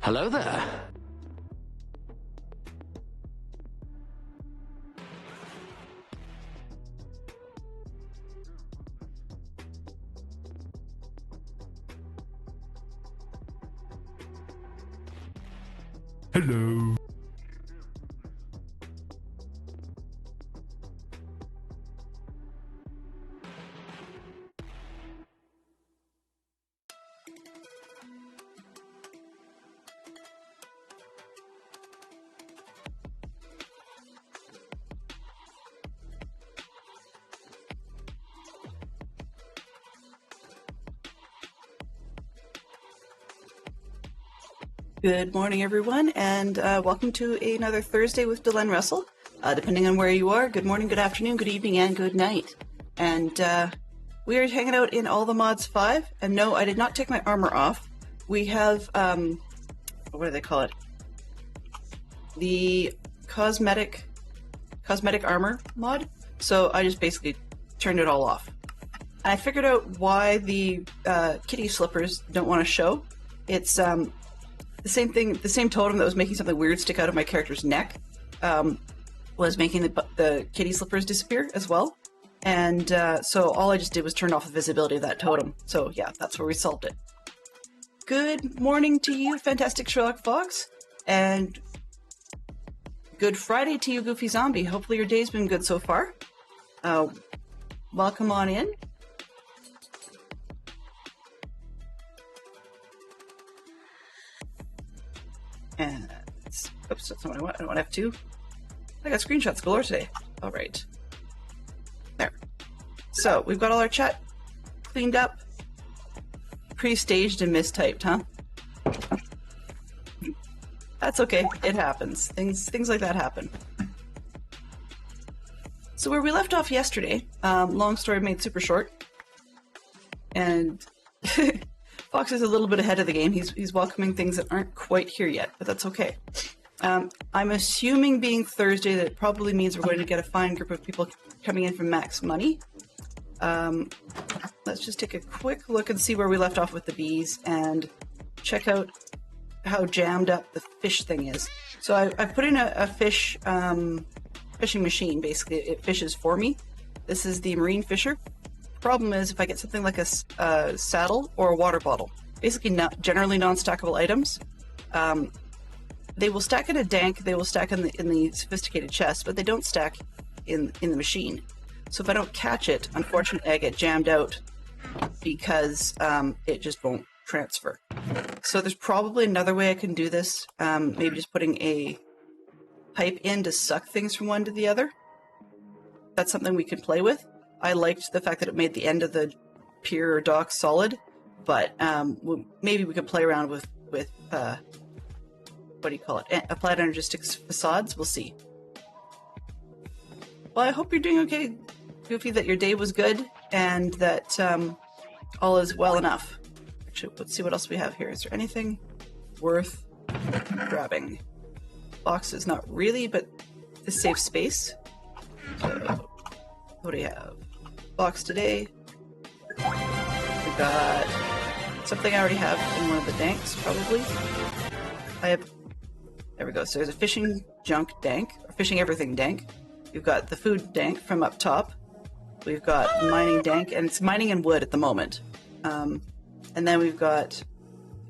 Hello there. Hello. Good morning, everyone, and welcome to another Thursday with Dylan Russell. Depending on where you are, good morning, good afternoon, good evening, and good night. And we are hanging out in All the Mods 5, and no, I did not take my armor off. We have, what do they call it? The cosmetic armor mod. So I just basically turned it all off. And I figured out why the kitty slippers don't want to show. It's the same thing, the same totem that was making something weird stick out of my character's neck was making the kitty slippers disappear as well. And so all I just did was turn off the visibility of that totem. So yeah, that's where we solved it. Good morning to you, Fantastic Sherlock Fox. And good Friday to you, Goofy Zombie. Hopefully your day's been good so far. Welcome on in. And oops, that's not what I want. I don't want F2. I got screenshots galore today. All right. There. So we've got all our chat cleaned up, pre-staged and mistyped, huh? That's okay. It happens. Things like that happen. So where we left off yesterday, long story made super short, and Fox is a little bit ahead of the game. He's welcoming things that aren't quite here yet, but that's okay. I'm assuming being Thursday, that probably means we're going to get a fine group of people coming in from Max Money. Let's just take a quick look and see where we left off with the bees and check out how jammed up the fish thing is. So I've put in a fish fishing machine. Basically, it fishes for me. This is the Marine Fisher. Problem is, if I get something like a saddle or a water bottle, basically generally non-stackable items, they will stack in a dank, they will stack in the sophisticated chest, but they don't stack in the machine. So if I don't catch it, unfortunately I get jammed out because it just won't transfer. So there's probably another way I can do this, maybe just putting a pipe in to suck things from one to the other. That's something we can play with. I liked the fact that it made the end of the pier or dock solid, but maybe we could play around with what do you call it? Applied energistics facades. We'll see. Well, I hope you're doing okay, Goofy, that your day was good and that all is well enough. Actually, let's see what else we have here. Is there anything worth grabbing? Boxes, not really, but this saves space. So, what do you have? Box today. We've got something I already have in one of the danks, probably. There we go. So there's a fishing junk dank, or fishing everything dank. We've got the food dank from up top. We've got mining dank, and it's mining and wood at the moment. And then we've got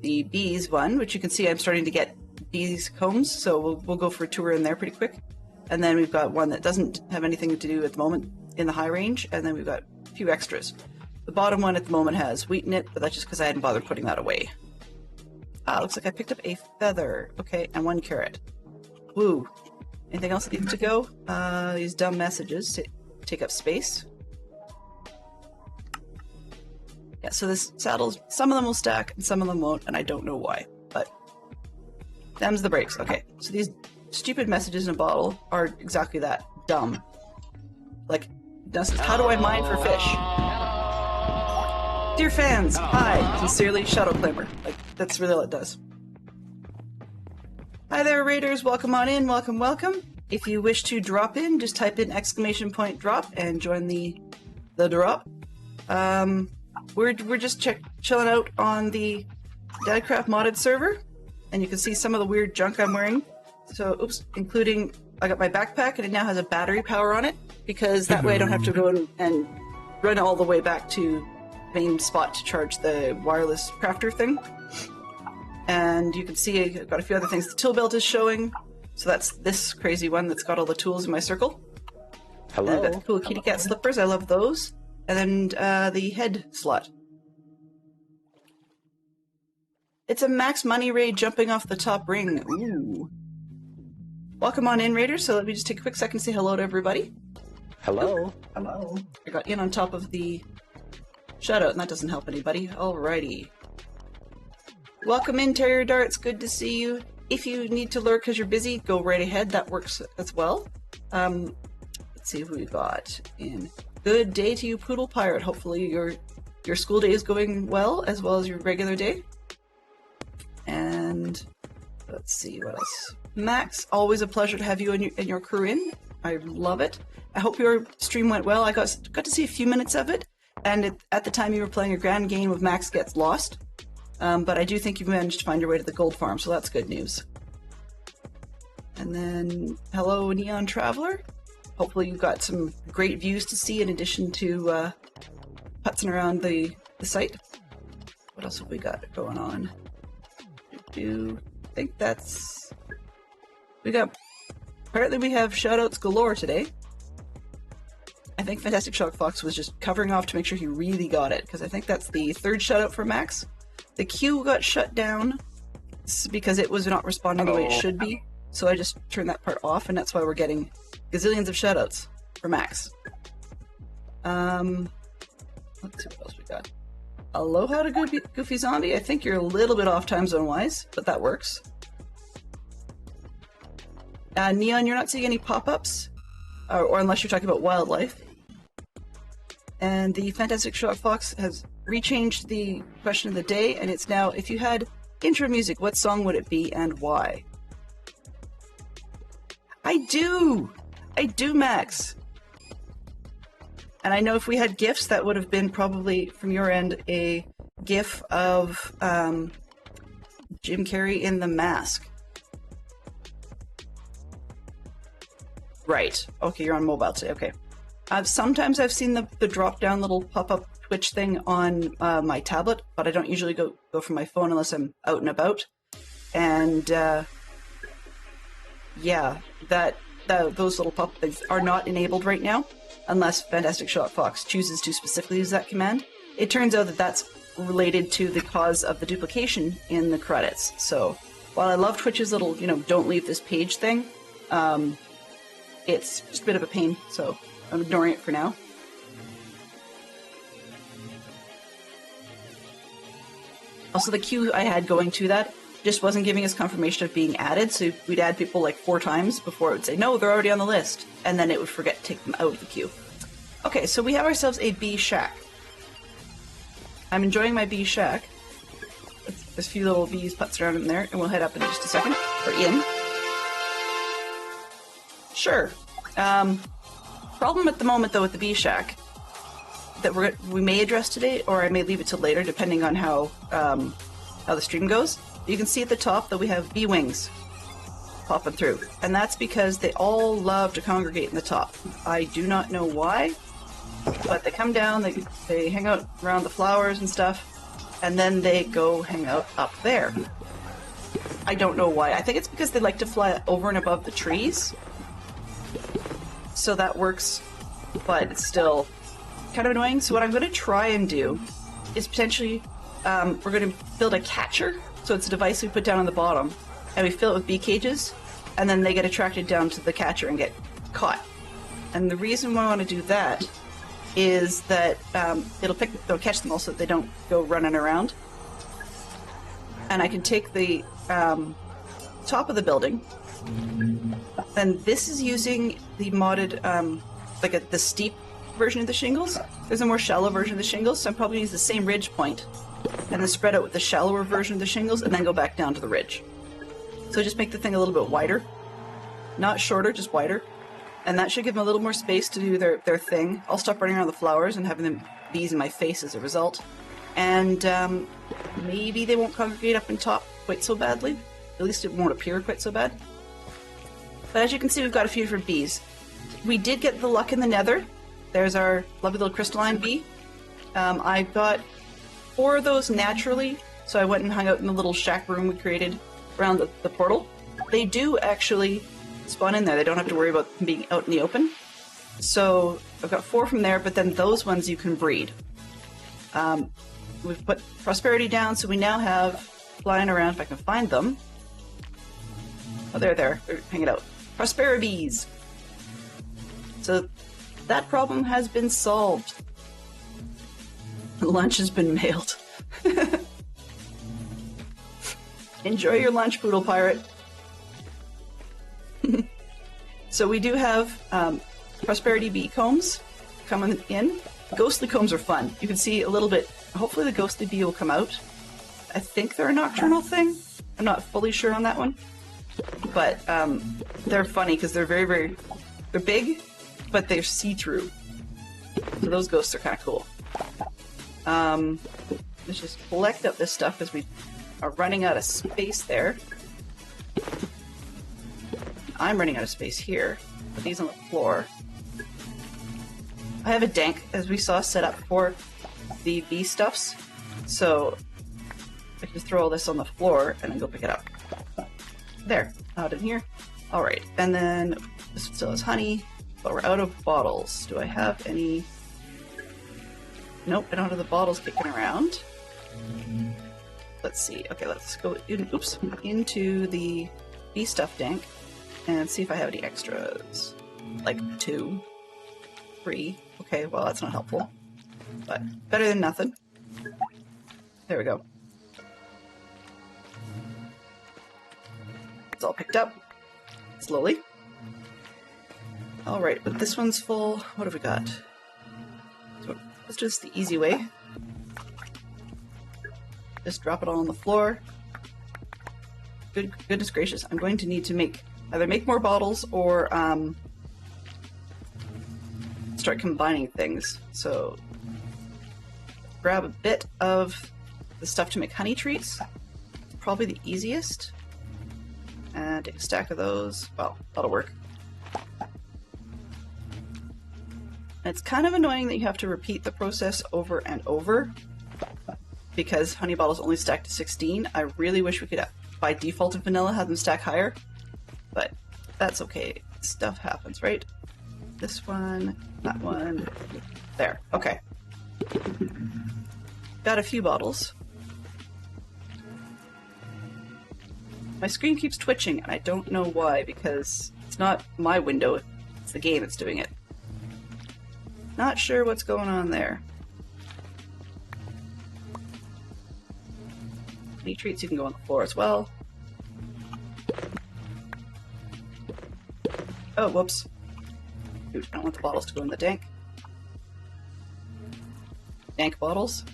the bees one, which you can see I'm starting to get bees combs, so we'll go for a tour in there pretty quick. And then we've got one that doesn't have anything to do at the moment in the high range, and then we've got a few extras. The bottom one at the moment has wheat in it, but that's just because I hadn't bothered putting that away. Looks like I picked up a feather. Okay, and 1 carrot. Woo. Anything else that needs to go? These dumb messages take up space. Yeah, so this saddles, some of them will stack and some of them won't, and I don't know why, but them's the breaks. Okay, so these stupid messages in a bottle are exactly that. Dumb. Like, how do I mine for fish? Dear fans, hi, sincerely, Shadow Climber. Like, that's really all it does. Hi there, Raiders, welcome on in, welcome, welcome. If you wish to drop in, just type in !drop and join the drop. We're just chilling out on the Dadcraft modded server. and you can see some of the weird junk I'm wearing. So, oops, including I got my backpack, and it now has a battery power on it, because that way I don't have to go and run all the way back to the main spot to charge the wireless crafter thing. And you can see I've got a few other things. The tool belt is showing, so that's this crazy one that's got all the tools in my circle. Hello. And I've got the cool kitty cat slippers, I love those. And then the head slot. It's a max money raid jumping off the top ring. Ooh. Welcome on in, Raiders. So let me just take a quick second to say hello to everybody. Hello. Hello. I got in on top of the shutout, and that doesn't help anybody. Alrighty. Welcome in, Terrier Darts. Good to see you. If you need to lurk because you're busy, go right ahead. That works as well. Let's see who we got in. Good day to you, Poodle Pirate. Hopefully your school day is going well as your regular day. And let's see what else. Max, always a pleasure to have you and your crew in. I love it. I hope your stream went well. I got to see a few minutes of it, and at the time you were playing a grand game of Max Gets Lost. But I do think you managed to find your way to the gold farm, so that's good news. And then, hello, Neon Traveler. Hopefully you've got some great views to see in addition to putzing around the site. What else have we got going on? I think that's... Apparently we have shoutouts galore today. I think Fantastic Shock Fox was just covering off to make sure he really got it, because I think that's the third shoutout for Max. The queue got shut down because it was not responding the way it should be, so I just turned that part off, and that's why we're getting gazillions of shoutouts for Max. Let's see what else we got. Aloha to Goofy Zombie. I think you're a little bit off time zone wise, but that works. Neon, you're not seeing any pop-ups, or unless you're talking about wildlife. And the Fantastic Shock Fox has rechanged the question of the day, and it's now, if you had intro music, what song would it be and why? I do, Max. And I know if we had GIFs, that would have been probably, from your end, a GIF of Jim Carrey in The Mask. Right. Okay, you're on mobile today. Okay. Sometimes I've seen the drop-down little pop-up Twitch thing on my tablet, but I don't usually go from my phone unless I'm out and about. And yeah, those little pop-up things are not enabled right now, unless Fantastic Shock Fox chooses to specifically use that command. It turns out that that's related to the cause of the duplication in the credits. So while I love Twitch's little, don't leave this page thing, it's just a bit of a pain, so I'm ignoring it for now. Also, the queue I had going to that just wasn't giving us confirmation of being added, so we'd add people like 4 times before it would say, no, they're already on the list, and then it would forget to take them out of the queue. Okay, so we have ourselves a bee shack. I'm enjoying my bee shack. There's a few little bees putzing around in there, and we'll head up in just a second, or in. Sure. Problem at the moment, though, with the bee shack that we may address today, or I may leave it till later, depending on how the stream goes. You can see at the top that we have bee wings popping through, and that's because they all love to congregate in the top. I do not know why, but they come down, they hang out around the flowers and stuff, and then they go hang out up there. I don't know why. I think it's because they like to fly over and above the trees. So that works, but it's still kind of annoying. So what I'm going to try and do is potentially, we're going to build a catcher. So it's a device we put down on the bottom, and we fill it with bee cages, and then they get attracted down to the catcher and get caught. And the reason why I want to do that is that they'll catch them all so that they don't go running around. And I can take the top of the building. And this is using the modded, the steep version of the shingles. There's a more shallow version of the shingles, so I'm probably going to use the same ridge point and then spread out with the shallower version of the shingles and then go back down to the ridge. So just make the thing a little bit wider. Not shorter, just wider. And that should give them a little more space to do their thing. I'll stop running around the flowers and having them bees in my face as a result. And maybe they won't congregate up in top quite so badly. at least it won't appear quite so bad. But as you can see, we've got a few different bees. We did get the luck in the nether. There's our lovely little crystalline bee. I got 4 of those naturally, so I went and hung out in the little shack room we created around the portal. They do actually spawn in there. They don't have to worry about them being out in the open. So I've got 4 from there, but then those ones you can breed. We've put prosperity down, so we now have flying around, if I can find them. Oh, they're hanging out. Prosperity bees. So that problem has been solved. Lunch has been mailed. Enjoy your lunch, Poodle Pirate. So we do have prosperity bee combs coming in. Ghostly combs are fun. You can see a little bit. Hopefully the ghostly bee will come out. I think they're a nocturnal thing. I'm not fully sure on that one. But they're funny because they're they're big, but they're see-through. So those ghosts are kind of cool. Let's just collect up this stuff because we are running out of space there. I'm running out of space here. Put these on the floor. I have a dank, as we saw, set up for the bee stuffs. So I can just throw all this on the floor and then go pick it up. There, out in here. Alright, and then this still has honey, but we're out of bottles. Do I have any? Nope, I don't have the bottles kicking around. Let's see. Okay, let's go into the bee stuff dank and see if I have any extras. Like 2, 3. Okay, well that's not helpful, but better than nothing. There we go. It's all picked up. Slowly. Alright, but this one's full. What have we got? So let's do this the easy way. Just drop it all on the floor. Goodness gracious, I'm going to need to either make more bottles or start combining things. So grab a bit of the stuff to make honey treats. Probably the easiest. And take a stack of those. Well, that'll work. And it's kind of annoying that you have to repeat the process over and over because honey bottles only stack to 16. I really wish we could, by default in vanilla, have them stack higher. But that's okay. Stuff happens, right? This one, that one. There. Okay. Got a few bottles. My screen keeps twitching, and I don't know why, because it's not my window, it's the game that's doing it. Not sure what's going on there. Any treats you can go on the floor as well. Oh, whoops. Dude, I don't want the bottles to go in the dank. Dank bottles?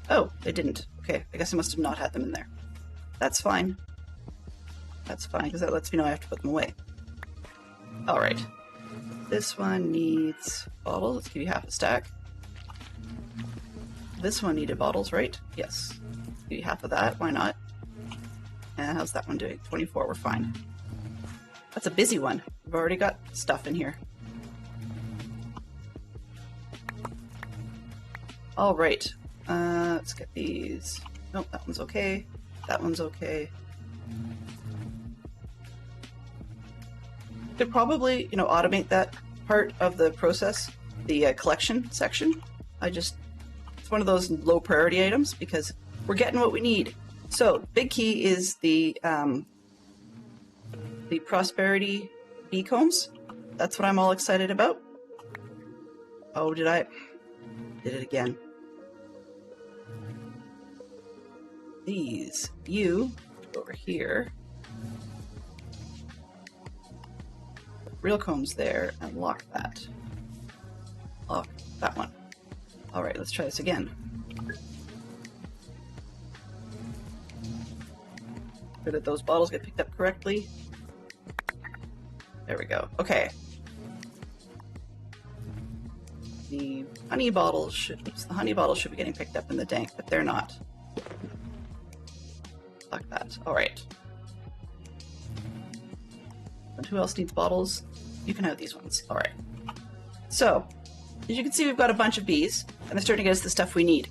Oh, they didn't. Okay, I guess I must have not had them in there. That's fine. That's fine, because that lets me know I have to put them away. Alright. This one needs bottles. Let's give you half a stack. This one needed bottles, right? Yes. Give you half of that. Why not? And how's that one doing? 24. We're fine. That's a busy one. We've already got stuff in here. Alright. Let's get these. Nope, that one's okay. That one's okay. Could probably, automate that part of the process, the collection section. It's one of those low priority items because we're getting what we need. So, big key is the prosperity bee combs. That's what I'm all excited about. Oh, did it again. You over here. Real combs there, and lock that. Lock that one. Alright, let's try this again. Sure that those bottles get picked up correctly. There we go. Okay. The honey bottles should be getting picked up in the dank, but they're not. Like that. Alright. And who else needs bottles? You can have these ones. All right. So, as you can see, we've got a bunch of bees, and they're starting to get us the stuff we need.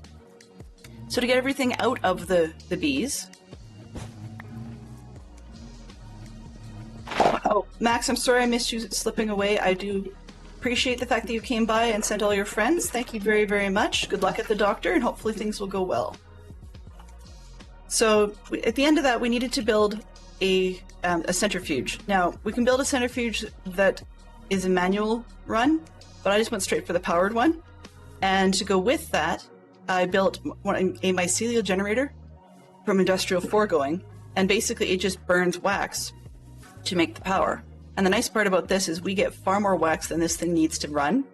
So to get everything out of the bees... Oh, Max, I'm sorry I missed you slipping away. I do appreciate the fact that you came by and sent all your friends. Thank you very, very much. Good luck at the doctor, and hopefully things will go well. So, at the end of that, we needed to build a centrifuge. Now, we can build a centrifuge that is a manual run, but I just went straight for the powered one. And to go with that, I built a mycelial generator from industrial foregoing, and basically it just burns wax to make the power. And the nice part about this is we get far more wax than this thing needs to run.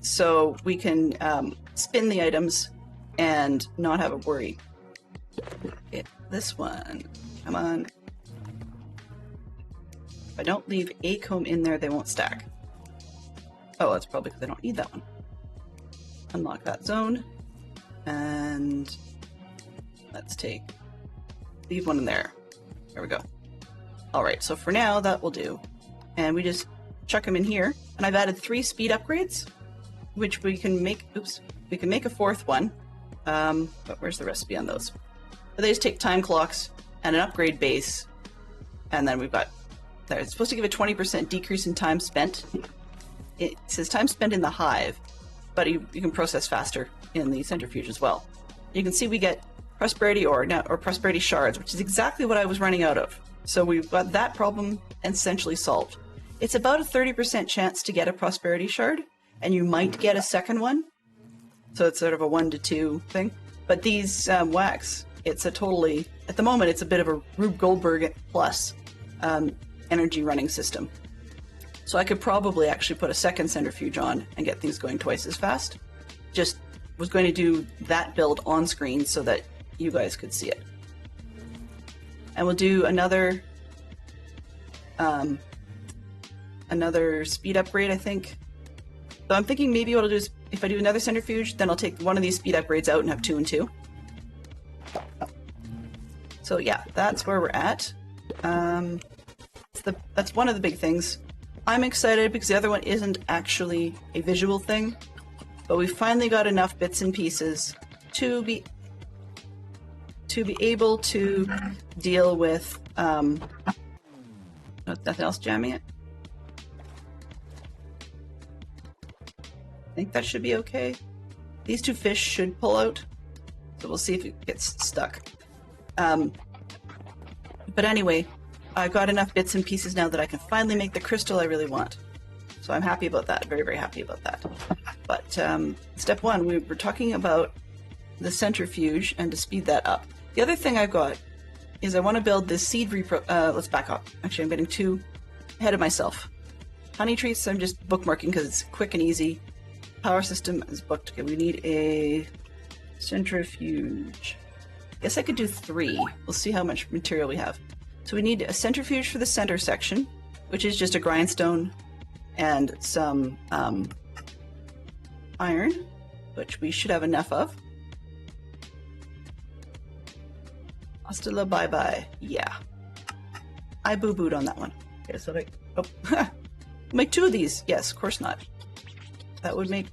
So we can spin the items and not have a worry. Okay, this one, come on. If I don't leave a comb in there, they won't stack. Oh, that's probably because I don't need that one. Unlock that zone. And let's leave one in there. There we go. All right, so for now, that will do. And we just chuck them in here. And I've added 3 speed upgrades, which we can make, we can make a 4th one. But where's the recipe on those? But they just take time clocks and an upgrade base. And then we've got, there. It's supposed to give a 20% decrease in time spent. It says time spent in the hive, but you can process faster in the centrifuge as well. You can see we get prosperity ore now, or prosperity shards, which is exactly what I was running out of. So we've got that problem essentially solved. It's about a 30% chance to get a prosperity shard, and you might get a second one. So it's sort of a 1 to 2 thing. But these wax, it's a totally, at the moment, it's a bit of a Rube Goldberg plus energy running system. So I could probably actually put a second centrifuge on and get things going twice as fast. Just was going to do that build on screen so that you guys could see it. And we'll do another speed upgrade, I think. So I'm thinking maybe what I'll do is, if I do another centrifuge, then I'll take one of these speed upgrades out and have 2 and 2. So yeah, that's where we're at. That's one of the big things. I'm excited because the other one isn't actually a visual thing, but we finally got enough bits and pieces to be able to deal with nothing else jamming it. I think that should be okay. These 2 fish should pull out, so we'll see if it gets stuck. But anyway, I've got enough bits and pieces now that I can finally make the crystal I really want. So I'm happy about that, very, very happy about that. But step 1, we were talking about the centrifuge and to speed that up. The other thing I've got is I want to build this seed let's back up. Actually, I'm getting too ahead of myself. Honey trees, I'm just bookmarking because it's quick and easy. Power system is booked. Okay, we need a centrifuge. Guess I could do 3. We'll see how much material we have. So we need a centrifuge for the center section, which is just a grindstone and some iron, which we should have enough of. Hasta la bye-bye. Yeah. I boo-booed on that one. Okay, so make 2 of these. Yes, of course not. That would make,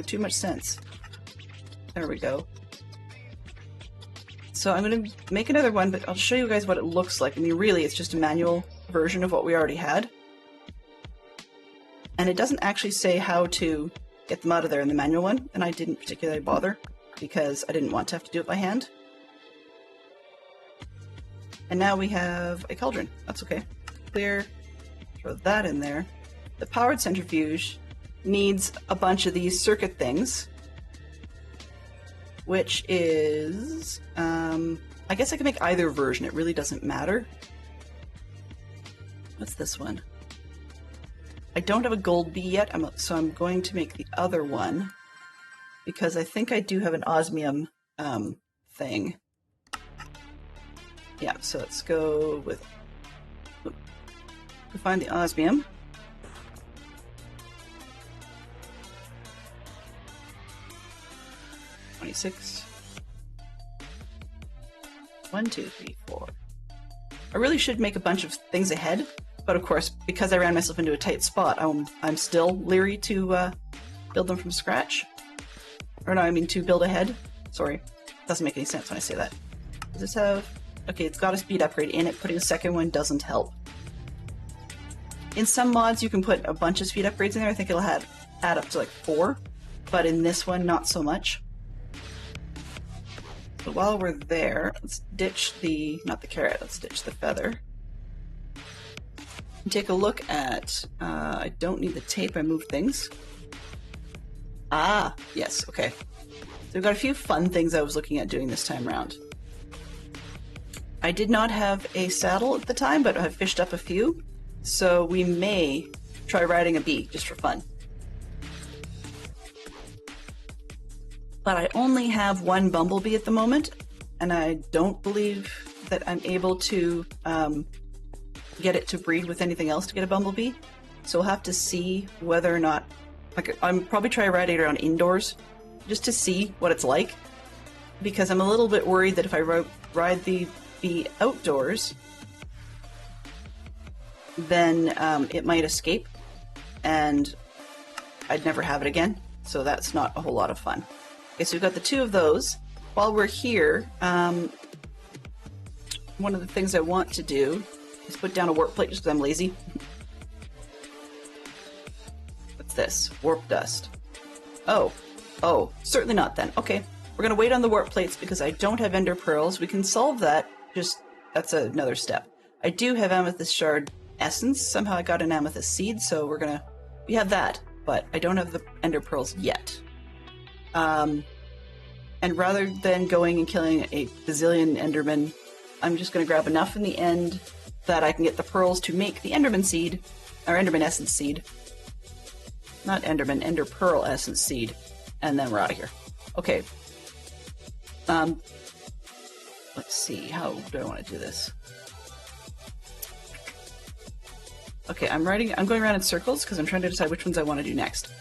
too much sense. There we go. So I'm going to make another one, but I'll show you guys what it looks like. I mean, really, it's just a manual version of what we already had. And it doesn't actually say how to get them out of there in the manual one, and I didn't particularly bother because I didn't want to have to do it by hand. And now we have a cauldron. That's okay. Clear. Throw that in there. The powered centrifuge needs a bunch of these circuit things, which is, I guess I can make either version. It really doesn't matter. What's this one? I don't have a gold bee yet, so I'm going to make the other one because I think I do have an osmium thing. Yeah, so let's go with, find the osmium. $26. 1, 2, 3, 4. I really should make a bunch of things ahead But of course, because I ran myself into a tight spot, I'm still leery to build them from scratch. Or no, I mean to build ahead. Sorry, doesn't make any sense when I say that. Does this have... Okay, it's got a speed upgrade in it. Putting a second one doesn't help. In some mods, you can put a bunch of speed upgrades in there. I think it'll add up to like 4. But in this one, not so much. So while we're there, let's ditch the... not the carrot, let's ditch the feather. And take a look at... I don't need the tape, I moved things. Ah, yes, okay. So we've got a few fun things I was looking at doing this time around. I did not have a saddle at the time, but I've fished up a few. So we may try riding a bee, just for fun. But I only have one bumblebee at the moment, and I don't believe that I'm able to get it to breed with anything else to get a bumblebee. So we'll have to see whether or not... Like, I'm probably try riding it around indoors, just to see what it's like. Because I'm a little bit worried that if I ride the bee outdoors, then it might escape, and I'd never have it again. So that's not a whole lot of fun. Okay, so we've got the 2 of those. While we're here, one of the things I want to do is put down a warp plate just because I'm lazy. What's this? Warp dust. Oh, certainly not then. Okay, we're gonna wait on the warp plates because I don't have ender pearls. We can solve that, just that's another step. I do have amethyst shard essence. Somehow I got an amethyst seed, so we have that, but I don't have the ender pearls yet. And rather than going and killing a bazillion endermen, I'm just going to grab enough in the end that I can get the pearls to make the enderman seed, or enderman essence seed. Not enderman, ender pearl essence seed, and then we're out of here. Okay. Let's see, how do I want to do this? Okay, I'm going around in circles because I'm trying to decide which ones I want to do next.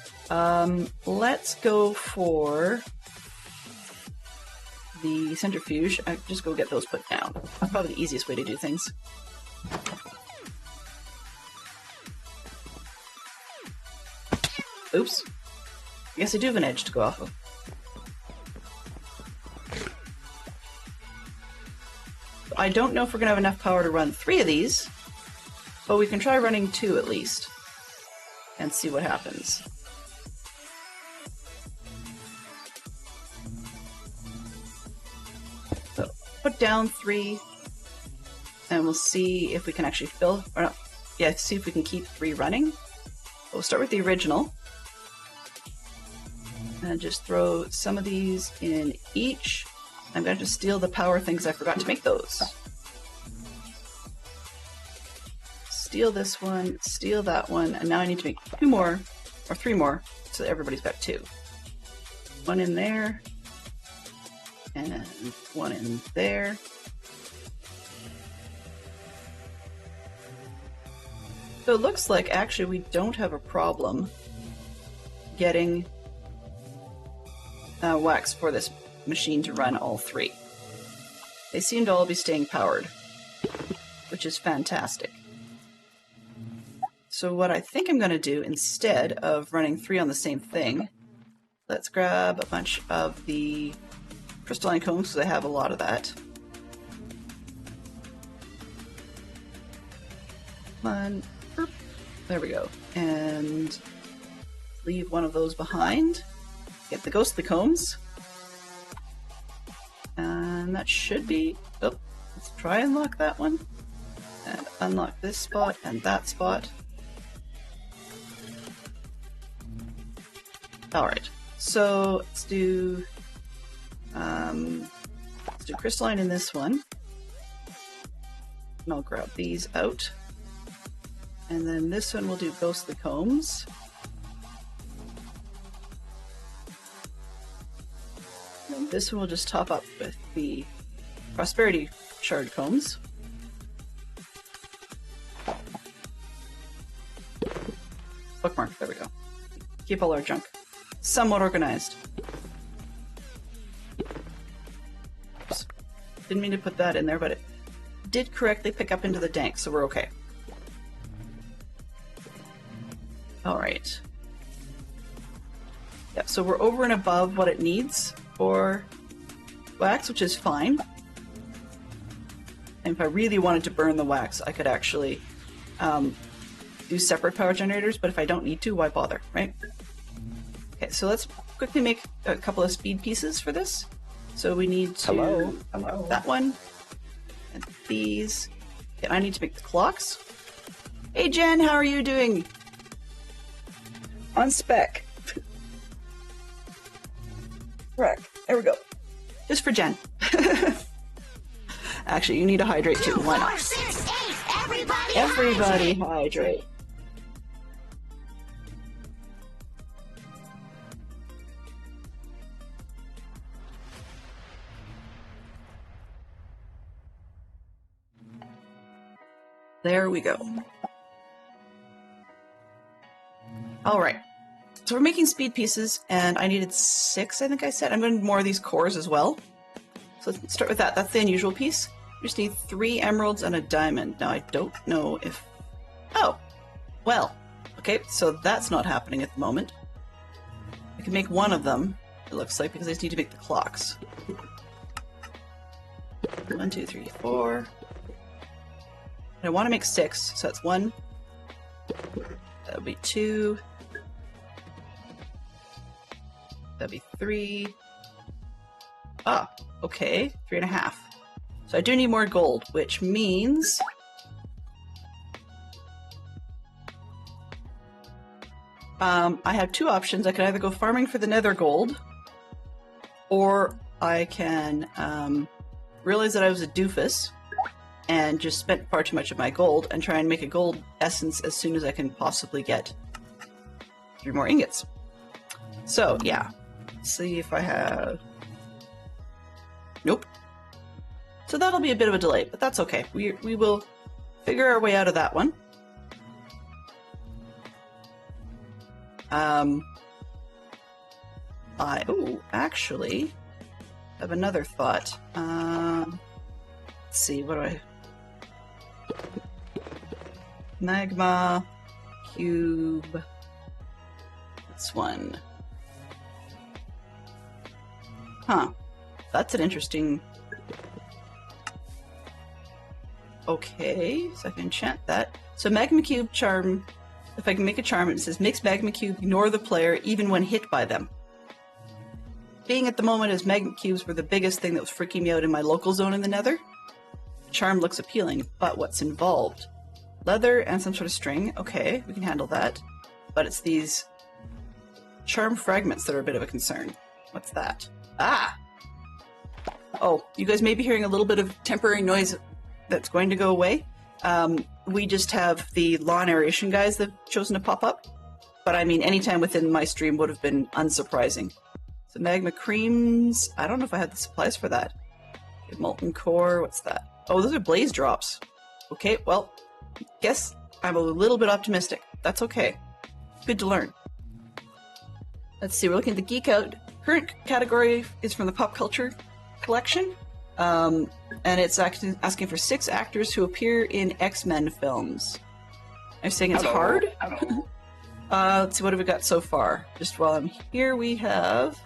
Let's go for the centrifuge. I just go get those put down. That's probably the easiest way to do things. Oops. I guess I do have an edge to go off of. I don't know if we're going to have enough power to run 3 of these, but we can try running 2 at least and see what happens. So put down 3 and we'll see if we can actually fill, or not, yeah, see if we can keep 3 running. We'll start with the original and just throw some of these in each. I'm going to steal the power things. I forgot to make those. Steal this one, steal that one, and now I need to make 2 more, or 3 more, so that everybody's got 2. 1 in there, and 1 in there. So it looks like actually we don't have a problem getting wax for this machine to run all 3. They seem to all be staying powered, which is fantastic. So what I think I'm going to do, instead of running 3 on the same thing, let's grab a bunch of the crystalline cones, because I have a lot of that. Come on. There we go. And leave one of those behind. Get the ghostly combs. And that should be... Oh, let's try and unlock that one. And unlock this spot and that spot. Alright, so let's do crystalline in this one. And I'll grab these out. And then this one we'll do ghostly combs. And this one we'll just top up with the prosperity shard combs. Bookmark, there we go. Keep all our junk somewhat organized. Oops. Didn't mean to put that in there, but it did correctly pick up into the dank, so we're okay. All right. Yeah, so we're over and above what it needs for wax, which is fine. And if I really wanted to burn the wax, I could actually do separate power generators, but if I don't need to, why bother, right? Okay, so let's quickly make a couple of speed pieces for this. So we need to Hello. that one, and these. Okay, I need to make the clocks. Hey Jen, how are you doing? On spec. Correct. There we go. Just for Jen. Actually, you need to hydrate too. Why not? 4, 6, 8, Everybody hydrate. There we go. All right. So we're making speed pieces, and I needed 6, I think I said. I'm going to need more of these cores as well. So let's start with that. That's the unusual piece. We just need 3 emeralds and a diamond. Now, I don't know if... Oh! Well. Okay, so that's not happening at the moment. I can make one of them, it looks like, because I just need to make the clocks. 1, 2, 3, 4. And I want to make 6, so that's 1. That would be 2. That'd be 3. Ah, okay, 3.5. So I do need more gold, which means I have 2 options. I can either go farming for the nether gold, or I can realize that I was a doofus and just spent far too much of my gold and try and make a gold essence as soon as I can possibly get 3 more ingots. So, yeah. Let's see if I have... Nope. So that'll be a bit of a delay, but that's okay. We will figure our way out of that one. I actually have another thought. Let's see, what do I... Magma, cube, this one. Huh. That's an interesting... Okay, so I can enchant that. So Magma Cube charm, if I can make a charm, it says makes Magma Cube ignore the player even when hit by them. Being at the moment as Magma Cubes were the biggest thing that was freaking me out in my local zone in the nether, the charm looks appealing, but what's involved? Leather and some sort of string. Okay, we can handle that. But it's these charm fragments that are a bit of a concern. What's that? Ah! Oh, you guys may be hearing a little bit of temporary noise that's going to go away. We just have the law narration guys that have chosen to pop up. But I mean, anytime within my stream would have been unsurprising. So magma creams, I don't know if I had the supplies for that. Okay, molten core, what's that? Oh, those are blaze drops. Okay, well, guess I'm a little bit optimistic. That's okay. Good to learn. Let's see, we're looking at the Geek Out. Current category is from the Pop Culture collection. And it's asking for 6 actors who appear in X-Men films. I'm saying it's hard. Let's see, what have we got so far? Just while I'm here, we have...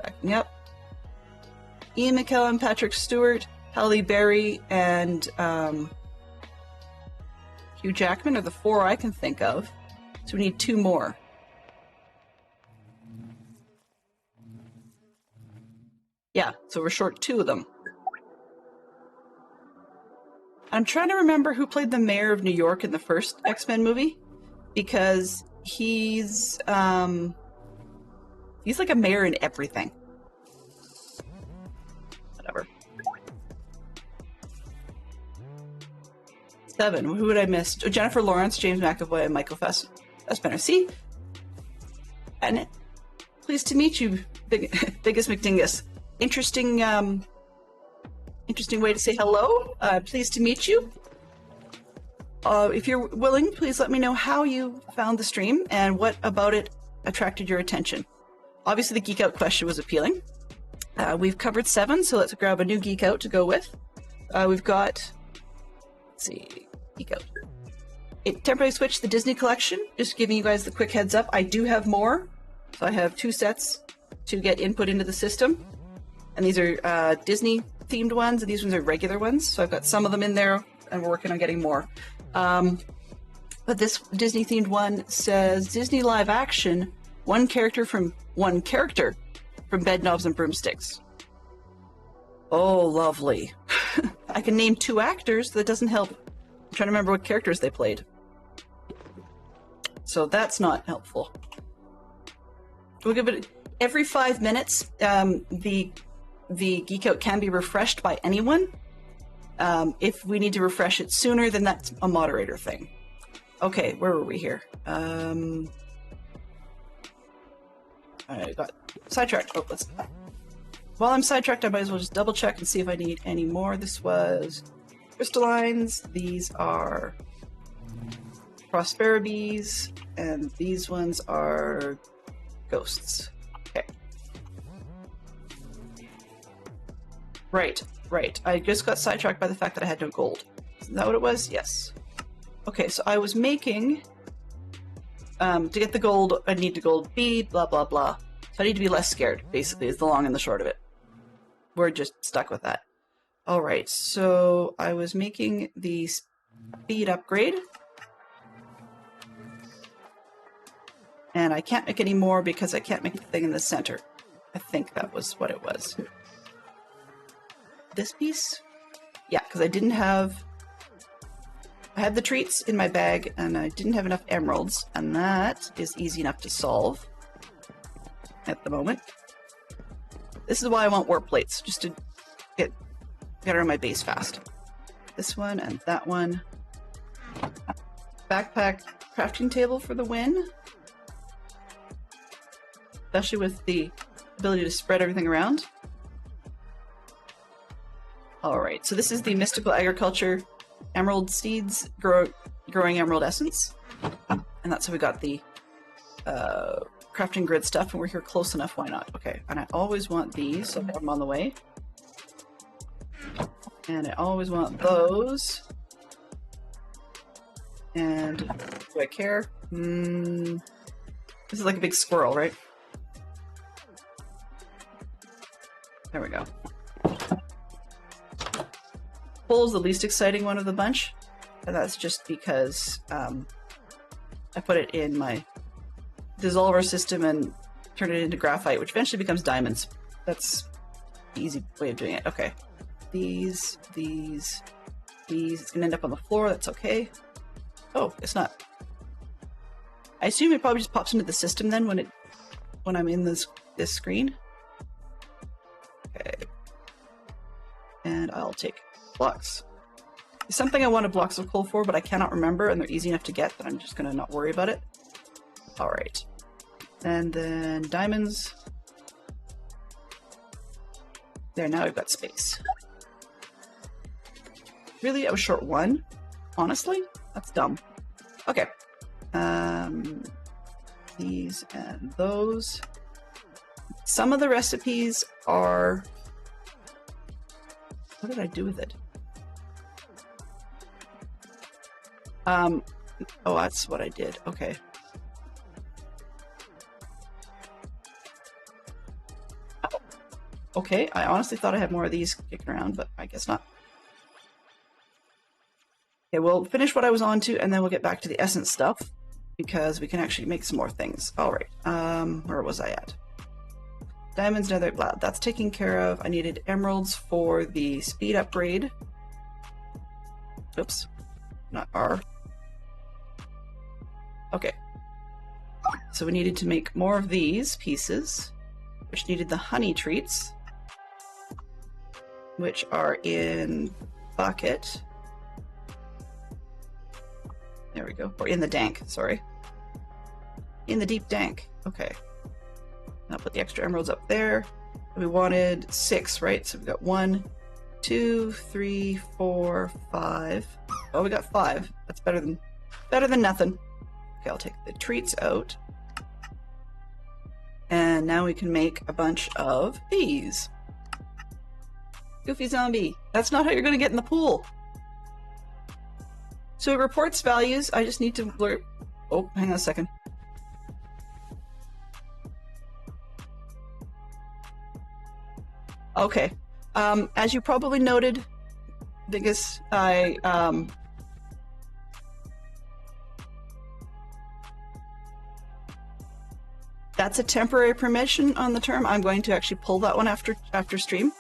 Backing up. Ian McKellen, Patrick Stewart, Halle Berry, and Hugh Jackman are the 4 I can think of. So we need 2 more. Yeah, so we're short 2 of them. I'm trying to remember who played the mayor of New York in the first X-Men movie, because he's like a mayor in everything. Whatever. 7. Who would I miss? Oh, Jennifer Lawrence, James McAvoy, and Michael Fassbender. See? And pleased to meet you, Biggest McDingus. Interesting way to say hello. Pleased to meet you. If you're willing, please let me know how you found the stream and what about it attracted your attention. Obviously, the Geek Out question was appealing. We've covered 7, so let's grab a new Geek Out to go with. We've got... Let's see. Geek Out. it temporarily switched the Disney collection. Just giving you guys the quick heads up. I do have more. So I have 2 sets to get input into the system. And these are Disney themed ones, and these ones are regular ones. So I've got some of them in there, and we're working on getting more. But this Disney themed one says Disney live action, one character from Bed Knobs and Broomsticks. Oh, lovely. I can name 2 actors. That doesn't help. I'm trying to remember what characters they played. So that's not helpful. We'll give it every 5 minutes. The Geek Out can be refreshed by anyone. If we need to refresh it sooner, then that's a moderator thing. Okay, where were we here? I got sidetracked. Oh, let's. While I'm sidetracked, I might as well just double check and see if I need any more. This was crystallines. These are Prosperibees, and these ones are ghosts. Okay. Right. I just got sidetracked by the fact that I had no gold. Is that what it was? Yes. Okay, so I was making... to get the gold, I need the gold bead, blah, blah, blah. So I need to be less scared, basically, is the long and the short of it. We're just stuck with that. Alright, so I was making the speed upgrade. And I can't make any more because I can't make the thing in the center. I think that was what it was. This piece? Yeah, because I didn't have... I had the treats in my bag and I didn't have enough emeralds, and that is easy enough to solve at the moment. This is why I want warp plates, just to get around my base fast. This one and that one. Backpack crafting table for the win. Especially with the ability to spread everything around. Alright, so this is the Mystical Agriculture Emerald Seeds Growing Emerald Essence. And that's how we got the crafting grid stuff, and we're here close enough, why not? Okay, and I always want these, so I have them on the way. And I always want those. And do I care? This is like a big squirrel, right? There we go. Pull is the least exciting one of the bunch, and that's just because I put it in my dissolver system and turn it into graphite, which eventually becomes diamonds. That's the easy way of doing it. Okay. These. It's gonna end up on the floor, that's okay. Oh, it's not. I assume it probably just pops into the system then when I'm in this screen. Okay. And I'll take blocks. It's something I wanted blocks of coal for, but I cannot remember, and they're easy enough to get that I'm just gonna not worry about it. Alright. And then diamonds. There, now we've got space. Really? I was short 1? Honestly? That's dumb. Okay. These and those. Some of the recipes are... What did I do with it? Oh, that's what I did. Okay. Oh. Okay, I honestly thought I had more of these kicking around, but I guess not. Okay, we'll finish what I was on to, and then we'll get back to the essence stuff, because we can actually make some more things. Alright, where was I at? Diamonds, nether, blah, that's taken care of. I needed emeralds for the speed upgrade. Oops, not R. Okay. So we needed to make more of these pieces, which needed the honey treats, which are in bucket. There we go. Or in the dank, sorry. In the deep dank. Okay. I'll put the extra emeralds up there. We wanted 6, right? So we've got 1, 2, 3, 4, 5. Oh, we got 5. That's better than nothing. Okay, I'll take the treats out. And now we can make a bunch of these. Goofy zombie. That's not how you're going to get in the pool. So it reports values. I just need to blur. Oh, hang on a second. Okay. As you probably noted, Dingus, that's a temporary permission on the term. I'm going to actually pull that one after stream,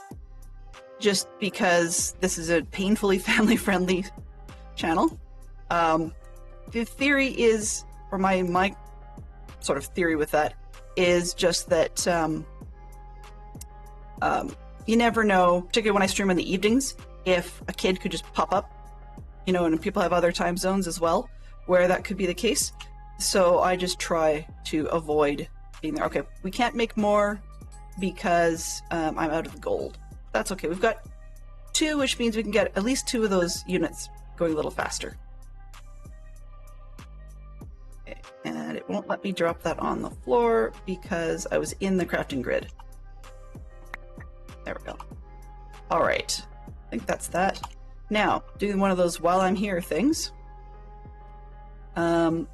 just because this is a painfully family-friendly channel. The theory is, or my sort of theory with that, is just that you never know, particularly when I stream in the evenings, if a kid could just pop up, you know, and people have other time zones as well, where that could be the case. So I just try to avoid being there. Okay, we can't make more because I'm out of the gold. That's okay. We've got 2, which means we can get at least 2 of those units going a little faster. Okay, and it won't let me drop that on the floor because I was in the crafting grid. There we go. All right. I think that's that. Now, doing one of those while I'm here things. I'm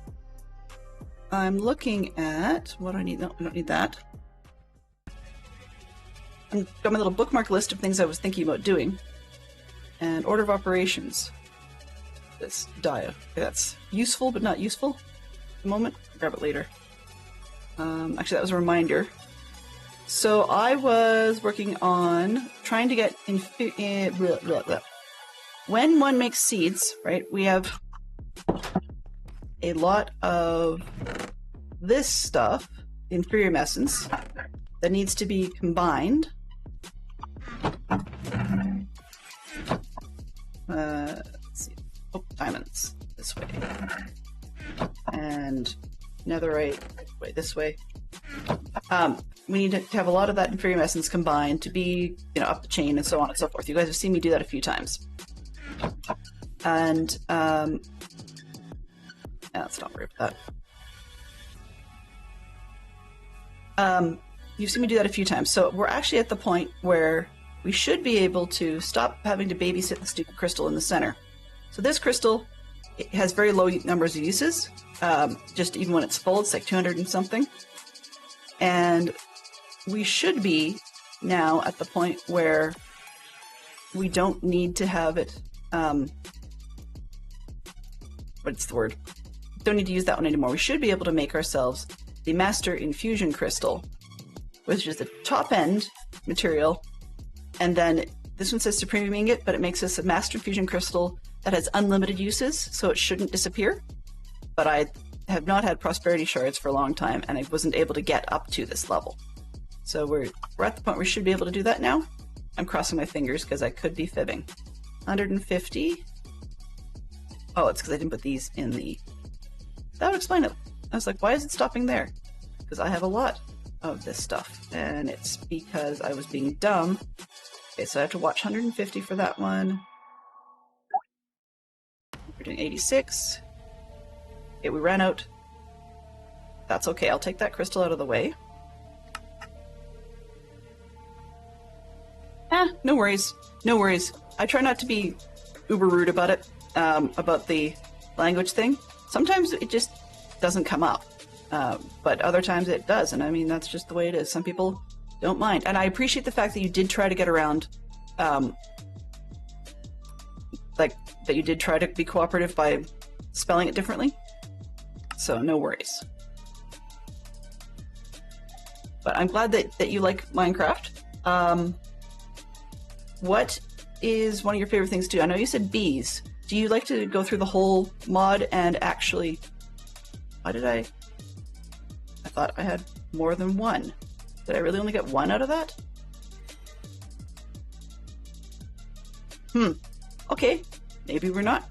looking at what do I need. No, I don't need that. I've got my little bookmark list of things I was thinking about doing. And order of operations. This dia. Okay, that's useful, but not useful at the moment. I'll grab it later. Actually, that was a reminder. So I was working on trying to get when one makes seeds, right? We have a lot of this stuff, inferior essence, that needs to be combined. Let's see. Oh, diamonds this way, and netherite this way. We need to have a lot of that inferior essence combined to be, you know, up the chain and so on and so forth. You guys have seen me do that a few times. And let's not worry about that. You've seen me do that a few times. So we're actually at the point where we should be able to stop having to babysit the stupid crystal in the center. So this crystal, it has very low numbers of uses. Just even when it's full, it's like 200 and something. And we should be now at the point where we don't need to have it, what's the word? Don't need to use that one anymore. We should be able to make ourselves the Master Infusion Crystal, which is the top end material. And then this one says Supreme Ingot, but it makes us a Master Infusion Crystal that has unlimited uses, so it shouldn't disappear. But I have not had prosperity shards for a long time, and I wasn't able to get up to this level. So we're at the point where we should be able to do that now. I'm crossing my fingers because I could be fibbing. 150. Oh, it's because I didn't put these in the... That would explain it. I was like, why is it stopping there? Because I have a lot of this stuff, and it's because I was being dumb. Okay, so I have to watch 150 for that one. We're doing 86. Okay, we ran out. That's okay, I'll take that crystal out of the way. No worries. No worries. I try not to be uber rude about it, about the language thing. Sometimes it just doesn't come up, but other times it does, and I mean, that's just the way it is. Some people don't mind. And I appreciate the fact that you did try to get around, like, that you did try to be cooperative by spelling it differently. So no worries. But I'm glad that you like Minecraft. What is one of your favorite things to do? I know you said bees. Do you like to go through the whole mod and actually... Why did I thought I had more than one. Did I really only get one out of that? Okay, maybe we're not.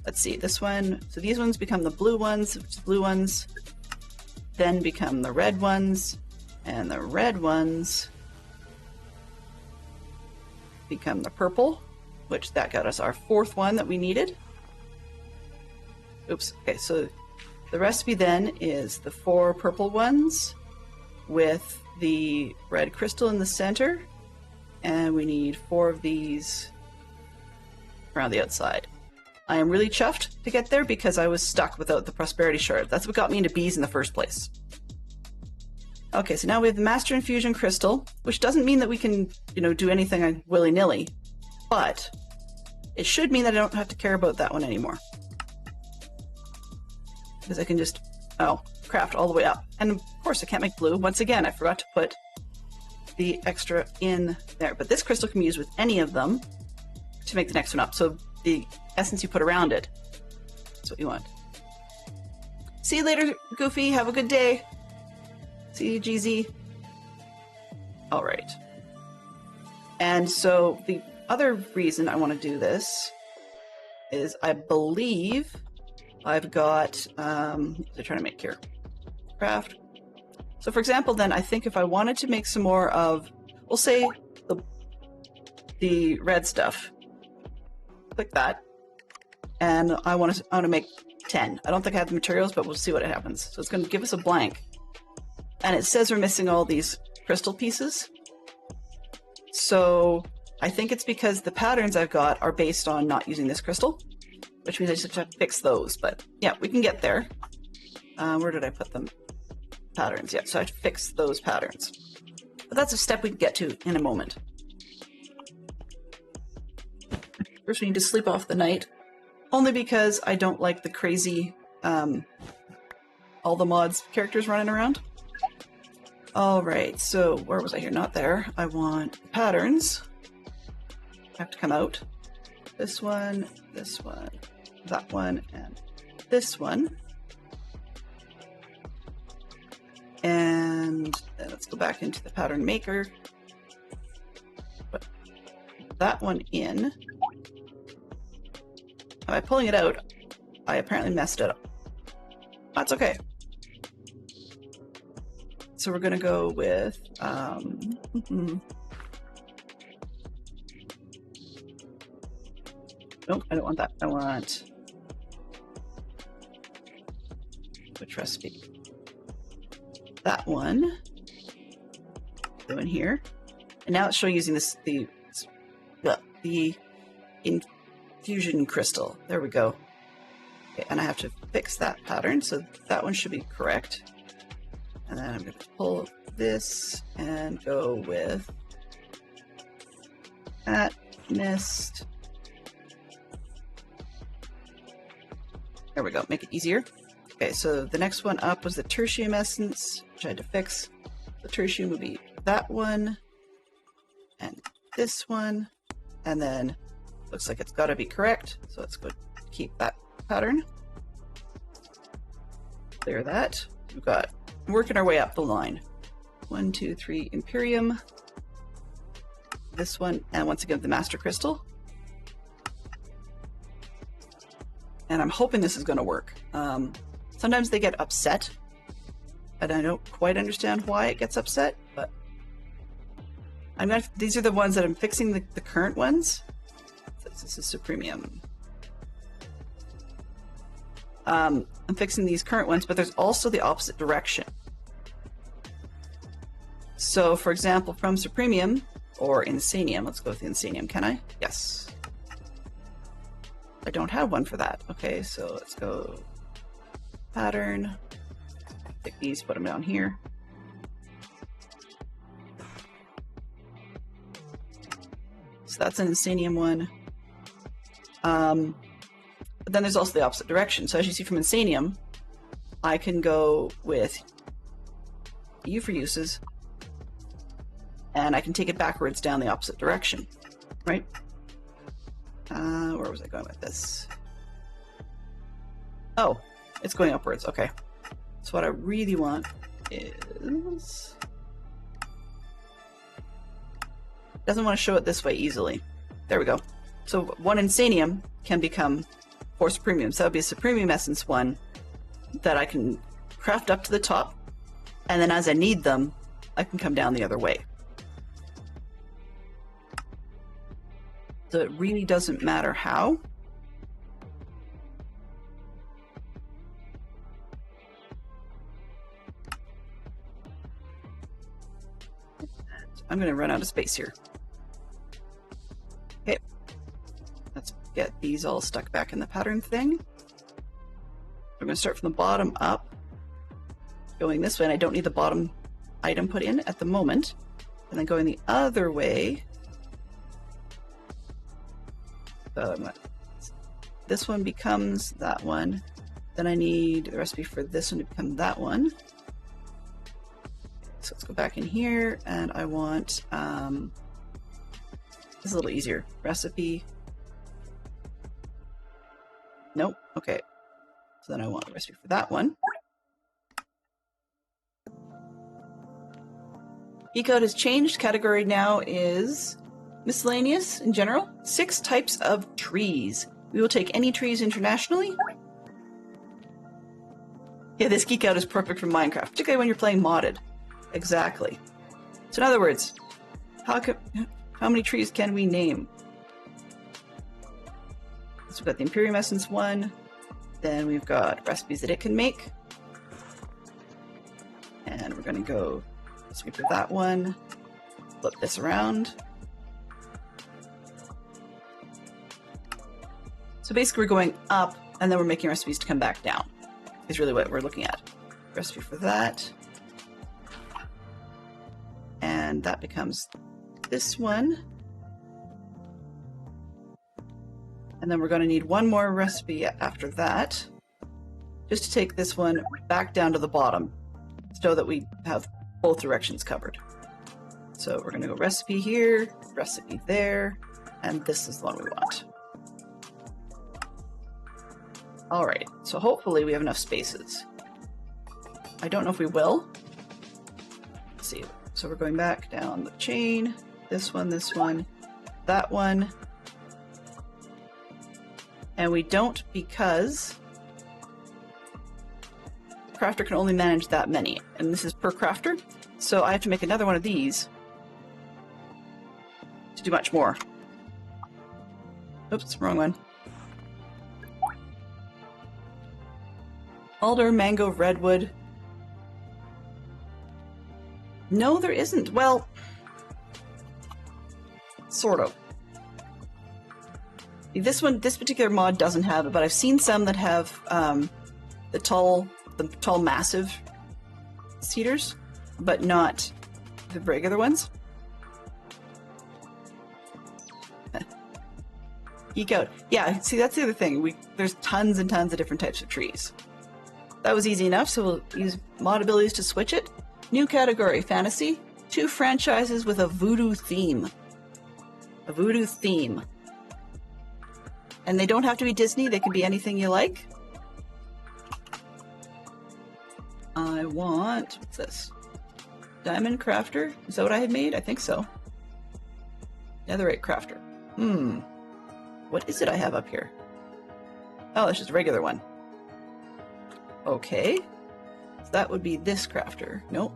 Let's see, this one, so these ones become the blue ones, which the blue ones then become the red ones, and the red ones become the purple, which that got us our fourth one that we needed. Oops, okay, so the recipe then is the 4 purple ones with the red crystal in the center, and we need 4 of these around the outside. I am really chuffed to get there because I was stuck without the prosperity shard. That's what got me into bees in the first place. Okay, so now we have the Master Infusion Crystal, which doesn't mean that we can, do anything willy-nilly, but it should mean that I don't have to care about that one anymore. Because I can just, craft all the way up. And of course I can't make blue. Once again, I forgot to put the extra in there. But this crystal can be used with any of them to make the next one up. So the essence you put around it, that's what you want. See you later, Goofy. Have a good day. See you, GZ. All right. And so the other reason I want to do this is I believe I've got, what am I trying to make here? Craft. So for example, then I think if I wanted to make some more of, we'll say the red stuff, click that, and I want to make 10. I don't think I have the materials, but we'll see what happens. So it's going to give us a blank. And it says we're missing all these crystal pieces. So I think it's because the patterns I've got are based on not using this crystal, which means I just have to fix those. But yeah, we can get there. Where did I put them? Patterns, yeah, so I have to fix those patterns. But that's a step we can get to in a moment. First we need to sleep off the night, only because I don't like the crazy, all the mods characters running around. All right, so where was I here? Not there. I want patterns. Have to come out. This one, that one, and this one. And then let's go back into the pattern maker. Put that one in. By pulling it out, I apparently messed it up. That's okay. So we're going to go with, nope, I don't want that. I want, which recipe? That one. Go in here. And now it's showing using this, the infusion crystal. There we go. Okay, and I have to fix that pattern, so that one should be correct. And then I'm going to pull this and go with that mist. There we go, make it easier. Okay, so the next one up was the tertium essence, which I had to fix. The tertium would be that one, and this one, and then looks like it's got to be correct, so let's go keep that pattern. Clear that. We've got, working our way up the line. 1, 2, 3, Imperium. This one, and once again, the Master Crystal. And I'm hoping this is going to work. Sometimes they get upset, and I don't quite understand why it gets upset, but these are the ones that I'm fixing, the current ones. This is Supremium. I'm fixing these current ones, but there's also the opposite direction. So for example, from Supremium or Insanium, let's go with the Insanium, can I? Yes. I don't have one for that. Okay, so let's go pattern, take these, put them down here. So that's an Insanium one. But then there's also the opposite direction. So as you see from Insanium, I can go with U for uses, and I can take it backwards down the opposite direction, right? Where was I going with this? Oh, it's going upwards, okay. So what I really want is, doesn't want to show it this way easily. There we go. So one Insanium can become 4 Supremiums. That would be a Supremium Essence one that I can craft up to the top, and then as I need them, I can come down the other way. So it really doesn't matter how. I'm going to run out of space here. Okay, that's get these all stuck back in the pattern thing. I'm going to start from the bottom up, going this way, and I don't need the bottom item put in at the moment. And then going the other way. So this one becomes that one. Then I need the recipe for this one to become that one. So let's go back in here, and I want, this is a little easier. Recipe. Nope, okay. So then I want a recipe for that one. Ecode has changed. Category now is miscellaneous in general. 6 types of trees. We will take any trees internationally. Yeah, this geek out is perfect for Minecraft, particularly when you're playing modded. Exactly. So in other words, how many trees can we name? So we've got the Imperium Essence one. Then we've got recipes that it can make. And we're going to go recipe for that one. Flip this around. So basically we're going up, and then we're making recipes to come back down, is really what we're looking at. Recipe for that. And that becomes this one. And then we're going to need one more recipe after that, just to take this one back down to the bottom so that we have both directions covered. So we're going to go recipe here, recipe there, and this is the one we want. All right, so hopefully we have enough spaces. I don't know if we will. Let's see. So we're going back down the chain. This one, that one. And we don't, because the crafter can only manage that many. And this is per crafter. So I have to make another one of these to do much more. Oops, wrong one. Alder, mango, redwood. No, there isn't. Well, sort of. This particular mod doesn't have it, but I've seen some that have the tall, massive cedars, but not the regular ones. Geek out. Yeah, see, that's the other thing. There's tons and tons of different types of trees. That was easy enough, so we'll use mod abilities to switch it. New category, fantasy. 2 franchises with a voodoo theme. A voodoo theme. And they don't have to be Disney, they can be anything you like. I want, what's this? Diamond Crafter? Is that what I had made? I think so. Netherite Crafter. What is it I have up here? Oh, it's just a regular one. Okay. So that would be this crafter. Nope.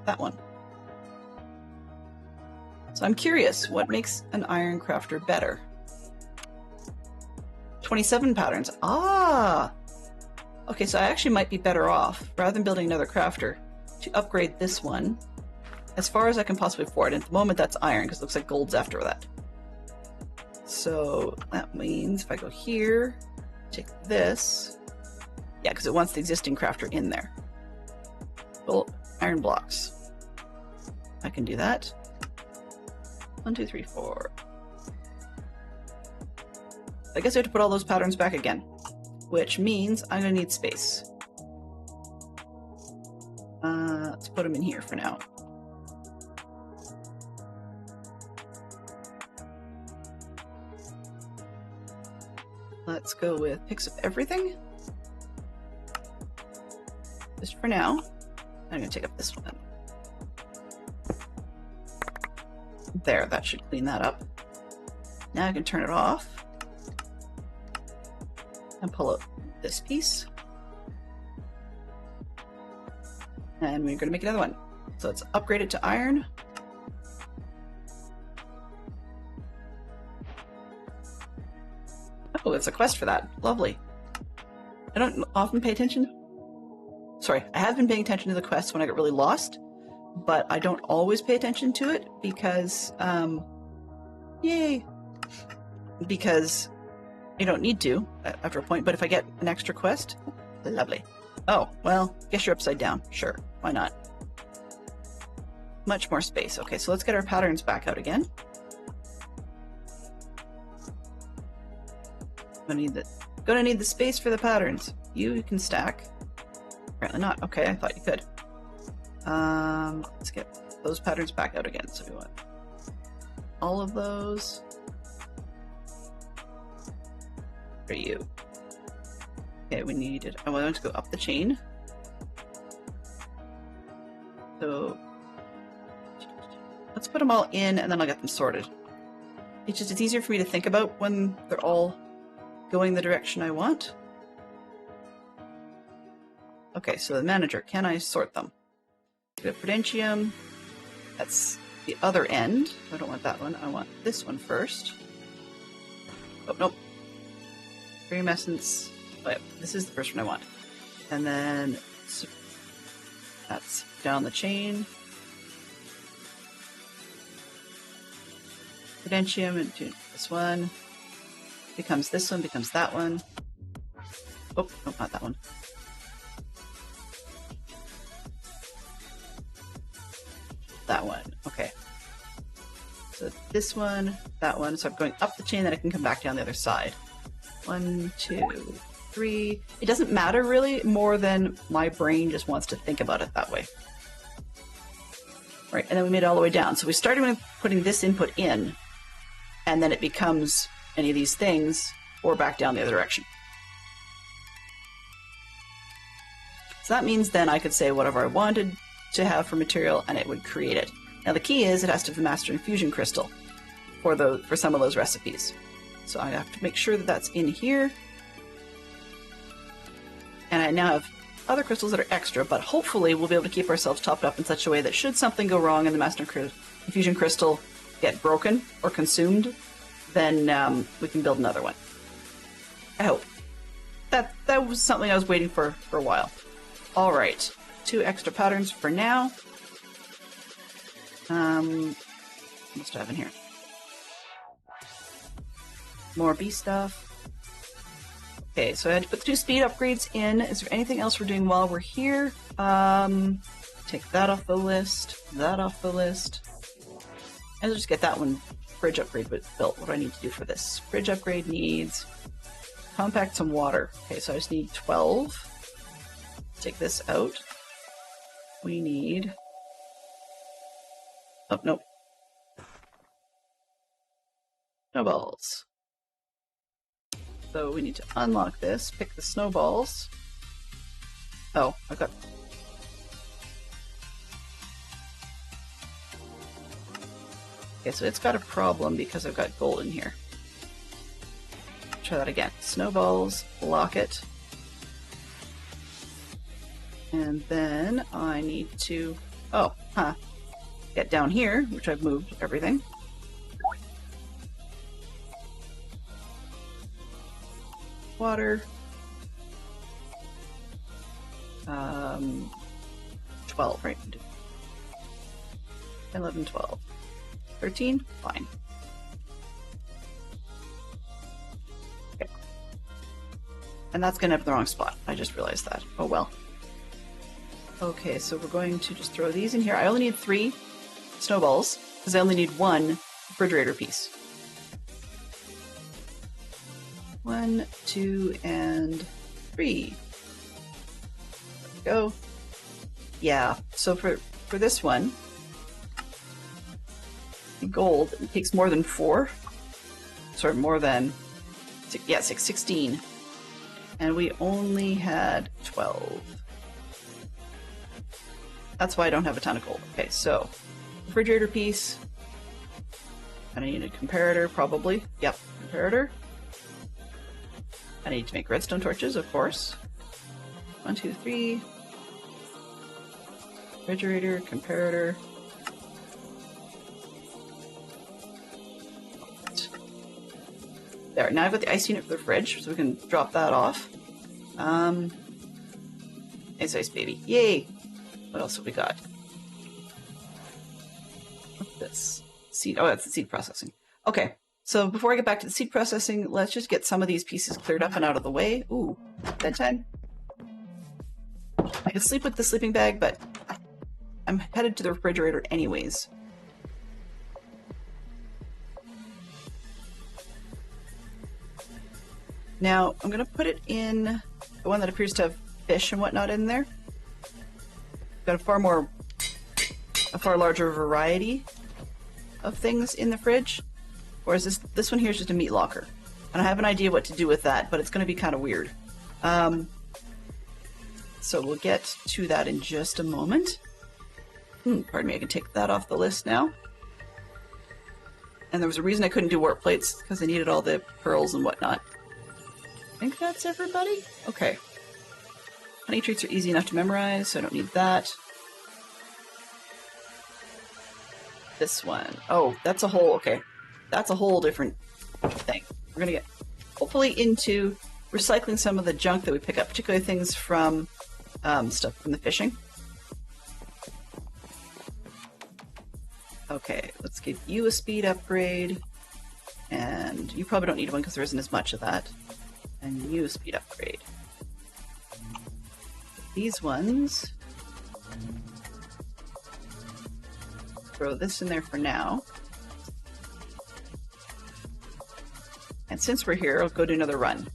That one. So I'm curious, what makes an iron crafter better? 27 patterns. Ah! Okay, so I actually might be better off, rather than building another crafter, to upgrade this one as far as I can possibly afford. And at the moment, that's iron, because it looks like gold's after that. So that means if I go here, take this. Yeah, because it wants the existing crafter in there. Well, iron blocks. I can do that. 1, 2, 3, 4. I guess I have to put all those patterns back again, which means I'm going to need space. Let's put them in here for now. Let's go with picks up everything. Just for now. I'm going to take up this one. There, that should clean that up. Now I can turn it off and pull out this piece. And we're going to make another one. So let's upgrade it to iron. Oh, it's a quest for that. Lovely. I don't often pay attention. Sorry, I have been paying attention to the quests when I get really lost, but I don't always pay attention to it because, yay! Because You don't need to after a point, but if I get an extra quest, lovely. Oh, well, guess you're upside down. Sure, why not? Much more space. Okay, so let's get our patterns back out again. Gonna need the space for the patterns. You can stack. Apparently not. Okay, I thought you could. Let's get those patterns back out again. So we want all of those. For you. Okay, we needed. I want to go up the chain. So let's put them all in, and then I'll get them sorted. It's easier for me to think about when they're all going the direction I want. Okay, so the manager, can I sort them? We have Prudentium. That's the other end. I don't want that one. I want this one first. Oh, nope. Cream Essence. Oh, yeah, this is the first one I want. And then that's down the chain. Prudentium into this one. Becomes this one, becomes that one. Oh, no, not that one. That one. Okay. So this one, that one. So I'm going up the chain, then I can come back down the other side. 1, 2, 3. It doesn't matter really more than my brain just wants to think about it that way. Right, and then we made it all the way down. So we started with putting this input in, and then it becomes any of these things, or back down the other direction. So that means then I could say whatever I wanted to have for material, and it would create it. Now the key is it has to have the Master Infusion Crystal for some of those recipes. So I have to make sure that that's in here. And I now have other crystals that are extra, but hopefully we'll be able to keep ourselves topped up in such a way that should something go wrong and the Master Infusion Crystal get broken or consumed, then we can build another one. I hope. That was something I was waiting for a while. All right, 2 extra patterns for now. What's I have in here? More bee stuff. Okay, so I had to put the 2 speed upgrades in. Is there anything else we're doing while we're here? Take that off the list, that off the list. And I'll just get that one fridge upgrade built. What do I need to do for this? Fridge upgrade needs compact some water. Okay, so I just need 12. Take this out. We need... Oh, nope. Snowballs. So we need to unlock this, pick the snowballs. Oh, I've got... Okay, so it's got a problem because I've got gold in here. Try that again. Snowballs, lock it. And then I need to... Oh, get down here, which I've moved everything. Water. 12, right? 11, 12. 13? Fine. Okay. And that's going to have the wrong spot. I just realized that. Oh well. Okay, so we're going to just throw these in here. I only need 3 snowballs, because I only need 1 refrigerator piece. 1, 2, and 3. There we go. Yeah, so for this one, gold, it takes more than 4. Sorry, more than... Yeah, 16. And we only had 12. That's why I don't have a ton of gold. Okay, so refrigerator piece. And I need a comparator, probably. Yep, comparator. I need to make redstone torches, of course. 1, 2, 3. Refrigerator, comparator. There, now I've got the ice unit for the fridge, so we can drop that off. Ice baby. Yay! What else have we got? What's this? Seed. Oh, that's the seed processing. Okay, So before I get back to the seed processing, let's just get some of these pieces cleared up and out of the way. Ooh, bedtime. I could sleep with the sleeping bag, but I'm headed to the refrigerator anyways. Now, I'm going to put it in the one that appears to have fish and whatnot in there. Got a far larger variety of things in the fridge. Whereas this one here is just a meat locker. And I have an idea what to do with that, but it's going to be kind of weird. So we'll get to that in just a moment. Pardon me, I can take that off the list now. And there was a reason I couldn't do warp plates, because I needed all the pearls and whatnot. I think that's everybody? Okay. Honey treats are easy enough to memorize, so I don't need that. This one. Oh, that's a whole, okay. That's a whole different thing. We're gonna get, hopefully, into recycling some of the junk that we pick up, particularly things from stuff from the fishing. Okay, let's give you a speed upgrade. And you probably don't need one because there isn't as much of that. And you a speed upgrade. These ones. Throw this in there for now. And since we're here, I'll go do another run.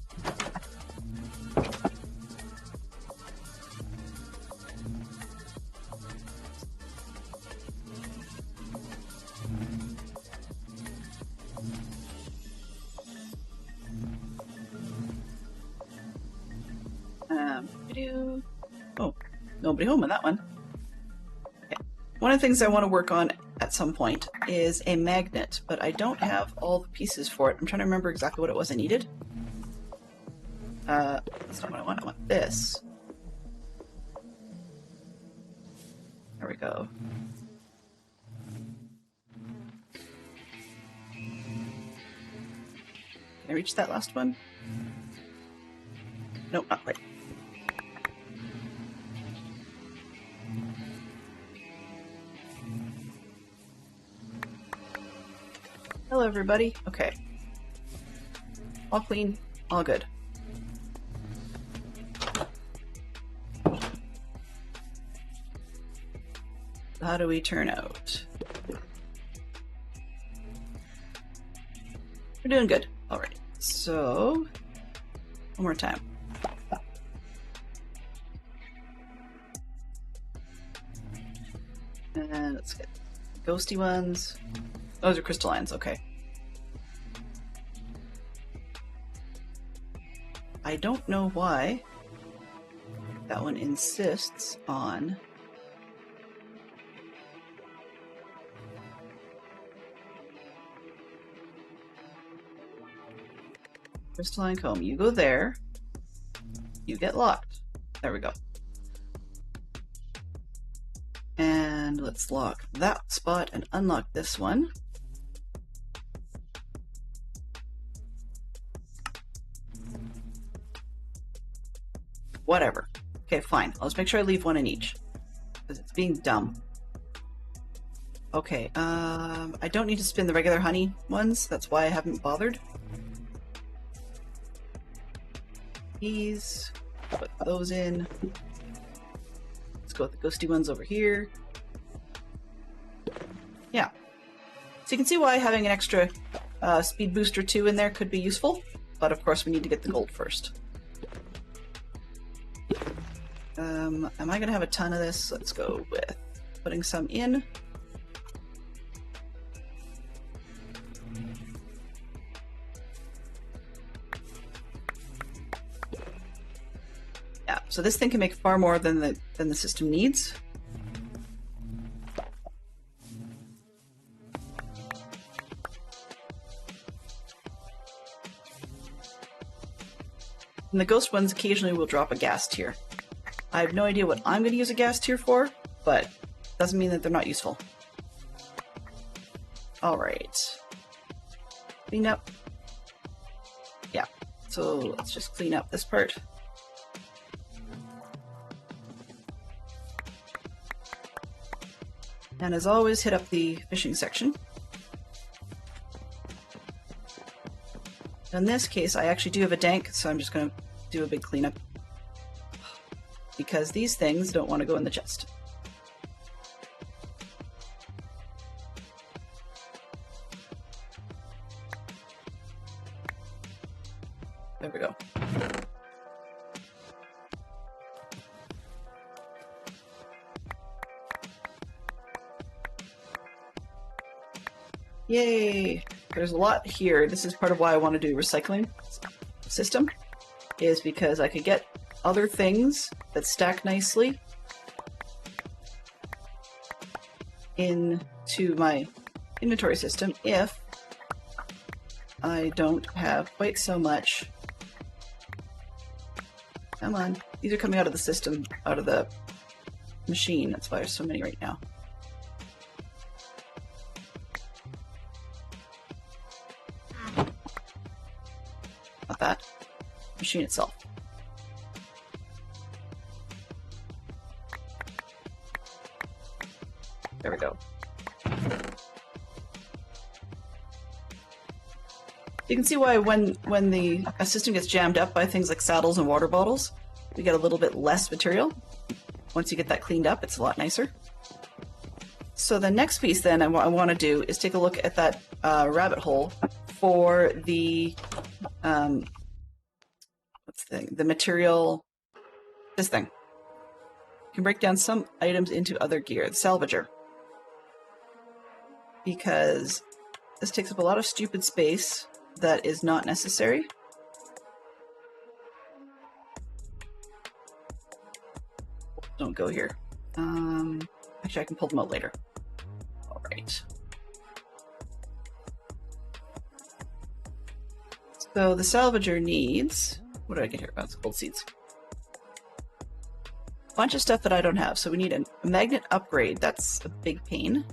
Oh, nobody home on that one. Okay. One of the things I want to work on at some point is a magnet, but I don't have all the pieces for it. I'm trying to remember exactly what it was I needed. That's not what I want. I want this. There we go. Can I reach that last one? Nope, not quite. Hello, everybody. Okay. All clean, all good. How do we turn out? We're doing good. All right. So, one more time. And let's get ghosty ones. Those are crystallines, okay. I don't know why that one insists on crystalline comb. You go there, you get locked. There we go. And let's lock that spot and unlock this one. Whatever. Okay, fine. I'll just make sure I leave one in each, because it's being dumb. Okay, I don't need to spin the regular honey ones. That's why I haven't bothered. These, put those in. Let's go with the ghosty ones over here. Yeah. So you can see why having an extra speed booster 2 in there could be useful, but of course we need to get the gold first. Am I going to have a ton of this? Let's go with putting some in. Yeah, so this thing can make far more than the system needs. And the ghost ones occasionally will drop a gas tier. I have no idea what I'm going to use a gas tier for, but doesn't mean that they're not useful. All right. Clean up. Yeah, so let's just clean up this part. And as always, hit up the fishing section. In this case, I actually do have a dank, so I'm just going to do a big cleanup. Because these things don't want to go in the chest. There we go. Yay! There's a lot here. This is part of why I want to do recycling system, is because I could get other things that stack nicely into my inventory system if I don't have quite so much. Come on. These are coming out of the system, out of the machine. That's why there's so many right now. Not that. Machine itself. There we go. You can see why when the system gets jammed up by things like saddles and water bottles, we get a little bit less material. Once you get that cleaned up, it's a lot nicer. So the next piece then I want to do is take a look at that rabbit hole for the the material, this thing. You can break down some items into other gear, the salvager. Because this takes up a lot of stupid space that is not necessary. Don't go here. Actually, I can pull them out later. All right. So the salvager needs, what did I get here? Oh, it's gold seeds. Bunch of stuff that I don't have. So we need a magnet upgrade. That's a big pain.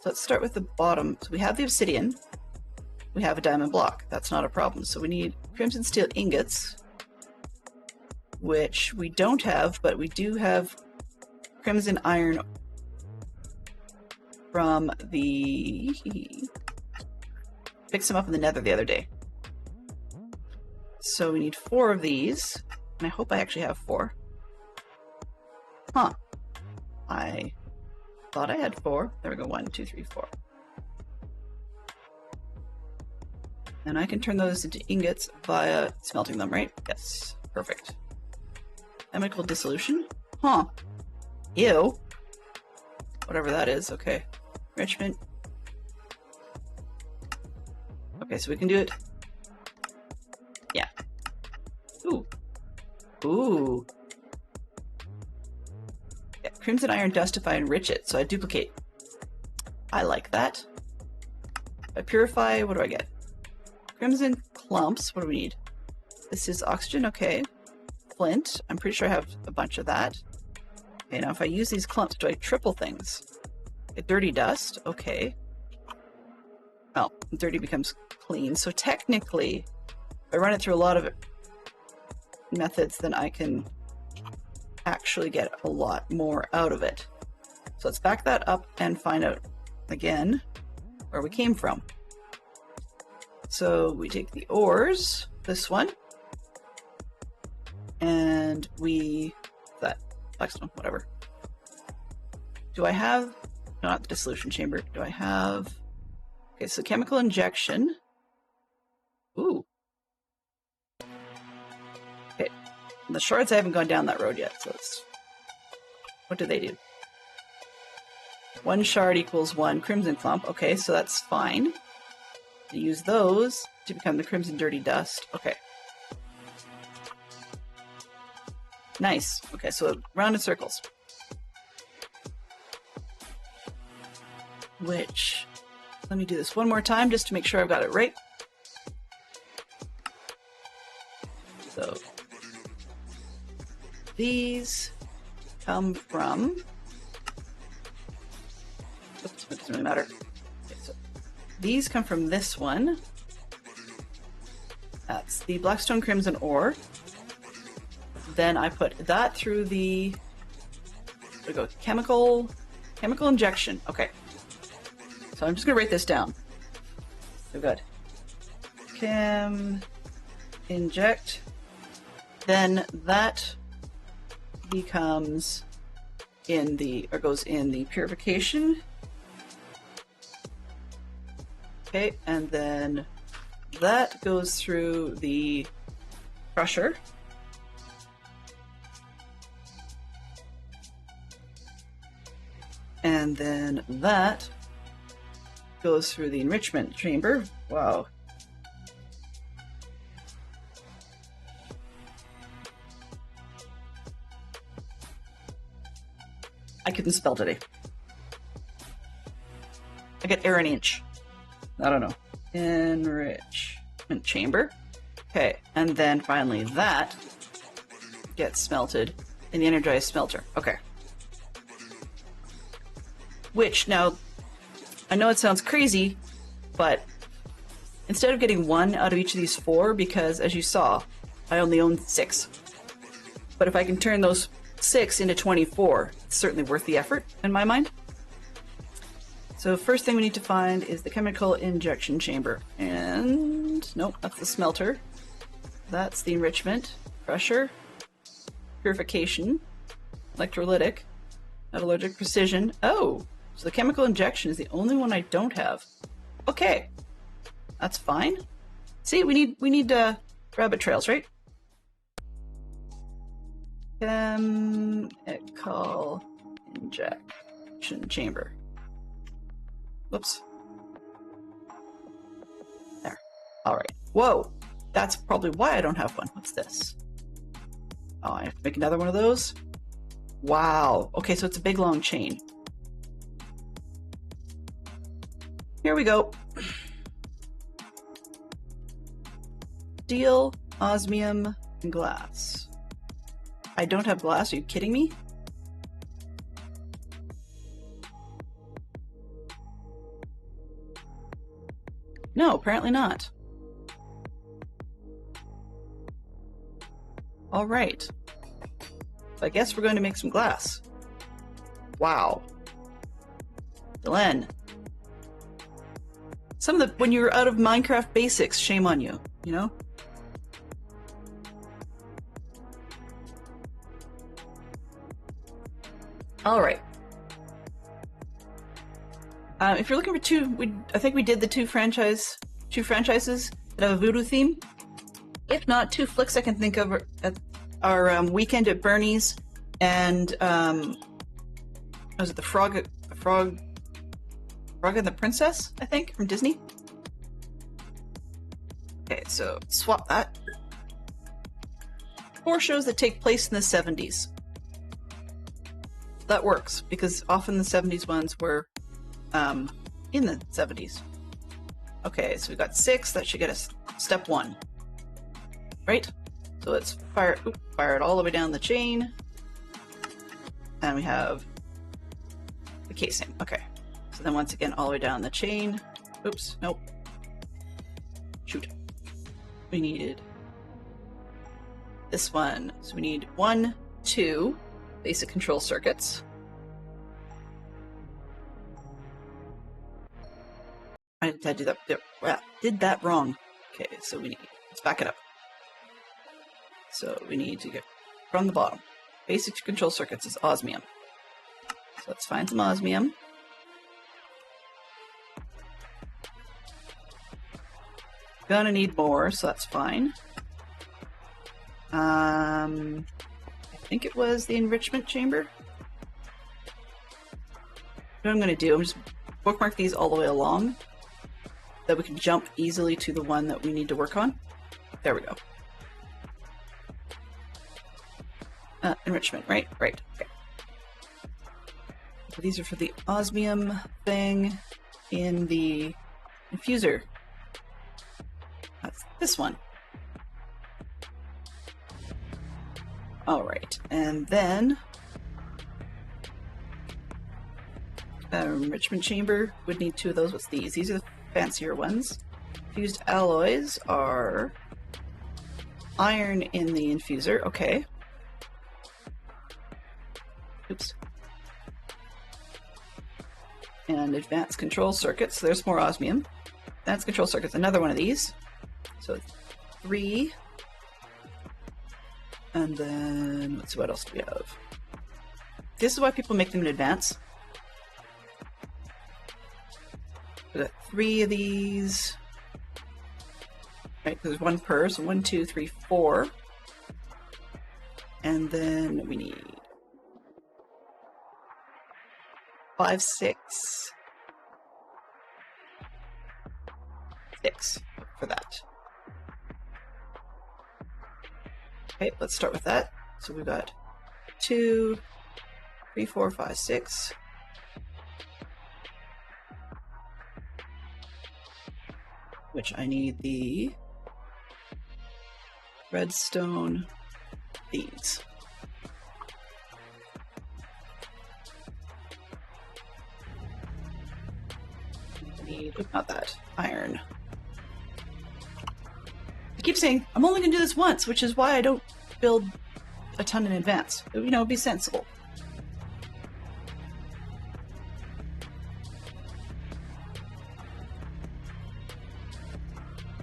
So let's start with the bottom. So we have the obsidian. We have a diamond block. That's not a problem. So we need crimson steel ingots, which we don't have, but we do have crimson iron from the... Picked some up in the nether the other day. So we need 4 of these, and I hope I actually have 4. Huh. I thought I had 4. There we go. 1, 2, 3, 4. And I can turn those into ingots via smelting them, right? Yes. Perfect. Chemical dissolution? Huh. Ew. Whatever that is. Okay. Enrichment. Okay, so we can do it. Yeah. Ooh. Ooh. Yeah, crimson iron dust if I enrich it, so I duplicate. I like that. If I purify, what do I get? Crimson clumps, what do we need? This is oxygen, okay. Flint, I'm pretty sure I have a bunch of that. Okay, now if I use these clumps, do I triple things? Get dirty dust, okay. Oh, dirty becomes clean. So technically, if I run it through a lot of methods, then I can actually get a lot more out of it. So let's back that up and find out again where we came from. So we take the ores, this one, and that blackstone, whatever. Do I have, no, not the dissolution chamber. Do I have, okay, so chemical injection. Ooh. Okay, the shards, I haven't gone down that road yet, so let's, what do they do? 1 shard equals 1 crimson clump. Okay, so that's fine. Use those to become the crimson dirty dust. Okay. Nice. Okay, so round in circles. Which, let me do this one more time just to make sure I've got it right. So, these come from, oops, it doesn't really matter. Okay, so these come from this one. That's the Blackstone Crimson ore. Then I put that through the, there we go, chemical injection. Okay. So I'm just gonna write this down. So good. Chem inject. Then that becomes in the, or goes in the purification. Okay, and then that goes through the crusher. And then that goes through the enrichment chamber. Wow. I couldn't spell today. I get error an inch. I don't know. Enrichment chamber. Okay, and then finally that gets smelted in the energized smelter. Okay. Which, now, I know it sounds crazy, but instead of getting 1 out of each of these 4, because as you saw, I only own 6. But if I can turn those 6 into 24, it's certainly worth the effort in my mind. So first thing we need to find is the chemical injection chamber. And nope, that's the smelter. That's the enrichment, pressure, purification, electrolytic, metallurgic precision. Oh, so the chemical injection is the only one I don't have. Okay, that's fine. See, we need rabbit trails, right? Chemical injection chamber. Whoops. There. All right. Whoa. That's probably why I don't have one. What's this? Oh, I have to make another one of those? Wow. Okay, so it's a big long chain. Here we go. Steel, osmium, and glass. I don't have glass. Are you kidding me? No, apparently not. All right. So I guess we're going to make some glass. Wow. Delenn. Some of the, when you're out of Minecraft basics, shame on you, you know? All right. If you're looking for two, I think we did the two franchises that have a voodoo theme. If not, 2 flicks I can think of are Weekend at Bernie's and was it the Frog and the Princess, I think, from Disney. Okay, so swap that. 4 shows that take place in the 70s. That works because often the 70s ones were in the 70s. Okay, so we got 6. That should get us step 1. Right? So let's fire it all the way down the chain. And we have the casing. Okay. So then once again, all the way down the chain. Oops, nope. Shoot. We needed this one. So we need 1, 2 basic control circuits. I did that. Well, did that wrong. Okay, so we need, let's back it up. So we need to get from the bottom. Basic control circuits is osmium. So let's find some osmium. Gonna need more, so that's fine. I think it was the enrichment chamber. What I'm gonna do, I'm just bookmark these all the way along, that we can jump easily to the one that we need to work on. There we go. Enrichment, right? Right. Okay. So these are for the osmium thing in the infuser. That's this one. All right, and then enrichment chamber would need 2 of those. What's these? These are the fancier ones. Fused alloys are iron in the infuser. Okay. Oops. And advanced control circuits. So there's more osmium. Advanced control circuits. Another one of these. So 3. And then, let's see, what else do we have? This is why people make them in advance. We got 3 of these. Right, there's 1 per, so 1, 2, 3, 4. And then we need 5, 6. 6 for that. Okay, let's start with that. So we've got 2, 3, 4, 5, 6. Which I need the redstone these. I need, not that, iron. I keep saying, I'm only going to do this once, which is why I don't build a ton in advance. You know, be sensible.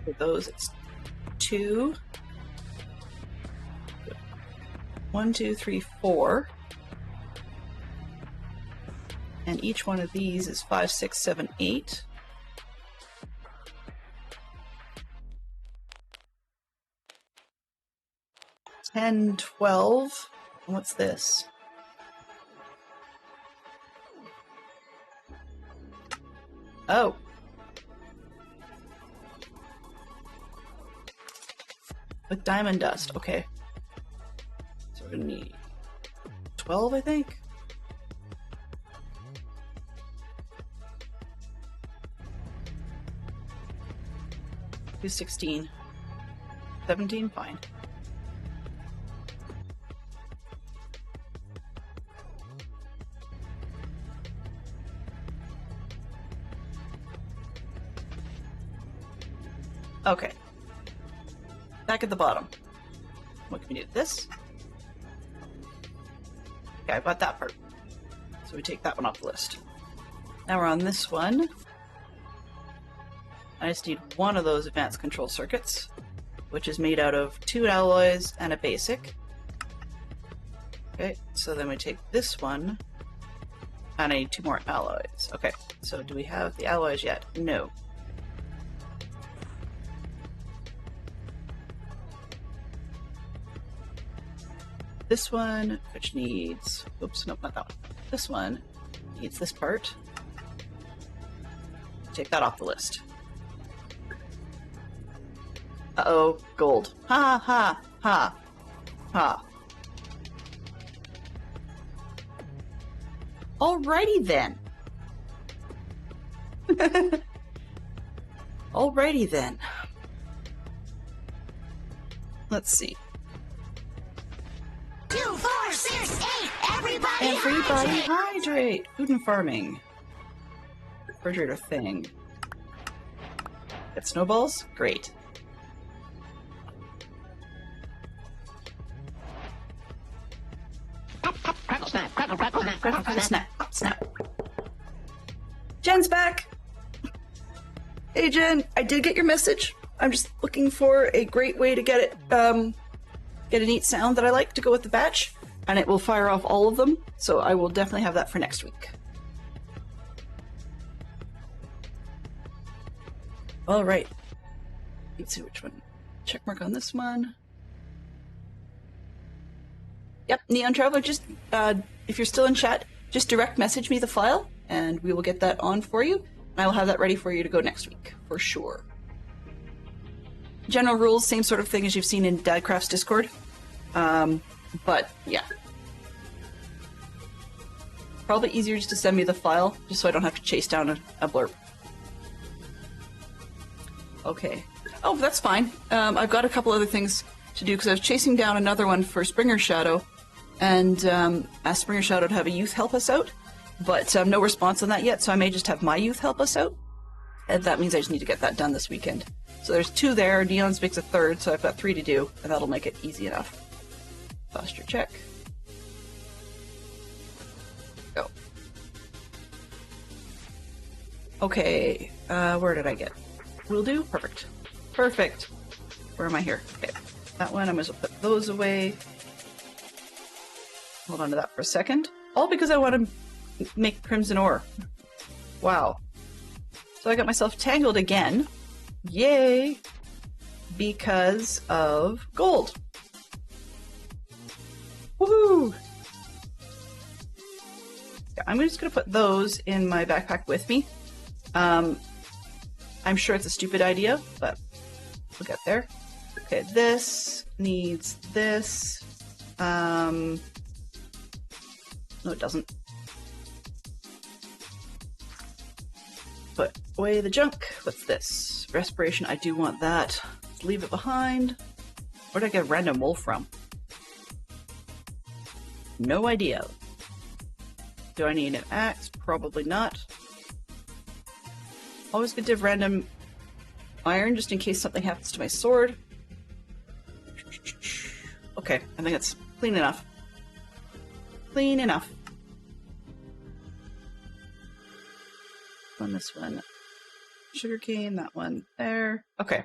For those, it's 2. 1, 2, 3, 4. And each one of these is 5, 6, 7, 8. And 12. And what's this? Oh. With diamond dust, okay. So we're gonna need 12, I think. Do 16. 17, fine. Okay. Back at the bottom. What can we do? This? Okay, I've got that part. So we take that one off the list. Now we're on this one. I just need one of those advanced control circuits, which is made out of 2 alloys and a basic. Okay, so then we take this one, and I need 2 more alloys. Okay, so do we have the alloys yet? No. This one, which needs, oops, nope, not that one. This one needs this part. Take that off the list. Uh-oh, gold. Ha, ha, ha, ha. Alrighty then. Alrighty then. Let's see. 2, 4, 6, 8, everybody Everybody hydrate! Food and farming. Refrigerator thing. Got snowballs? Great. Crackle snap, crackle, crackle, snap, Crackle, crackle, snap, snap. Jen's back! Hey Jen, I did get your message. I'm just looking for a great way to get it, get a neat sound that I like to go with the batch, and it will fire off all of them, so I will definitely have that for next week. Alright. Let's see which one. Check mark on this one. Yep, Neon Traveler, just, if you're still in chat, just direct message me the file, and we will get that on for you, and I will have that ready for you to go next week, for sure. General rules, same sort of thing as you've seen in Dadcraft's Discord. But, yeah. Probably easier just to send me the file, just so I don't have to chase down a blurb. Okay. Oh, that's fine. I've got a couple other things to do, because I was chasing down another one for Springer Shadow, and asked Springer Shadow to have a youth help us out, but no response on that yet, so I may just have my youth help us out. And that means I just need to get that done this weekend. So there's 2 there, Neon's makes a 3rd, so I've got 3 to do, and that'll make it easy enough. Posture check. Go. Okay, where did I get? Will do? Perfect. Perfect. Where am I here? Okay. That one, I'm going to put those away. Hold on to that for a second. All because I want to make crimson ore. Wow. So I got myself tangled again. Yay! Because of gold. Woohoo! Yeah, I'm just going to put those in my backpack with me. I'm sure it's a stupid idea, but we'll get there. Okay, this needs this. No, it doesn't. Put away the junk. What's this? Respiration, I do want that. Let's leave it behind. Where did I get a random wool from? No idea. Do I need an axe? Probably not. Always good to have random iron just in case something happens to my sword. Okay, I think it's clean enough. Clean enough. On this one. Sugarcane, that one there. Okay.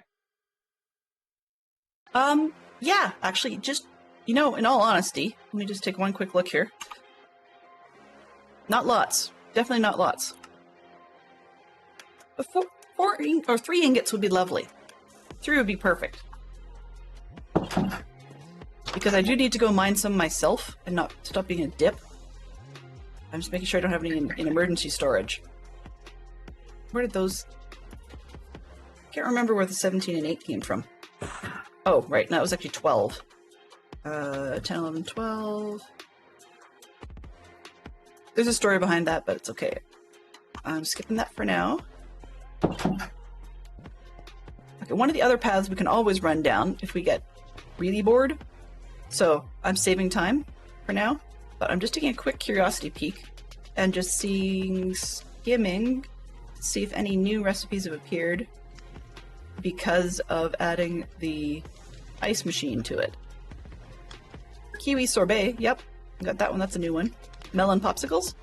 Yeah, actually, just, you know, in all honesty, let me just take one quick look here. Not lots. Definitely not lots. But three ingots would be lovely. 3 would be perfect. Because I do need to go mine some myself and not stop being a dip. I'm just making sure I don't have any in emergency storage. Where did those... I can't remember where the 17 and 8 came from. Oh, right. That was actually 12. 10, 11, 12... There's a story behind that, but it's okay. I'm skipping that for now. Okay, one of the other paths we can always run down if we get really bored. So I'm saving time for now, but I'm just taking a quick curiosity peek and just skimming, see if any new recipes have appeared because of adding the ice machine to it. Kiwi sorbet, yep, got that one, that's a new one. Melon popsicles.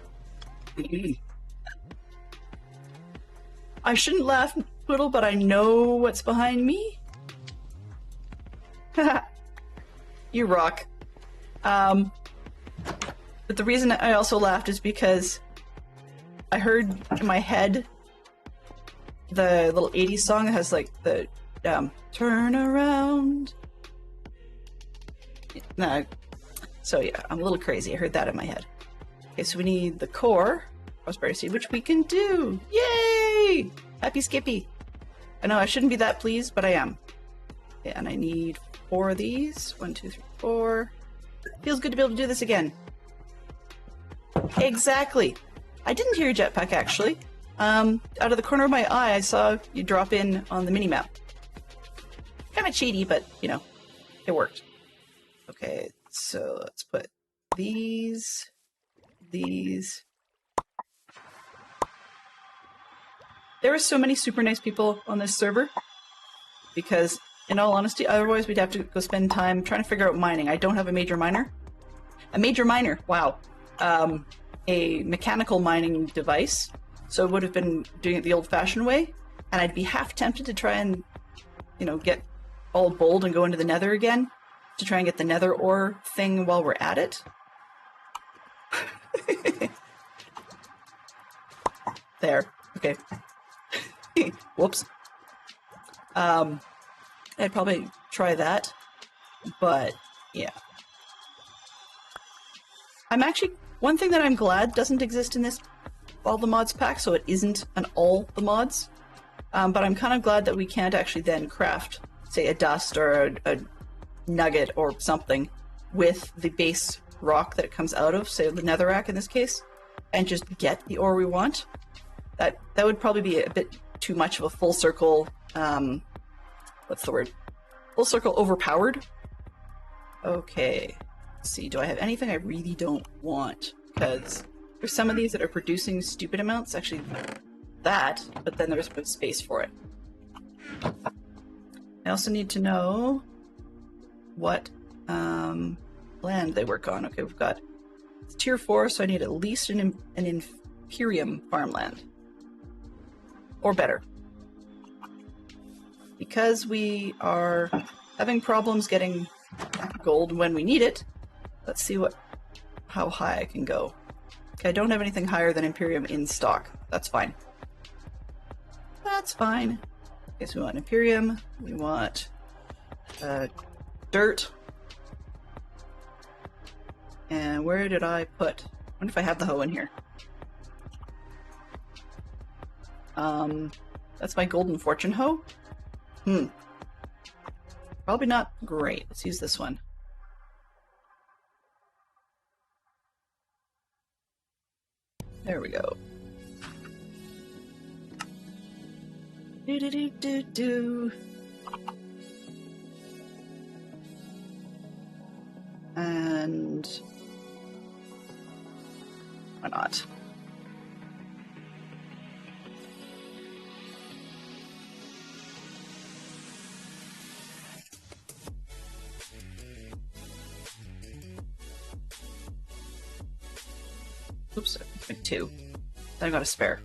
I shouldn't laugh, Poodle, but I know what's behind me. You rock. But the reason I also laughed is because I heard in my head the little 80s song that has like the turn around. No. So yeah, I'm a little crazy. I heard that in my head. Okay, so we need the core raspberry seed, which we can do. Yay! Happy Skippy. I know I shouldn't be that pleased, but I am. Yeah, and I need 4 of these. 1, 2, 3, 4. Feels good to be able to do this again. Exactly. I didn't hear your jetpack, actually. Out of the corner of my eye, I saw you drop in on the minimap. Kind of cheaty, but, you know, it worked. Okay, so let's put these. There are so many super nice people on this server because, in all honesty, otherwise we'd have to go spend time trying to figure out mining. I don't have a major miner. A major miner, wow. A mechanical mining device, so I would have been doing it the old-fashioned way, and I'd be half tempted to try and, you know, get all bold and go into the nether again to try and get the nether ore thing while we're at it. There. Okay. Whoops. I'd probably try that, but yeah. I'm actually, one thing that I'm glad doesn't exist in this all the mods pack, so it isn't an all the mods, but I'm kind of glad that we can't actually then craft, say, a dust or a nugget or something with the base rock that it comes out of, say the netherrack in this case, and just get the ore we want. That would probably be a bit too much of a full circle, what's the word? Full circle overpowered. Okay, let's see, do I have anything I really don't want? Because there's some of these that are producing stupid amounts, actually that, but then there's space for it. I also need to know what land they work on. Okay, we've got it's tier 4, so I need at least an Imperium farmland. Or better. because we are having problems getting gold when we need it, let's see how high I can go. Okay, I don't have anything higher than Imperium in stock. That's fine. That's fine. Okay, so we want Imperium. We want dirt. And where did I put? I wonder if I have the hoe in here. That's my golden fortune hoe. Probably not great. Let's use this one. There we go. Do do do do do. And why not? Oops, I think 2. Then I got a spare.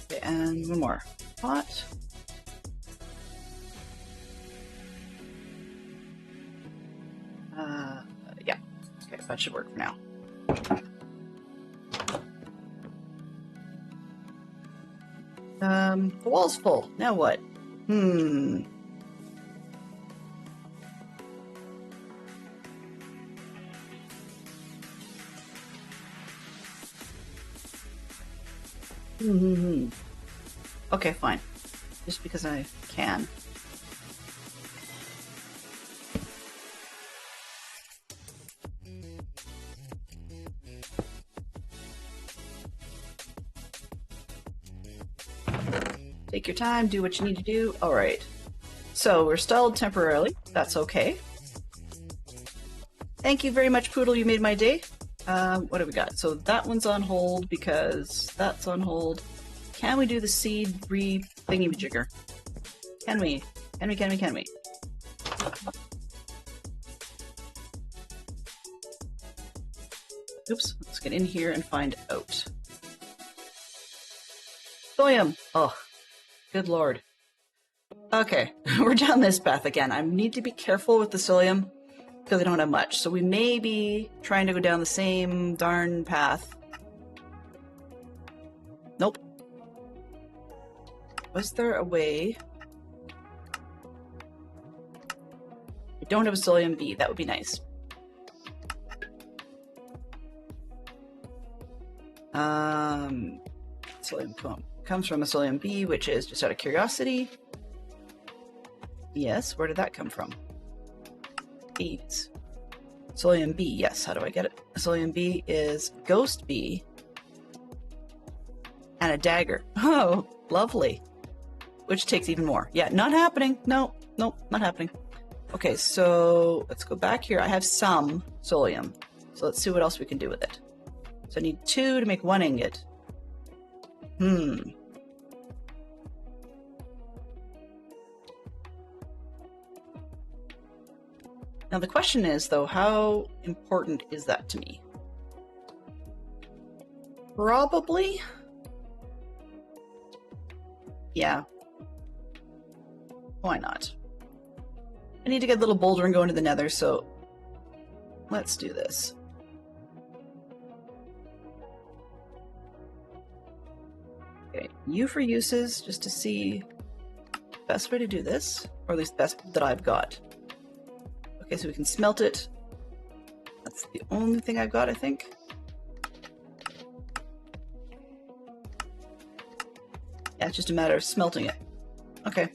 Okay, and one more. Pot. Yeah. Okay, that should work for now. The wall's full. Now what? Okay, fine. Just because I can. Take your time, do what you need to do. All right. So we're stalled temporarily. That's okay. Thank you very much, Poodle. You made my day. What have we got? So that one's on hold because that's on hold. Can we do the seed thingy-majigger? Can we? Can we? Oops. Let's get in here and find out. Soyum. Oh. Good lord. Okay, we're down this path again. I need to be careful with the psyllium because I don't have much. So we may be trying to go down the same darn path. Nope. Was there a way? I don't have a psyllium B. That would be nice. Psyllium comes from a psyllium B, which is just out of curiosity. Yes, where did that come from? Bees. Psyllium B, yes, how do I get it? Psyllium B is Ghost B and a dagger. Oh, lovely. Which takes even more. Yeah, not happening. No, not happening. Okay, so let's go back here. I have some psyllium. So let's see what else we can do with it. So I need 2 to make 1 ingot. Now the question is, though, how important is that to me? Probably. Yeah. Why not? I need to get a little bolder and go into the nether, so let's do this. Okay, U for uses, just to see the best way to do this, or at least best that I've got. Okay, so we can smelt it. That's the only thing I've got, I think. Yeah, it's just a matter of smelting it. Okay.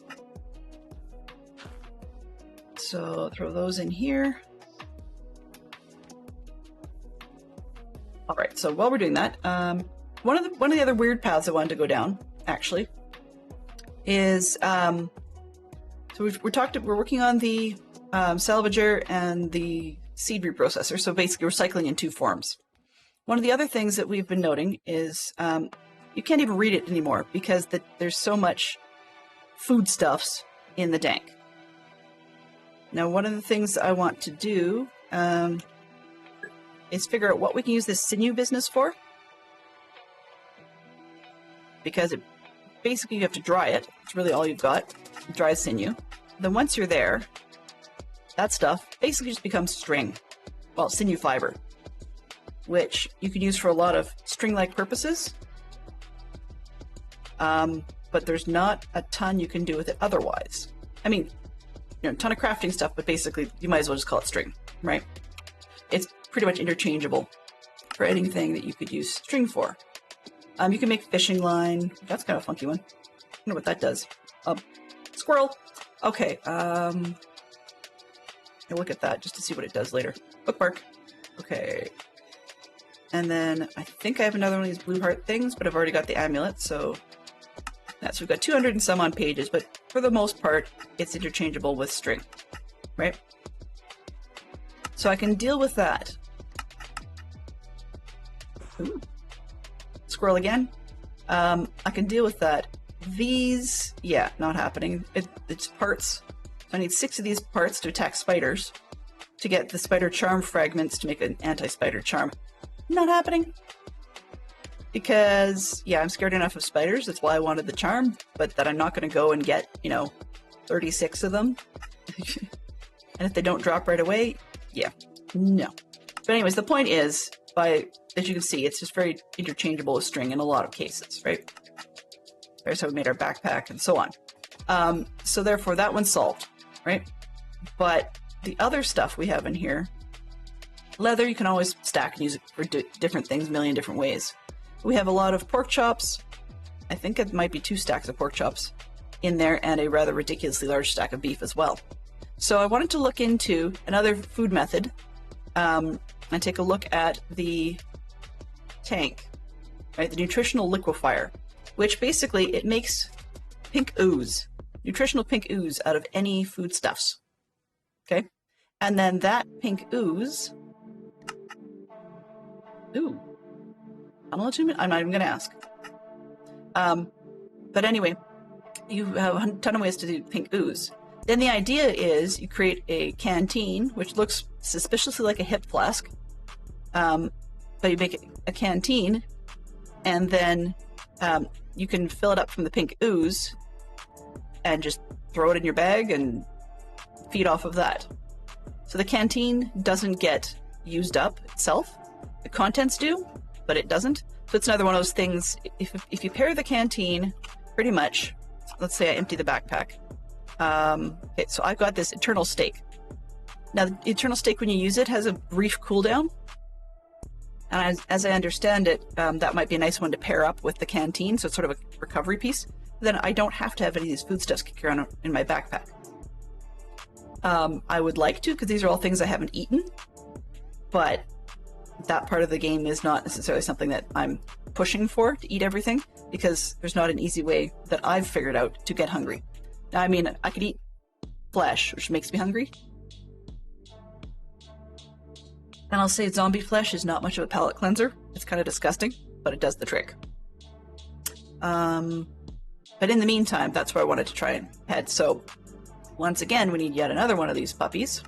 So throw those in here. All right, so while we're doing that, one of the other weird paths I wanted to go down, actually, is so we're working on the salvager and the seed reprocessor. So basically, recycling in 2 forms. One of the other things that we've been noting is you can't even read it anymore because there's so much foodstuffs in the dank. Now, one of the things I want to do is figure out what we can use this sinew business for. Because it basically you have to dry it. It's really all you've got. Dry sinew. Then once you're there, that stuff basically just becomes string. Well, sinew fiber. Which you could use for a lot of string-like purposes. But there's not a ton you can do with it otherwise. I mean, a ton of crafting stuff, but basically you might as well just call it string, right? It's pretty much interchangeable for anything that you could use string for. You can make fishing line. That's kind of a funky one. I wonder what that does. Squirrel. Okay. I'll look at that just to see what it does later. Bookmark. Okay. And then I think I have another one of these blue heart things, but I've already got the amulet, so that's, we've got 200 and some on pages, but for the most part, it's interchangeable with string, right? So I can deal with that. Ooh. Squirrel again. I can deal with that. These, yeah, not happening. It's parts. I need 6 of these parts to attack spiders to get the spider charm fragments to make an anti-spider charm. Not happening. Because, yeah, I'm scared enough of spiders. That's why I wanted the charm, but that I'm not going to go and get, 36 of them. And if they don't drop right away, yeah, no. But anyways, the point is, as you can see, it's just very interchangeable with string in a lot of cases, right? There's how we made our backpack and so on. So therefore, that one's solved, right? But the other stuff we have in here, leather, you can always stack and use it for different things, a million different ways. We have a lot of pork chops. I think it might be 2 stacks of pork chops in there and a rather ridiculously large stack of beef as well. So I wanted to look into another food method and take a look at the tank, right? The nutritional liquefier, which basically it makes pink ooze, nutritional pink ooze out of any foodstuffs. Okay? And then that pink ooze, ooh, I'm not even going to ask. But anyway, you have a ton of ways to do pink ooze. Then the idea is you create a canteen, which looks suspiciously like a hip flask, but you make it a canteen, and then you can fill it up from the pink ooze and just throw it in your bag and feed off of that. So the canteen doesn't get used up itself. The contents do, but it doesn't. So it's another one of those things, if you pair the canteen, pretty much, let's say I empty the backpack. Okay, so I've got this eternal steak. Now, the eternal steak, when you use it, has a brief cooldown. And as I understand it, that might be a nice one to pair up with the canteen, so it's sort of a recovery piece. Then I don't have to have any of these foodstuffs kick around in my backpack. I would like to, because these are all things I haven't eaten, but that part of the game is not necessarily something that I'm pushing for, to eat everything, because there's not an easy way that I've figured out to get hungry. Now, I mean, I could eat flesh, which makes me hungry. And I'll say zombie flesh is not much of a palate cleanser. It's kind of disgusting, but it does the trick. But in the meantime, that's where I wanted to try and head. So, once again, we need yet another one of these puppies.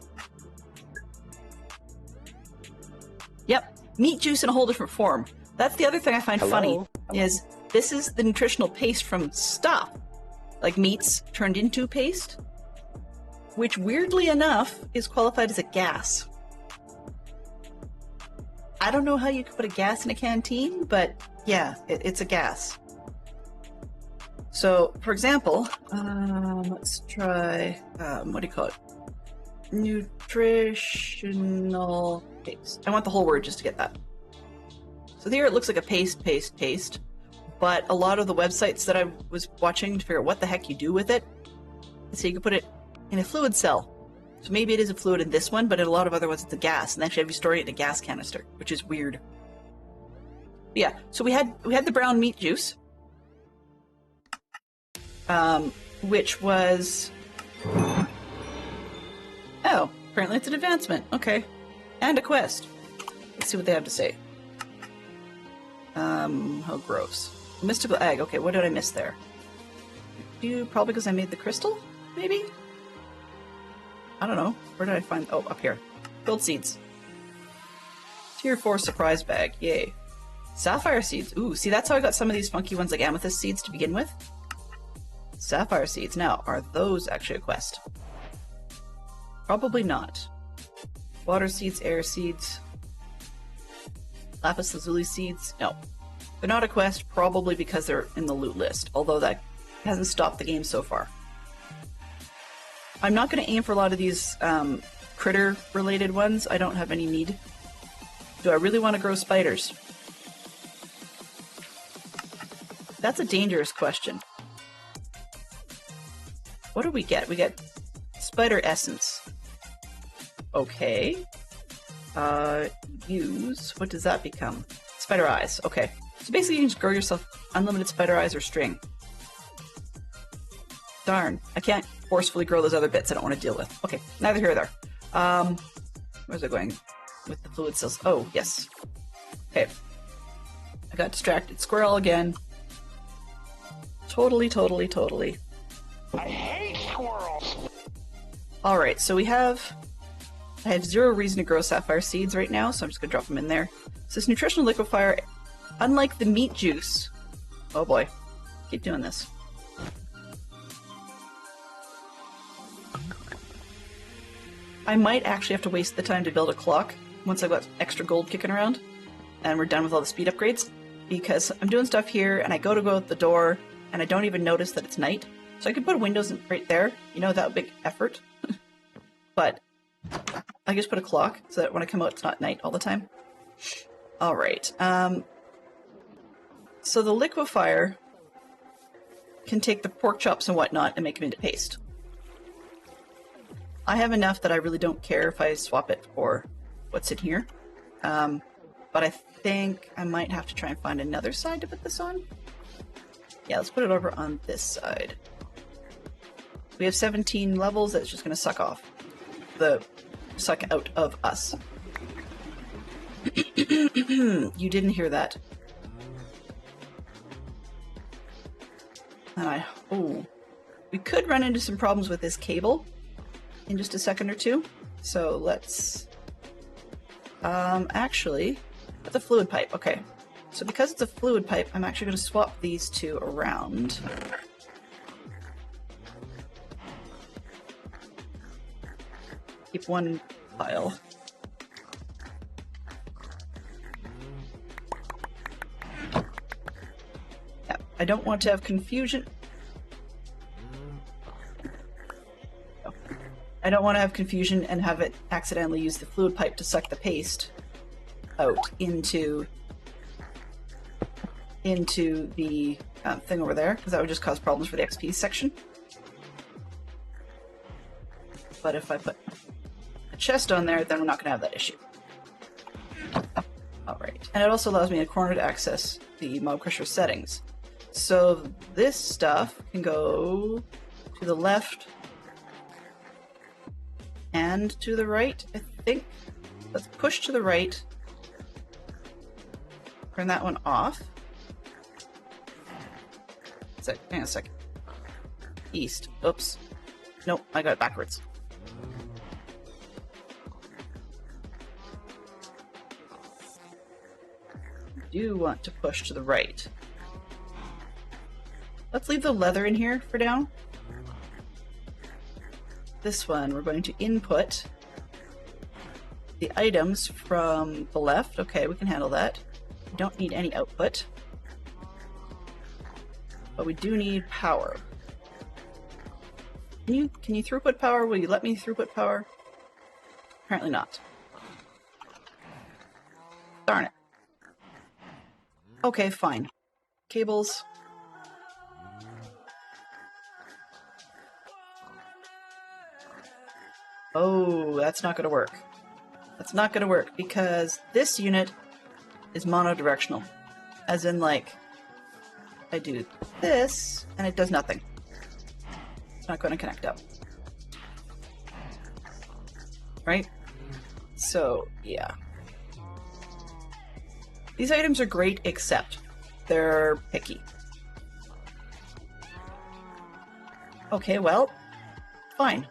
Yep, meat juice in a whole different form. That's the other thing I find funny, is this is the nutritional paste from stuff, like meats turned into paste, which weirdly enough is qualified as a gas. I don't know how you could put a gas in a canteen, but yeah, it's a gas. So, for example, let's try, what do you call it? Nutritional paste. I want the whole word just to get that. So here it looks like a paste, but a lot of the websites that I was watching to figure out what the heck you do with it, so you can put it in a fluid cell. So maybe it is a fluid in this one, but in a lot of other ones it's a gas, and they actually have you store it in a gas canister, which is weird. But yeah, so we had the brown meat juice, which was, oh, apparently it's an advancement. Okay, and a quest. Let's see what they have to say. How gross. Mystical egg. Okay, what did I miss there? Probably because I made the crystal, maybe? I don't know. Where did I find... Oh, up here. Gold seeds. Tier 4 surprise bag. Yay. Sapphire seeds. Ooh, see, that's how I got some of these funky ones like amethyst seeds to begin with. Sapphire seeds. Now, are those actually a quest? Probably not. Water seeds, air seeds. Lapis lazuli seeds. No. They're not a quest, probably because they're in the loot list, although that hasn't stopped the game so far. I'm not going to aim for a lot of these critter-related ones. I don't have any need. Do I really want to grow spiders? That's a dangerous question. What do we get? We get spider essence. Okay. Use. What does that become? Spider eyes. Okay. So basically you can just grow yourself unlimited spider eyes or string. Darn. I can't forcefully grow those other bits I don't want to deal with. Okay. Neither here nor there. Where's it going? With the fluid cells. Oh, yes. Okay. I got distracted. Squirrel again. Totally. I hate squirrels! Alright, so I have zero reason to grow sapphire seeds right now, so I'm just going to drop them in there. So this nutritional liquefier, unlike the meat juice... Oh boy. Keep doing this. I might actually have to waste the time to build a clock once I've got extra gold kicking around and we're done with all the speed upgrades, because I'm doing stuff here and I go out the door and I don't even notice that it's night. So I could put windows right there, you know, without big effort. But I just put a clock so that when I come out it's not night all the time. Alright, so the liquefier can take the pork chops and whatnot and make them into paste. I have enough that I really don't care if I swap it for what's in here. But I think I might have to try and find another side to put this on. Yeah, let's put it over on this side. We have 17 levels that's just going to suck out of us. You didn't hear that. And we could run into some problems with this cable in just a second or two. So let's actually put the fluid pipe. Okay. So because it's a fluid pipe, I'm actually going to swap these two around. Keep one pile. Yeah, I don't want to have confusion. No. I don't want to have confusion and have it accidentally use the fluid pipe to suck the paste out into the thing over there, because that would just cause problems for the XP section. But if I put a chest on there, then we're not going to have that issue. Alright, and it also allows me a corner to access the Mob Crusher settings. So this stuff can go to the left and to the right, I think. Let's push to the right. Turn that one off. Hang on a second. East. Oops. Nope, I got it backwards. I do want to push to the right. Let's leave the leather in here for now. This one, we're going to input the items from the left. Okay, we can handle that. We don't need any output. But we do need power. Can you throughput power? Will you let me throughput power? Apparently not. Darn it. Okay, fine. Cables. Oh, that's not gonna work. That's not gonna work because this unit is monodirectional. As in, like, I do this, and it does nothing. It's not going to connect up. Right? So, yeah. These items are great, except they're picky. Okay, well, fine.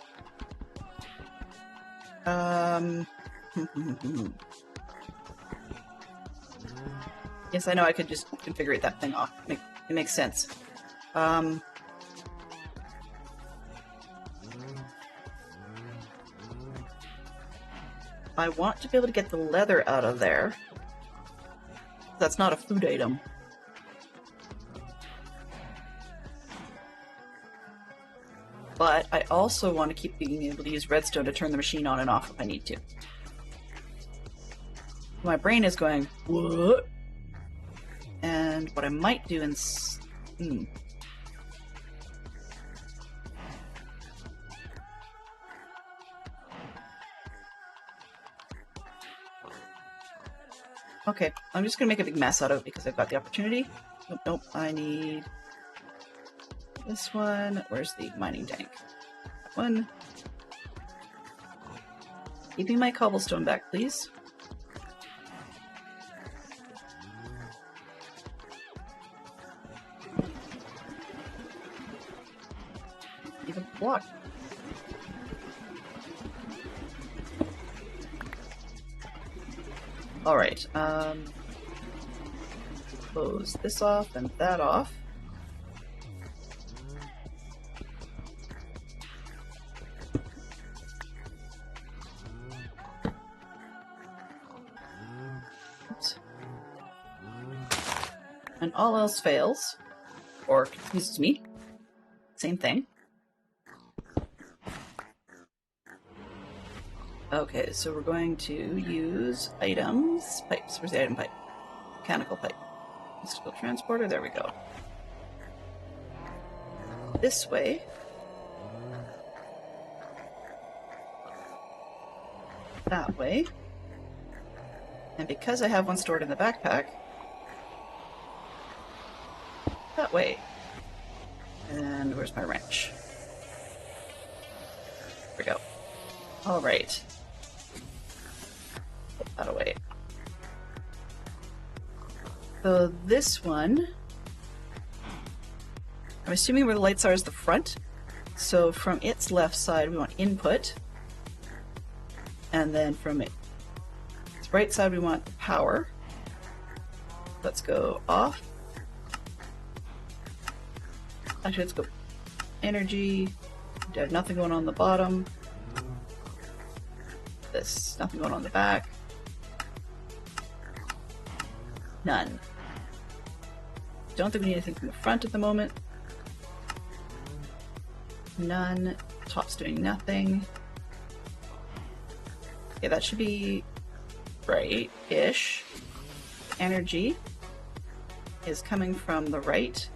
Yes, I know I could just configure that thing off. It makes sense. I want to be able to get the leather out of there. That's not a food item. But I also want to keep being able to use redstone to turn the machine on and off if I need to. My brain is going, what? And what I might do Okay, I'm just gonna make a big mess out of it because I've got the opportunity. Nope, nope, I need this one. Where's the mining tank? That one. Give me my cobblestone back, please. Even block. Alright, close this off and that off. Oops. And all else fails, or confuses me. Same thing. Okay, so we're going to use items, pipes. Where's the item pipe? Mechanical pipe. Mystical transporter, there we go. This way. That way. And because I have one stored in the backpack, that way. And where's my wrench? There we go. Alright. Put that away. So this one, I'm assuming where the lights are is the front. So from its left side, we want input. And then from its right side, we want power. Let's go off. Actually, let's go energy. We have nothing going on the bottom. This, nothing going on the back. None. Don't think we need anything from the front at the moment. None. Top's doing nothing. Okay, that should be right-ish. Energy is coming from the right.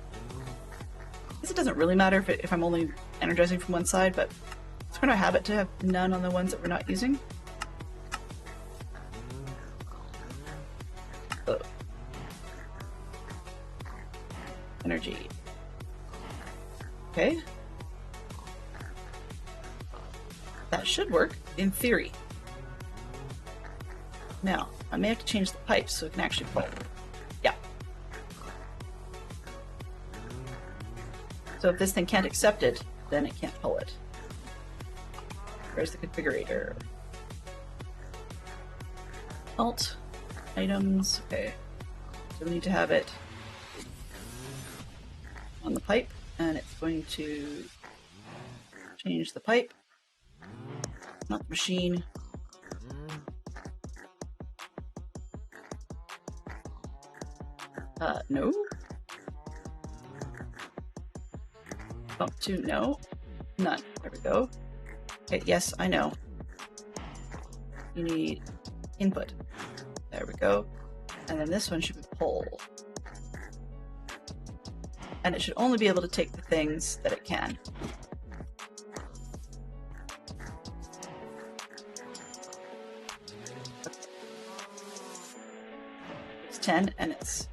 I guess it doesn't really matter if I'm only energizing from one side, but it's kind of a habit to have none on the ones that we're not using. Oh. Energy. Okay. That should work, in theory. Now, I may have to change the pipes so it can actually pull. Yeah. So if this thing can't accept it, then it can't pull it. Where's the configurator? Alt. Items. Okay. So we need to have it on the pipe, and it's going to change the pipe, not the machine. No. Bump to no. None. There we go. Okay, yes, I know. You need input. There we go. And then this one should be pull. And it should only be able to take the things that it can. It's 10, and it's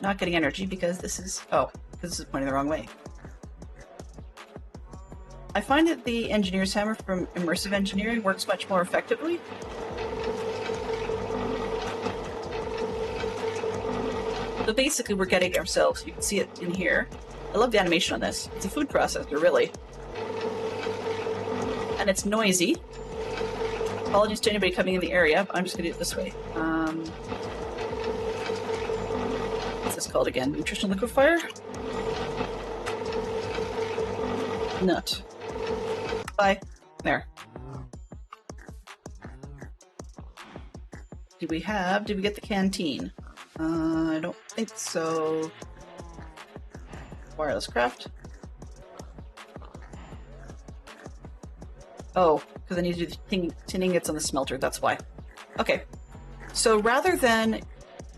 not getting energy because this is, because this is pointing the wrong way. I find that the engineer's hammer from immersive engineering works much more effectively. So basically we're getting ourselves, you can see it in here. I love the animation on this. It's a food processor, really. And it's noisy. Apologies to anybody coming in the area, but I'm just going to do it this way. What's this called again? Nutritional liquefier? Nut. Bye. There. Did we get the canteen? I don't think so. Wireless craft. Oh, because I need to do the tin ingots on the smelter, that's why. Okay. So rather than...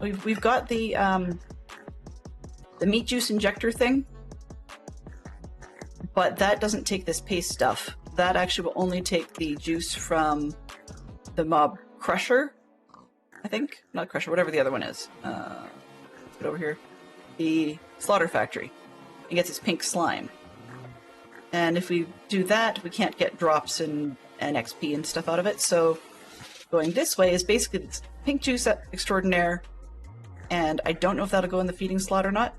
We've got the meat juice injector thing, but that doesn't take this paste stuff. That actually will only take the juice from the mob crusher, I think. Not crusher, whatever the other one is. Let's put over here. The slaughter factory. It gets its pink slime. And if we do that, we can't get drops and XP and stuff out of it. So going this way is basically this pink juice extraordinaire. And I don't know if that'll go in the feeding slot or not.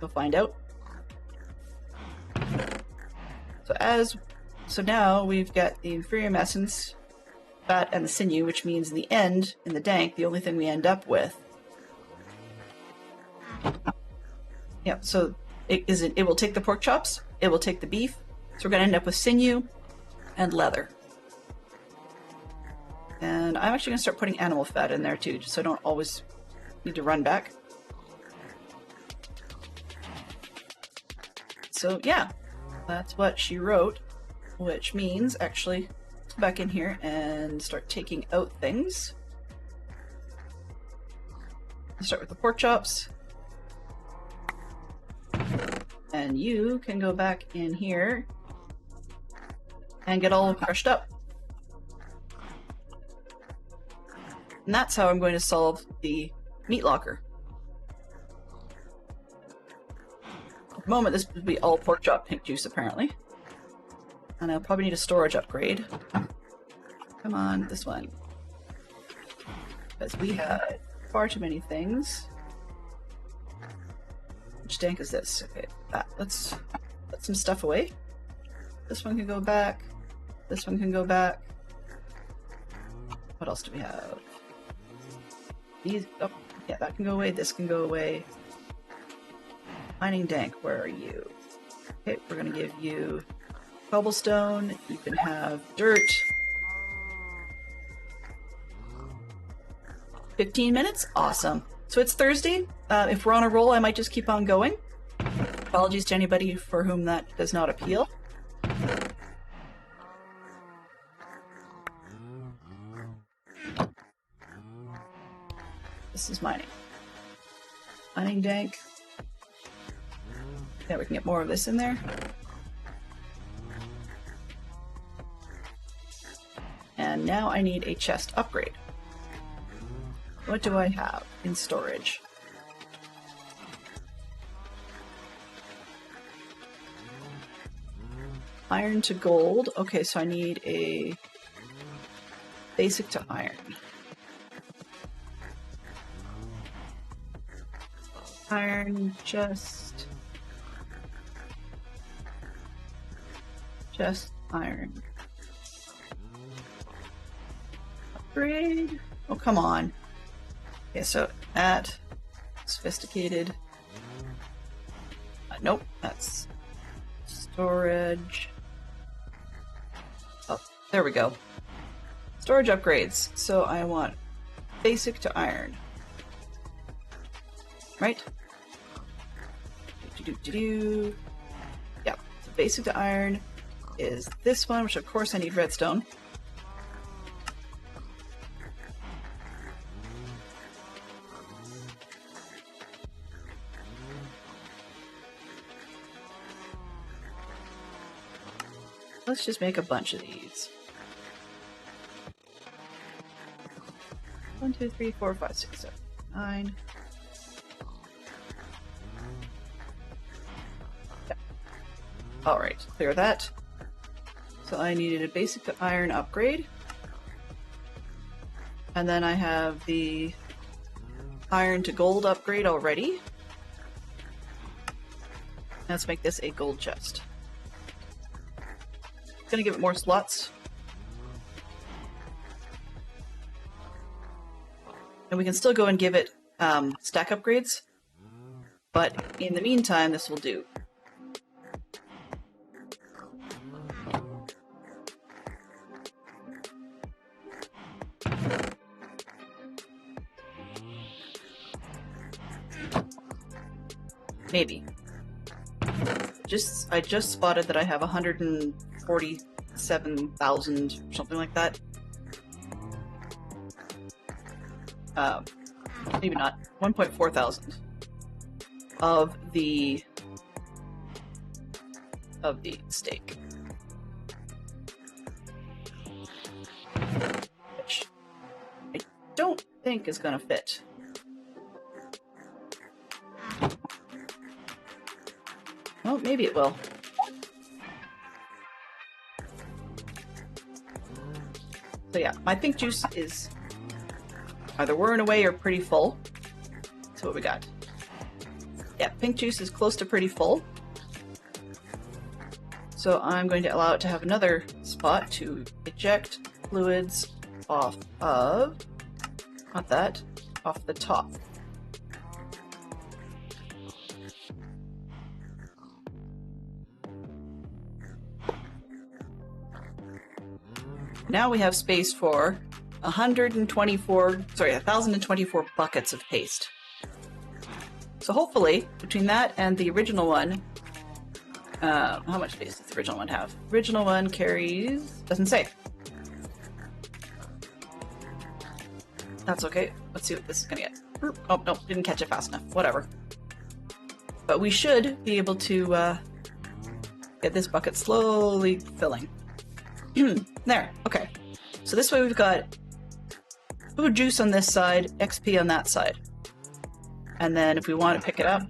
We'll find out. So now we've got the inferium essence, fat, and the sinew, which means in the end, in the dank, the only thing we end up with. Yeah, so it will take the pork chops, it will take the beef, so we're going to end up with sinew and leather. And I'm actually going to start putting animal fat in there too, just so I don't always need to run back. So yeah, that's what she wrote, which means actually go back in here and start taking out things. Start with the pork chops. And you can go back in here and get all crushed up. And that's how I'm going to solve the meat locker. At the moment, this would be all pork chop pink juice, apparently. And I'll probably need a storage upgrade. Come on, this one. Because we had far too many things. Which dank is this? Okay, let's put some stuff away. This one can go back. This one can go back. What else do we have? These, oh, yeah, that can go away. This can go away. Mining dank, where are you? Okay, we're gonna give you cobblestone. You can have dirt. 15 minutes? Awesome. So it's Thursday. If we're on a roll, I might just keep on going. Apologies to anybody for whom that does not appeal. This is mining. Mining dank. Yeah, we can get more of this in there. And now I need a chest upgrade. What do I have in storage? Iron to gold. Okay, so I need a basic to iron. Iron, just iron. Upgrade. Oh, come on. Okay, so at sophisticated. Nope, that's storage. Oh, there we go. Storage upgrades. So I want basic to iron. Right? Yep. So basic to iron is this one, which of course I need redstone. Let's just make a bunch of these. 1, 2, 3, 4, 5, 6, 7, 9. Yeah. Alright, clear that. So I needed a basic to iron upgrade. And then I have the iron to gold upgrade already. Let's make this a gold chest. Gonna give it more slots. And we can still go and give it stack upgrades. But in the meantime, this will do. Maybe. I just spotted that I have 147,000, something like that. Maybe not. 1.4 thousand of the steak. Which I don't think is gonna fit. Well, maybe it will. So yeah, my pink juice is either whirring away or pretty full. So what we got? Yeah, pink juice is close to pretty full. So I'm going to allow it to have another spot to eject fluids off of, not that, off the top. Now we have space for 1,024 buckets of paste. So hopefully, between that and the original one, how much space does the original one have? Original one carries, doesn't say. That's okay. Let's see what this is gonna get. Oh, no, didn't catch it fast enough. Whatever. But we should be able to get this bucket slowly filling. There, okay. So this way we've got food juice on this side, XP on that side. And then if we want to pick it up,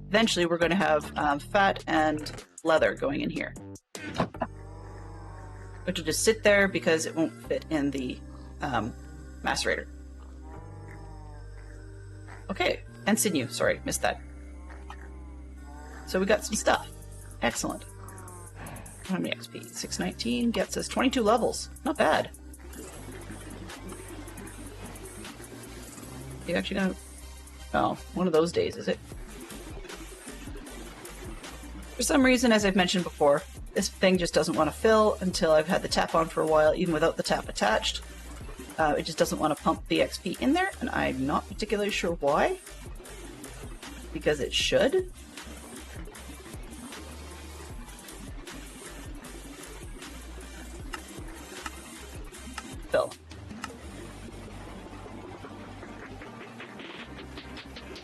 eventually we're going to have fat and leather going in here. Which will just sit there because it won't fit in the macerator. Okay, and sinew, sorry, missed that. So we got some stuff. Excellent. How many XP? 619 gets us 22 levels. Not bad. You actually gonna... Oh, one of those days, is it? For some reason, as I've mentioned before, this thing just doesn't want to fill until I've had the tap on for a while, even without the tap attached. It just doesn't want to pump the XP in there, and I'm not particularly sure why. Because it should. Fill.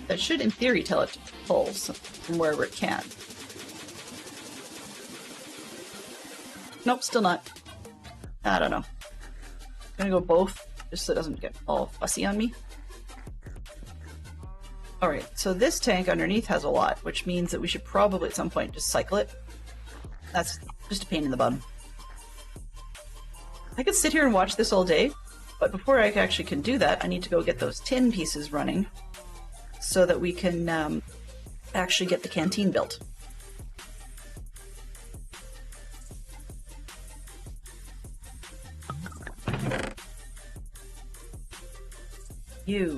That should, in theory, tell it to pull from wherever it can. Nope, still not. I don't know. Gonna go both, just so it doesn't get all fussy on me. Alright, so this tank underneath has a lot, which means that we should probably at some point just cycle it. That's just a pain in the bum. I could sit here and watch this all day, but before I actually can do that, I need to go get those tin pieces running so that we can actually get the canteen built.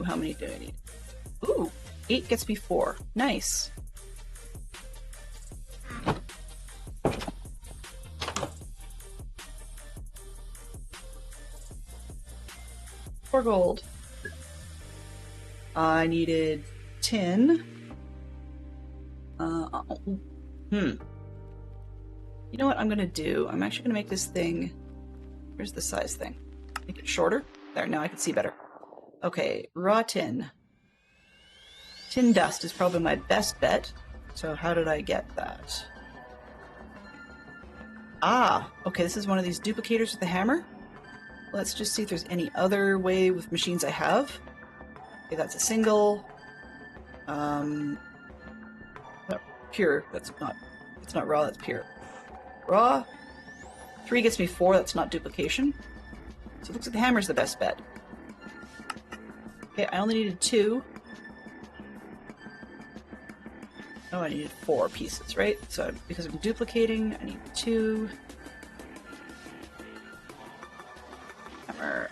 How many do I need? Ooh, 8 gets me 4. Nice. $4 gold. I needed tin. You know what I'm gonna do? I'm actually gonna make this thing... Where's the size thing? Make it shorter? There, now I can see better. Okay, raw tin. Tin dust is probably my best bet. So how did I get that? Ah, okay, this is one of these duplicators with the hammer. Let's just see if there's any other way with machines I have. Okay, that's a single. Pure, it's not raw, that's pure. Raw, 3 gets me 4, that's not duplication. So it looks like the hammer's the best bet. Okay, I only needed 2. Oh, I needed 4 pieces, right? So because I'm duplicating, I need 2. Hammer.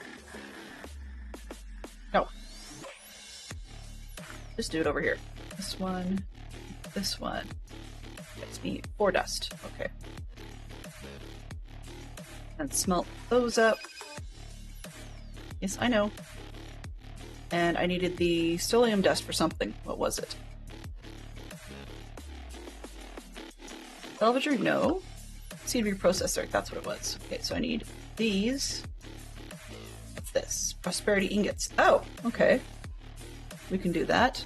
Just do it over here. This one, this one. Gets me 4 dust. Okay. And smelt those up. Yes, I know. And I needed the stellium dust for something. What was it? Salvager? No. Seed reprocessor. That's what it was. Okay, so I need these. What's this? Prosperity ingots. Oh, okay. We can do that.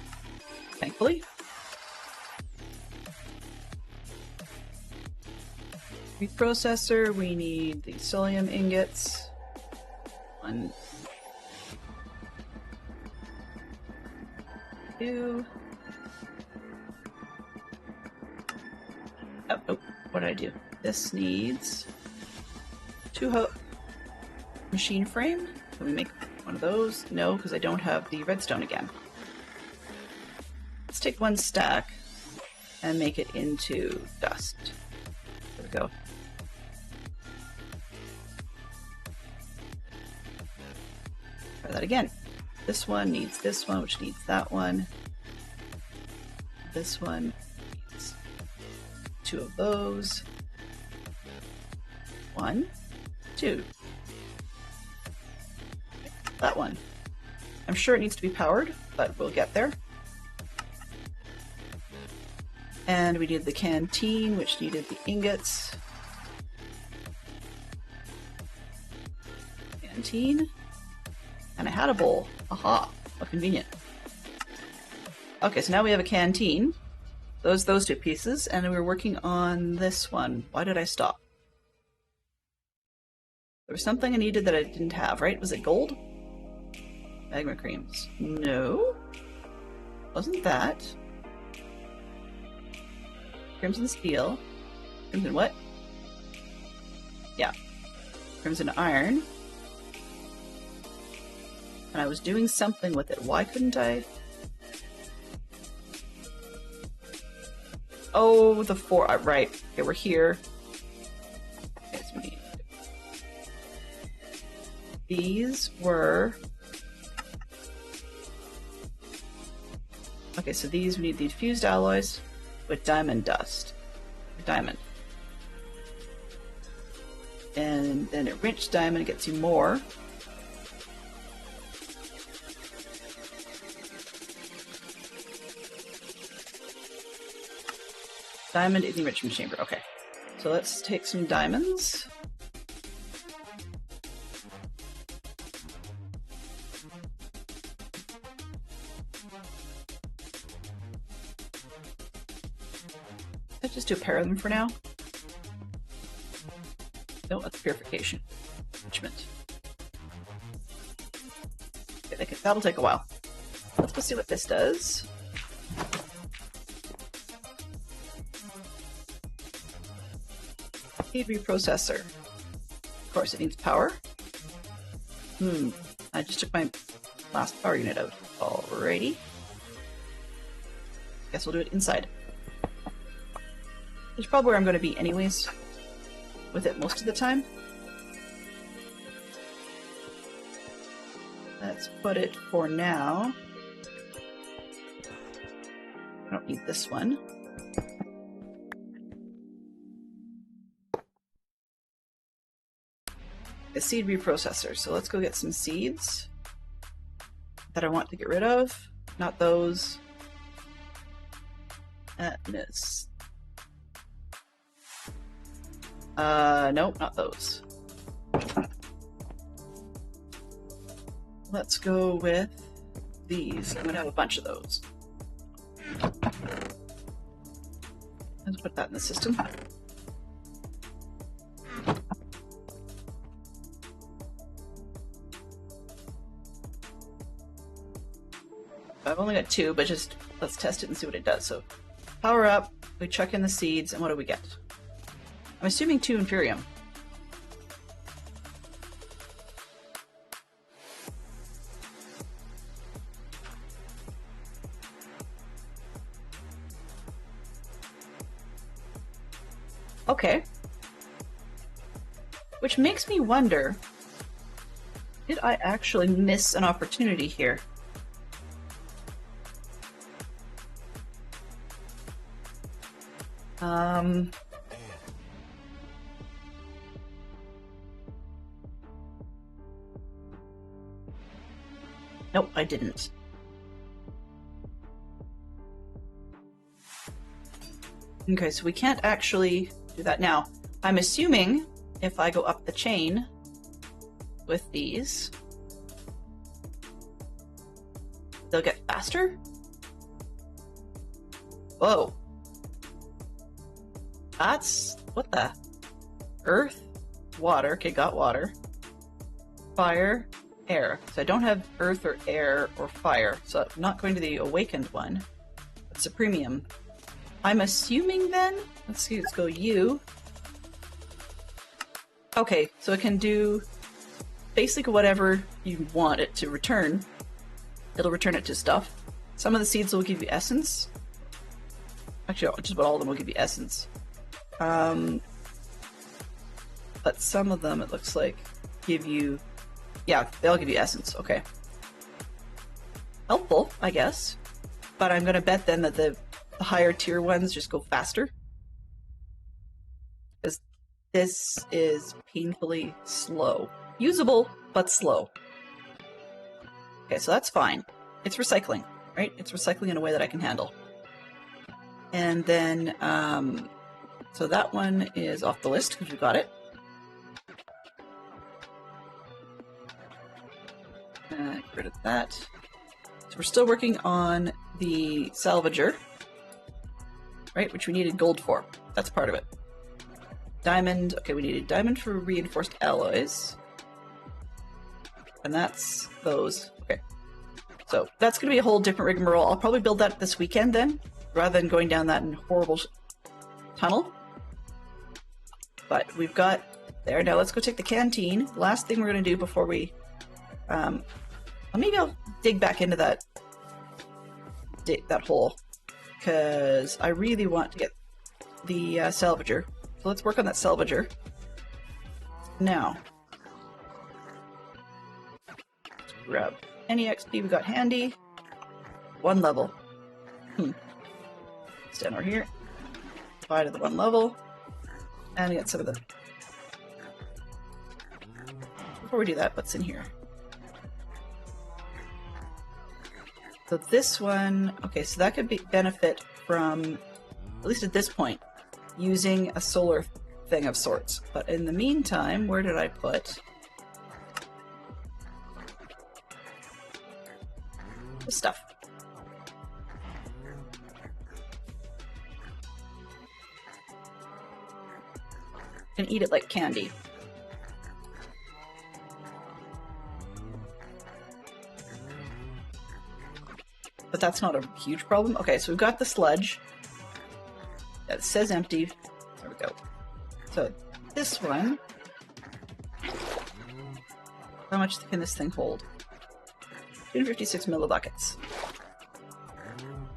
Thankfully. Reprocessor. We need the stellium ingots. 1, 2. Oh, what did I do? This needs 2 machine frame. Can we make one of those? No, because I don't have the redstone again. Let's take 1 stack and make it into dust. There we go. Try that again. This one needs this one, which needs that one. This one needs 2 of those. 1, 2. That one. I'm sure it needs to be powered, but we'll get there. And we need the canteen, which needed the ingots. Canteen. And I had a bowl. Aha! How convenient. Okay, so now we have a canteen. Those 2 pieces, and we were working on this one. Why did I stop? There was something I needed that I didn't have, right? Was it gold? Magma creams. No. Wasn't that. Crimson steel. Crimson what? Yeah. Crimson iron. And I was doing something with it. Why couldn't I? Oh, the 4. Right. Okay, we're here. Okay, so we need. These were. Okay, so these we need the fused alloys with diamond dust. Diamond. And then enriched diamond gets you more. Diamond in the enrichment chamber. Okay. So let's take some diamonds. Let's just do a pair of them for now. No, that's purification. Enrichment. Okay, that'll take a while. Let's go see what this does. Seed reprocessor. Of course, it needs power. I just took my last power unit out. Alrighty. Guess we'll do it inside. Which is probably where I'm going to be anyways. With it most of the time. Let's put it for now. I don't need this one. A seed reprocessor. So let's go get some seeds that I want to get rid of. Not those. This. Nope, not those. Let's go with these. I'm gonna have a bunch of those. Let's put that in the system. I've only got 2, but just let's test it and see what it does. So power up, we chuck in the seeds, and what do we get? I'm assuming 2 Inferium. Okay. Which makes me wonder, did I actually miss an opportunity here? Nope, I didn't. Okay, so we can't actually do that now. I'm assuming if I go up the chain with these, they'll get faster? Whoa. That's... what the? Earth, water, okay, got water. Fire, air. So I don't have earth or air or fire, so I'm not going to the awakened one. It's a premium. I'm assuming then, let's see, let's go U. Okay, so it can do basically whatever you want it to return. It'll return it to stuff. Some of the seeds will give you essence. Actually, just about all of them will give you essence. But some of them, it looks like, give you... yeah, they'll give you essence, okay. Helpful, I guess. But I'm gonna bet then that the higher tier ones just go faster. Because this is painfully slow. Usable, but slow. Okay, so that's fine. It's recycling, right? It's recycling in a way that I can handle. And then, so that one is off the list because we got it. Get rid of that. So we're still working on the salvager, right? Which we needed gold for. That's part of it. Diamond. Okay, we needed diamond for reinforced alloys. And that's those. Okay. So that's going to be a whole different rigmarole. I'll probably build that this weekend then, rather than going down that horrible tunnel. But we've got there. Now let's go take the canteen. Last thing we're going to do before we... maybe I'll dig back into that hole, because I really want to get the salvager. So let's work on that salvager. Now, let's grab any XP we got handy. One level. Stand over here. Apply to the one level. And we got some of the... Before we do that, what's in here? So this one, okay, so that could be benefit from, at least at this point, using a solar thing of sorts. But in the meantime, where did I put the stuff? And eat it like candy. But that's not a huge problem. Okay, so we've got the sludge. That says empty. There we go. So this one... how much can this thing hold? 256 millibuckets.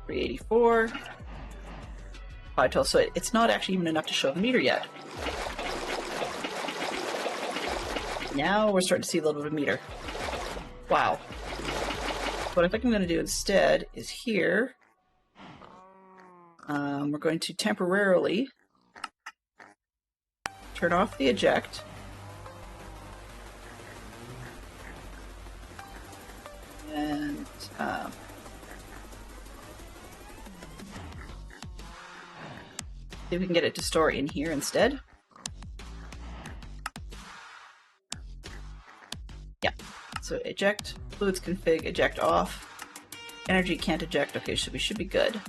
384. 512. So it's not actually even enough to show the meter yet. Now we're starting to see a little bit of meter. Wow. What I think I'm going to do instead is here, we're going to temporarily turn off the eject. And see if we can get it to store in here instead. Yeah, so eject. Fluids config, eject off. Energy can't eject. Okay, so we should be good.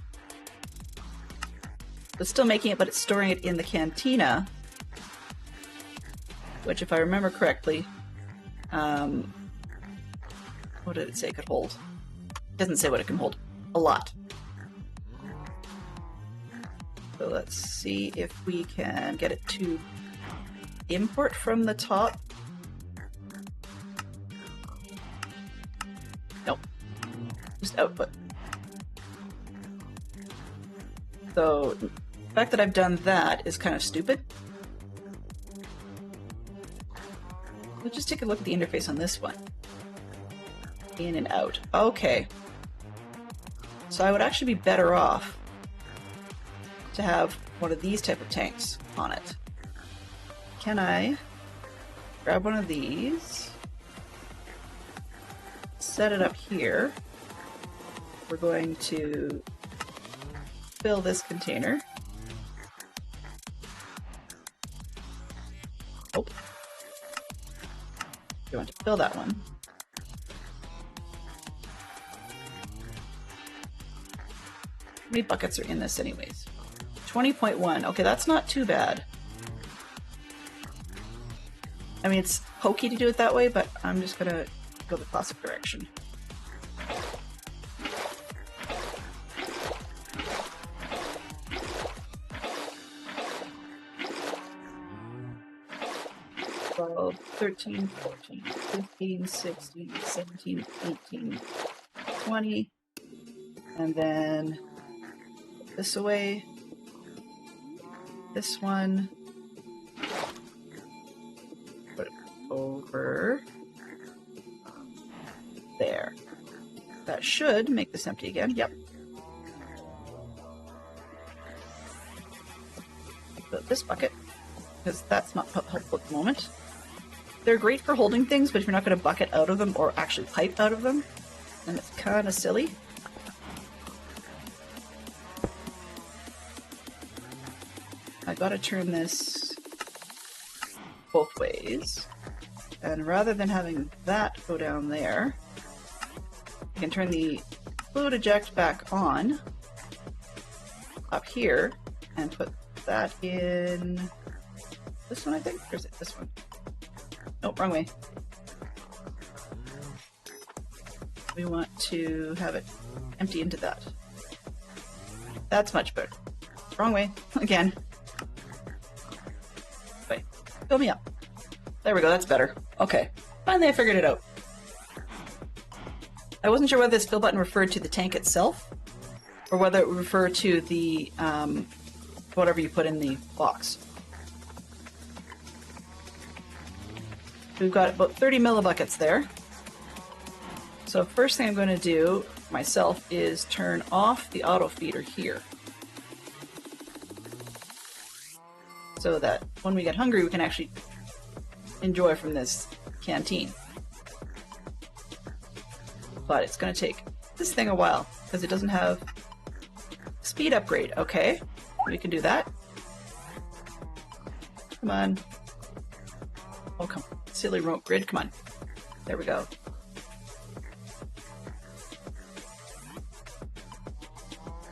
It's still making it, but it's storing it in the cantina. Which, if I remember correctly, what did it say it could hold? It doesn't say what it can hold. A lot. So let's see if we can get it to import from the top. Nope. Just output. So the fact that I've done that is kind of stupid. Let's just take a look at the interface on this one. In and out. Okay. So I would actually be better off to have one of these type of tanks on it. Can I grab one of these, set it up here? We're going to fill this container. Oh, you want to fill that one. How many buckets are in this anyways? 20.1. Okay, that's not too bad. I mean, it's hokey to do it that way, but I'm just gonna go the classic direction. Twelve, 13, 14, 15, 16, 17, 18, 20, and then put this away. This one. Put it over there. That should make this empty again. Yep. Put this bucket, because that's not helpful at the moment. They're great for holding things, but if you're not going to bucket out of them or actually pipe out of them, then it's kind of silly. I gotta turn this both ways, and rather than having that go down there, I can turn the fluid eject back on up here and put that in this one, I think, or is it this one? Nope, wrong way. We want to have it empty into that. That's much better. Wrong way, again. Wait, fill me up. There we go, that's better. Okay, finally I figured it out. I wasn't sure whether this fill button referred to the tank itself, or whether it would refer to the, whatever you put in the box. We've got about 30 millibuckets there. So first thing I'm going to do myself is turn off the auto feeder here, so that when we get hungry we can actually enjoy from this canteen. But it's going to take this thing a while because it doesn't have speed upgrade. Okay, we can do that. Come on. Oh, come on. Silly remote grid. Come on. There we go.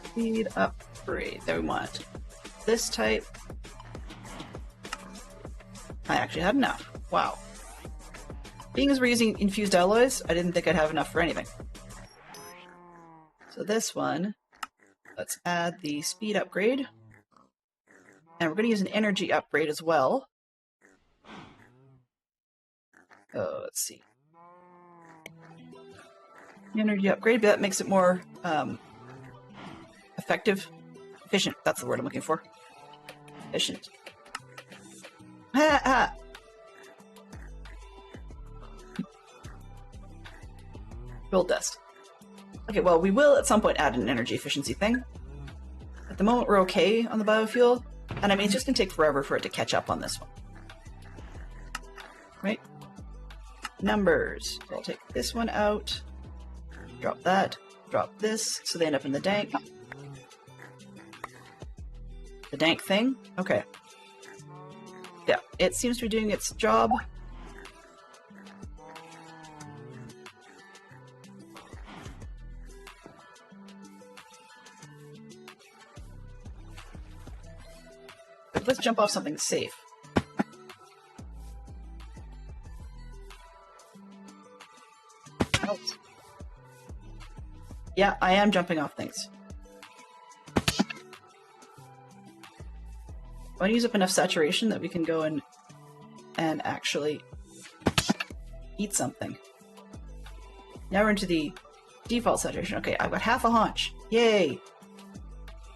Speed upgrade. There we want this type. I actually had enough. Wow. Being as we're using infused alloys, I didn't think I'd have enough for anything. So this one, let's add the speed upgrade. And we're going to use an energy upgrade as well. Oh, let's see. Energy upgrade, but that makes it more effective. Efficient, that's the word I'm looking for. Efficient. Ha ha! Gold dust. Okay, well, we will at some point add an energy efficiency thing. At the moment, we're okay on the biofuel. And I mean, it's just going to take forever for it to catch up on this one. Right? Numbers. So I'll take this one out. Drop that. Drop this. So they end up in the dank. The dank thing? Okay. Yeah, it seems to be doing its job. Let's jump off something safe. Ouch. Yeah, I am jumping off things. I want to use up enough saturation that we can go in and actually eat something. Now we're into the default saturation. Okay, I've got half a haunch. Yay!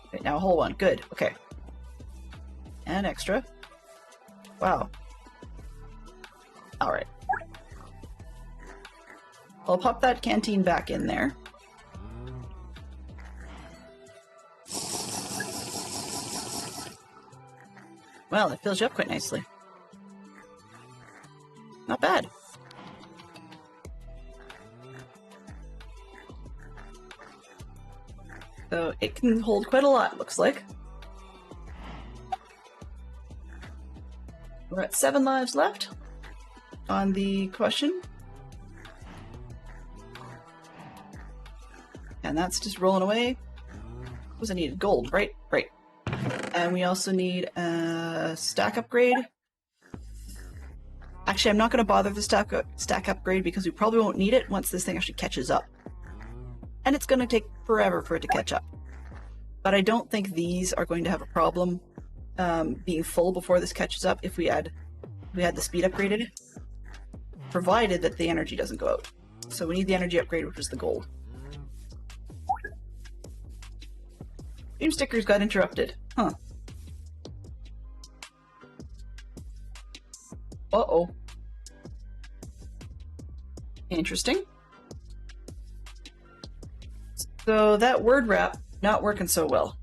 Okay, now a whole one. Good. Okay. And extra. Wow. Alright. I'll pop that canteen back in there. Well, that fills you up quite nicely. Not bad. So it can hold quite a lot, looks like. We're at 7 lives left on the question. And that's just rolling away. What was I needed? Gold, right? Right. And we also need a stack upgrade. Actually, I'm not going to bother the stack upgrade because we probably won't need it once this thing actually catches up. And it's going to take forever for it to catch up. But I don't think these are going to have a problem being full before this catches up if we had the speed upgraded, provided that the energy doesn't go out. So we need the energy upgrade, which is the gold. Beam stickers got interrupted. Huh. Uh-oh. Interesting. So that word wrap not working so well.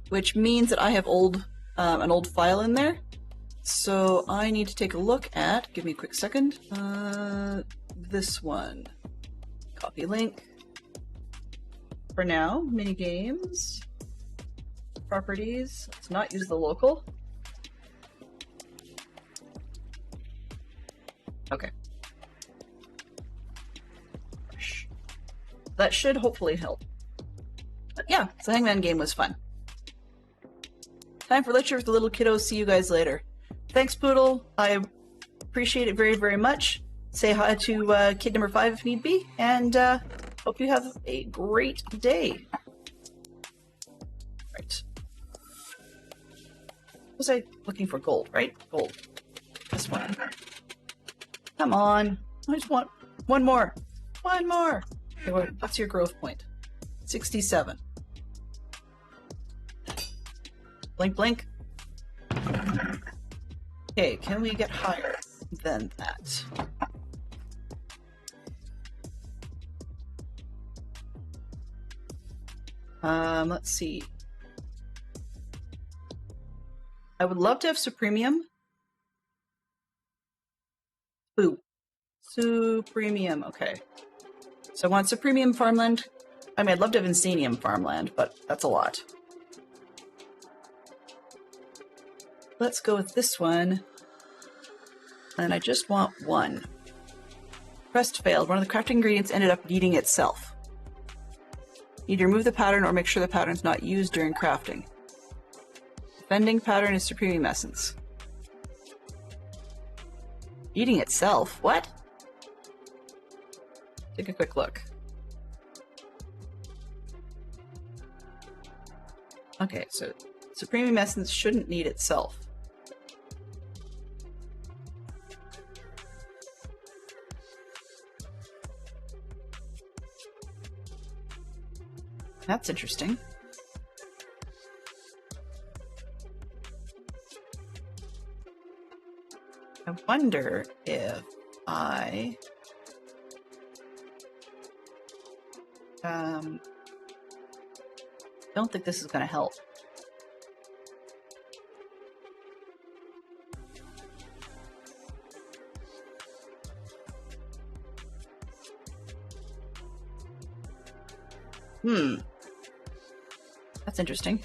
Which means that I have an old file in there. So I need to take a look at, give me a quick second, this one. Copy link. For now, mini games, properties, let's not use the local. Okay. That should hopefully help. But yeah, the Hangman game was fun. Time for lecture with the little kiddos. See you guys later. Thanks, Poodle. I appreciate it very, very much. Say hi to kid number 5 if need be, and hope you have a great day. Right. Was I looking for gold, right? Gold. This one. Come on. I just want one more. One more. Okay, what's your growth point? 67. Blink, blink. Okay, can we get higher than that? Let's see. I would love to have Supremium. Ooh. Supremium, okay. So I want Supremium farmland. I mean, I'd love to have Insanium farmland, but that's a lot. Let's go with this one. And I just want one. Quest failed. One of the crafting ingredients ended up eating itself. You need to remove the pattern or make sure the pattern's not used during crafting. Defending pattern is Supremium Essence. Eating itself? What? Take a quick look. Okay, so Supremium Essence shouldn't need itself. That's interesting. I wonder if I don't think this is going to help. That's interesting.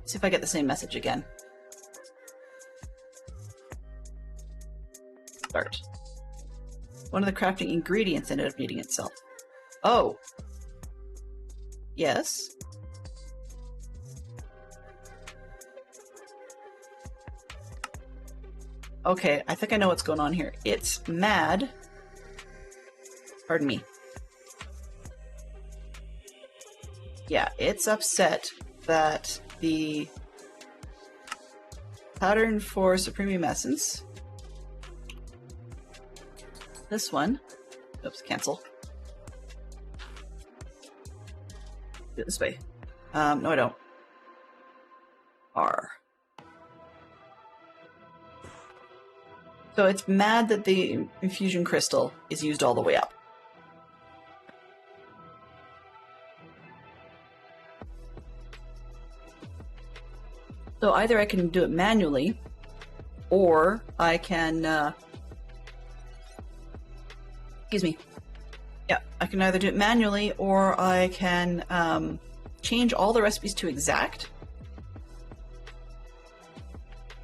Let's see if I get the same message again. Start. One of the crafting ingredients ended up eating itself. Oh. Yes. Okay, I think I know what's going on here. It's mad. Pardon me. Yeah, it's upset that the pattern for Supremium Essence, this one, oops, cancel. Do it this way. No, I don't. R. So it's mad that the infusion crystal is used all the way up. So either I can do it manually, or I can, excuse me. Yeah, I can either do it manually, or I can change all the recipes to exact.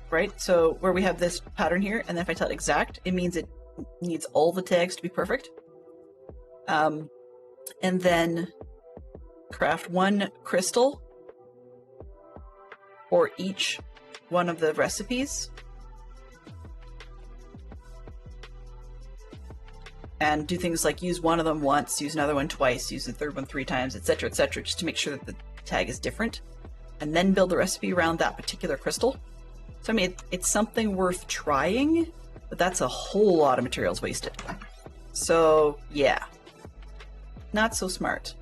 Right, so where we have this pattern here, and then if I tell it exact, it means it needs all the tags to be perfect. And then craft one crystal for each one of the recipes. And do things like use one of them once, use another one twice, use the third one 3 times, etc., etc., just to make sure that the tag is different. And then build the recipe around that particular crystal. So I mean, it's something worth trying, but that's a whole lot of materials wasted. So yeah, not so smart.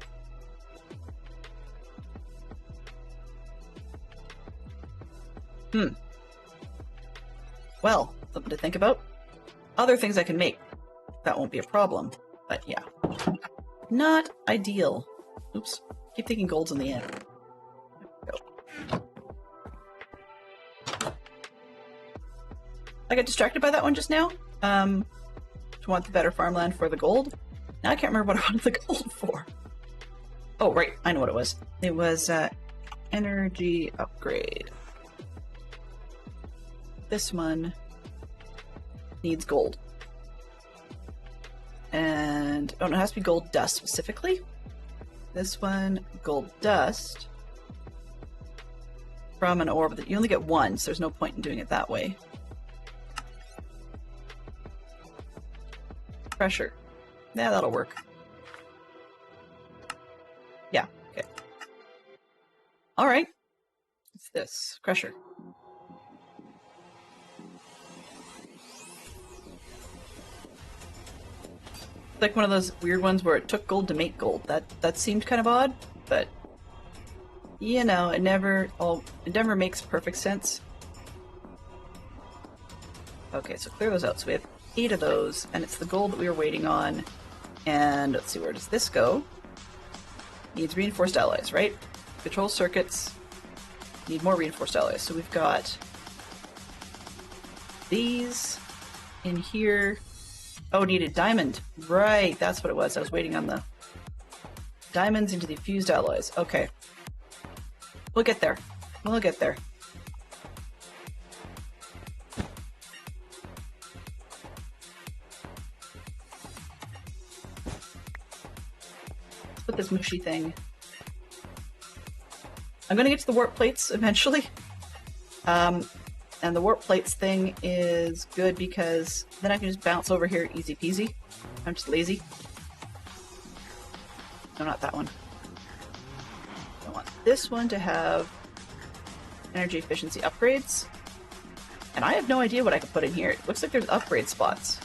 Well, something to think about. Other things I can make. That won't be a problem, but yeah. Not ideal. Oops, keep thinking gold's in the end. I got distracted by that one just now. To want the better farmland for the gold. Now I can't remember what I wanted the gold for. Oh, right. I know what it was. It was energy upgrade. This one needs gold. And, oh, no, it has to be gold dust specifically. This one, gold dust from an ore, but you only get one, so there's no point in doing it that way. Pressure. Yeah, that'll work. Yeah, okay. Alright. What's this? Crusher. It's like one of those weird ones where it took gold to make gold. That seemed kind of odd, but you know, it never makes perfect sense. Okay, so clear those out. So we have 8 of those, and it's the gold that we were waiting on. And let's see, where does this go? Needs reinforced alloys, right? Control circuits need more reinforced alloys. So we've got these in here. Oh, needed diamond. Right, that's what it was. I was waiting on the diamonds into the fused alloys. Okay. We'll get there. We'll get there. Let's put this mushy thing. I'm going to get to the warp plates eventually. And the warp plates thing is good because then I can just bounce over here easy peasy. I'm just lazy. No, not that one. I want this one to have energy efficiency upgrades. And I have no idea what I could put in here. It looks like there's upgrade spots.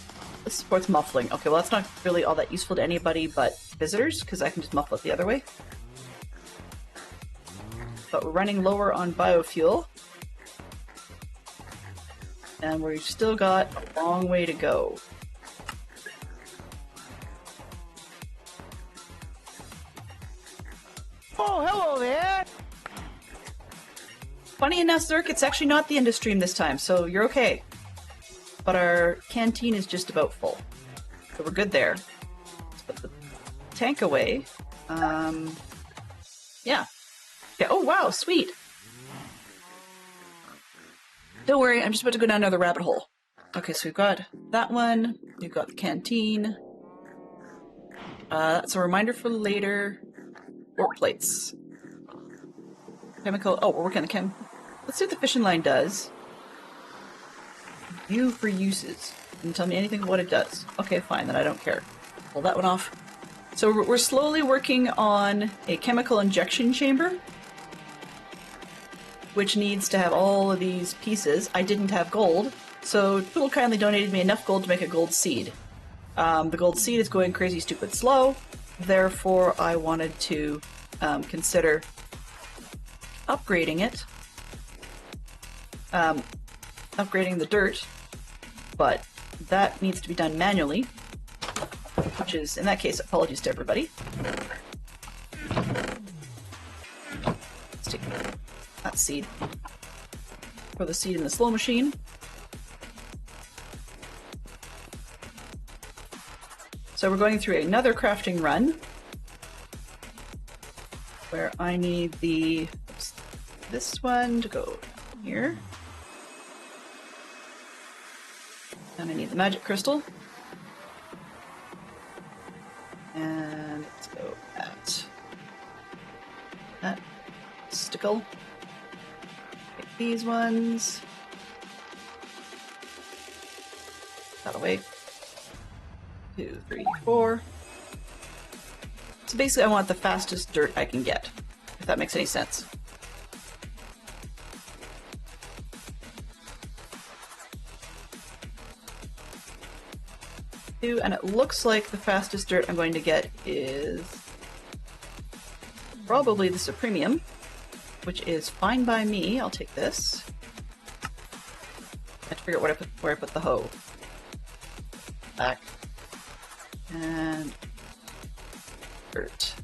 This supports muffling. Okay, well that's not really all that useful to anybody but visitors, because I can just muffle it the other way. But we're running lower on biofuel. And we've still got a long way to go. Oh, hello there! Funny enough, Zerk, it's actually not the end stream this time, so you're okay. But our canteen is just about full. So we're good there. Let's put the tank away. Yeah. Okay. Oh, wow, sweet. Don't worry, I'm just about to go down another rabbit hole. Okay, so we've got that one. We've got the canteen. That's a reminder for later. Warp plates. Chemical. Oh, we're working on the chem. Let's see what the fishing line does. View for uses. Can you tell me anything what it does? Okay, fine, then I don't care. Pull that one off. So we're slowly working on a chemical injection chamber, which needs to have all of these pieces. I didn't have gold, so Poodle kindly donated me enough gold to make a gold seed. The gold seed is going crazy stupid slow, therefore I wanted to consider upgrading it. Upgrading the dirt, but that needs to be done manually, which is, in that case, apologies to everybody. Let's take that seed. Throw the seed in the slow machine. So we're going through another crafting run where I need this one to go here. And I need the magic crystal. And let's go at that stickle. Take these ones. That away. 2, 3, 4. So basically I want the fastest dirt I can get, if that makes any sense. And it looks like the fastest dirt I'm going to get is probably the Supremium, which is fine by me. I'll take this. I have to figure out where I put the hoe. Back. And dirt.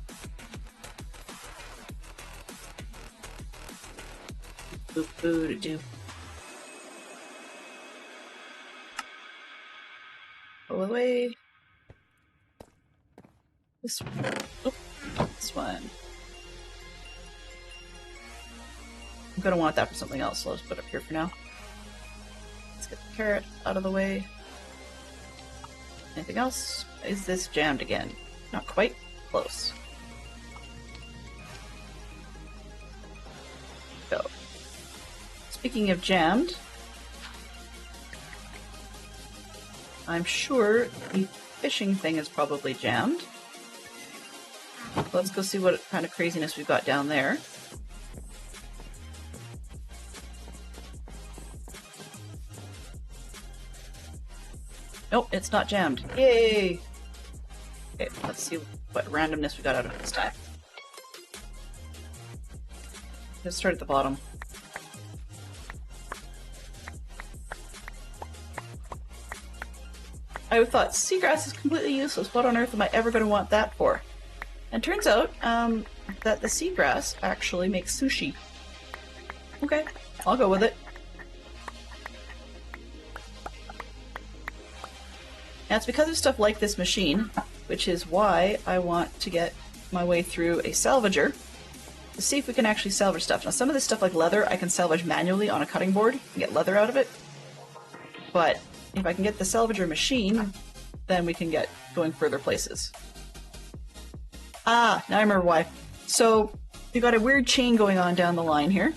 Boop boo to do. Go away. This one. Oh, this one. I'm gonna want that for something else, so I'll just put it up here for now. Let's get the carrot out of the way. Anything else? Is this jammed again? Not quite. Close. Go. Speaking of jammed, I'm sure the fishing thing is probably jammed. Let's go see what kind of craziness we've got down there. Nope, it's not jammed. Yay! Okay, let's see what randomness we got out of it this time. Let's start at the bottom. I thought seagrass is completely useless. What on earth am I ever going to want that for? And turns out that the seagrass actually makes sushi. Okay, I'll go with it. And it's because of stuff like this machine, which is why I want to get my way through a salvager to see if we can actually salvage stuff. Now, some of this stuff like leather I can salvage manually on a cutting board and get leather out of it. But if I can get the salvager machine, then we can get going further places. Ah, now I remember why. So we've got a weird chain going on down the line here.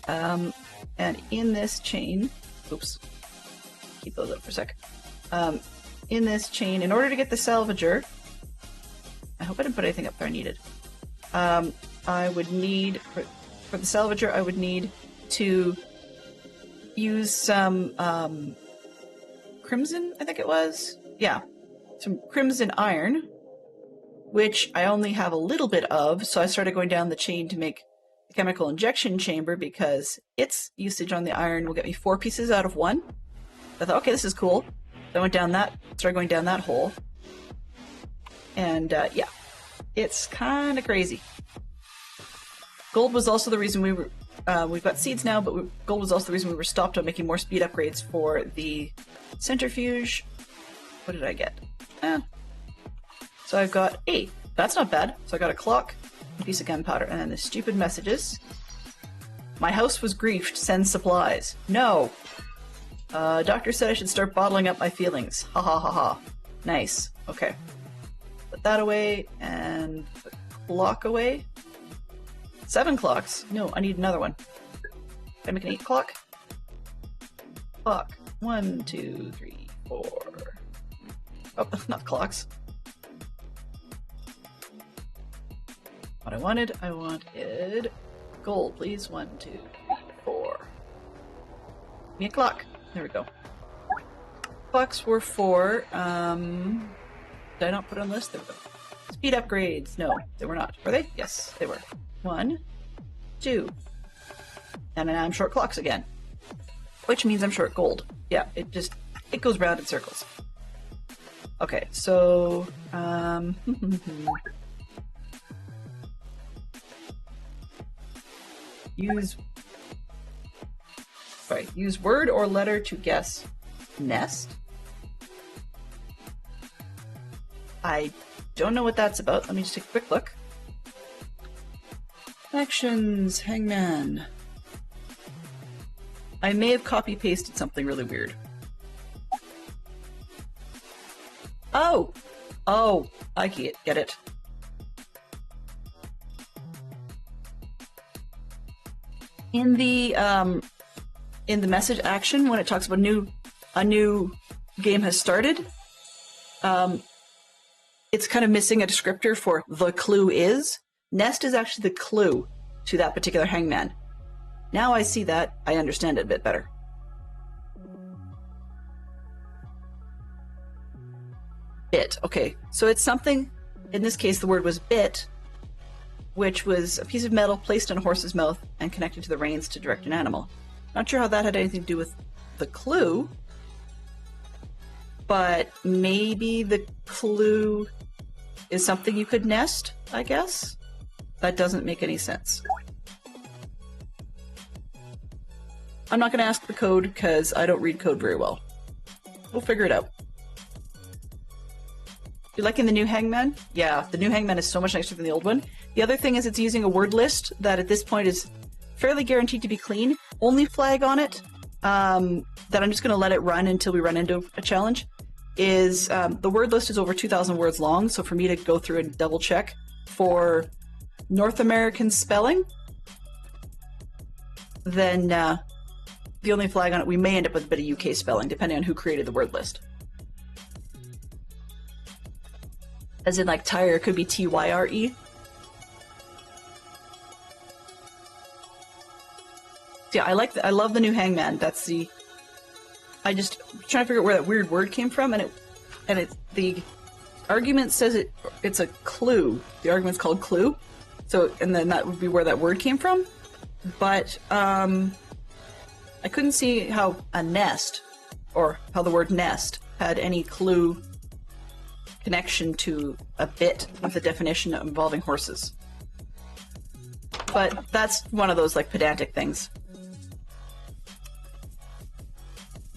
And in this chain, oops, keep those up for a sec. In this chain, in order to get the salvager, I hope I didn't put anything up there I needed. I would need, for the salvager, I would need to use some crimson, I think it was. Yeah, some crimson iron, which I only have a little bit of, so I started going down the chain to make the chemical injection chamber because its usage on the iron will get me 4 pieces out of 1. I thought, okay, this is cool. So I went down that, started going down that hole. And yeah, it's kind of crazy. Gold was also the reason we were, we've got seeds now, but gold was also the reason we were stopped on making more speed upgrades for the centrifuge. What did I get? So I've got 8. That's not bad. So I got a clock, a piece of gunpowder, and then the stupid messages. My house was griefed. Send supplies. No. Doctor said I should start bottling up my feelings. Ha ha ha ha. Nice. Okay. Put that away and put the clock away. 7 clocks? No, I need another one. Can I make an 8 clock? Clock. 1, 2, 3, 4. Oh, not clocks. What I wanted gold, please. 1, 2, 3, 4. Give me a clock. There we go. Clocks were for, did I not put on list? There we go. Speed upgrades. No, they were not. Were they? Yes, they were. 1, 2. And I'm short clocks again. which means I'm short gold. Yeah, it goes round in circles. Okay, so use word or letter to guess nest. I don't know what that's about. Let me just take a quick look. Actions, hangman. I may have copy-pasted something really weird. Oh! Oh, I get it. In the message action, when it talks about a new game has started, it's kind of missing a descriptor for the clue is. Nest is actually the clue to that particular hangman. Now I see that, I understand it a bit better. Bit. Okay, so it's something, in this case the word was bit, which was a piece of metal placed in a horse's mouth and connected to the reins to direct an animal. Not sure how that had anything to do with the clue, but maybe the clue is something you could nest, I guess? That doesn't make any sense. I'm not going to ask the code because I don't read code very well. We'll figure it out. You liking the new hangman? Yeah, the new hangman is so much nicer than the old one. The other thing is it's using a word list that at this point is fairly guaranteed to be clean. Only flag on it, that I'm just going to let it run until we run into a challenge, is the word list is over 2,000 words long, so for me to go through and double check for North American spelling, then the only flag on it, we may end up with a bit of UK spelling, depending on who created the word list. As in, like, tire could be T-Y-R-E. Yeah, I love the new hangman. That's the... I just trying to figure out where that weird word came from, and the argument says it's a clue. The argument's called clue. So, and then that would be where that word came from. But I couldn't see how a nest, or how the word nest, had any clue connection to a bit with the definition involving horses. But that's one of those, like, pedantic things.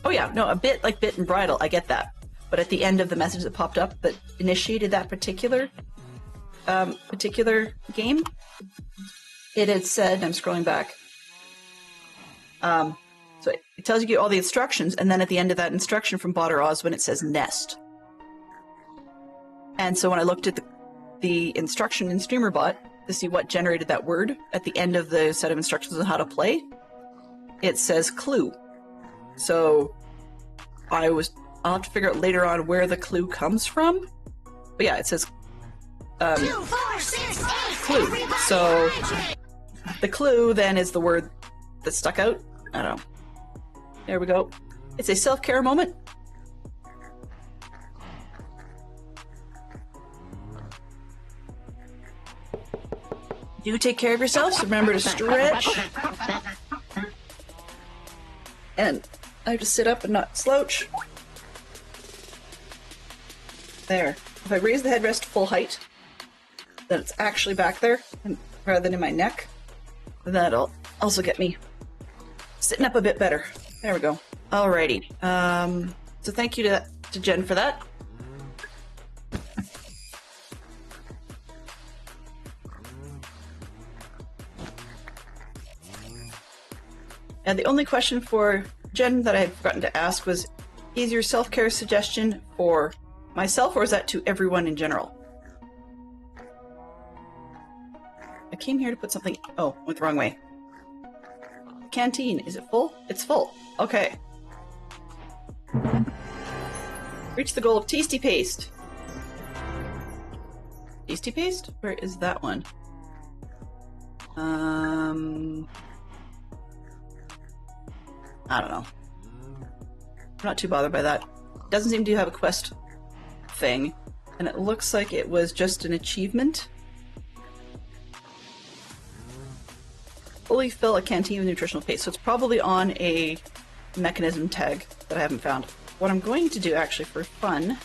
Oh yeah, no, a bit like bit and bridle, I get that. But at the end of the message that popped up that initiated that particular game, it had said, I'm scrolling back, so it tells you all the instructions, and then at the end of that instruction from Botter Oswin, it says nest. And so when I looked at the instruction in StreamerBot to see what generated that word, at the end of the set of instructions on how to play, it says clue. So I'll have to figure out later on where the clue comes from. But yeah, it says 2, 4, 6, 8, clue. everybody So hydrate. the clue then is the word that stuck out. I don't know. There we go. It's a self-care moment. Do take care of yourselves. Remember to stretch. And I have to sit up and not slouch. There. If I raise the headrest to full height, then it's actually back there, rather than in my neck. That'll also get me sitting up a bit better. There we go. Alrighty. So thank you to Jen for that. And the only question for Jen that I had forgotten to ask was, is your self-care suggestion for myself, or is that to everyone in general? I came here to put something... Oh, went the wrong way. Canteen, is it full? It's full. Okay. Reach the goal of Tasty Paste. Tasty Paste? Where is that one? I don't know. I'm not too bothered by that. Doesn't seem to have a quest thing, and it looks like it was just an achievement. Fully fill a canteen with nutritional paste, so it's probably on a mechanism tag that I haven't found. What I'm going to do actually for fun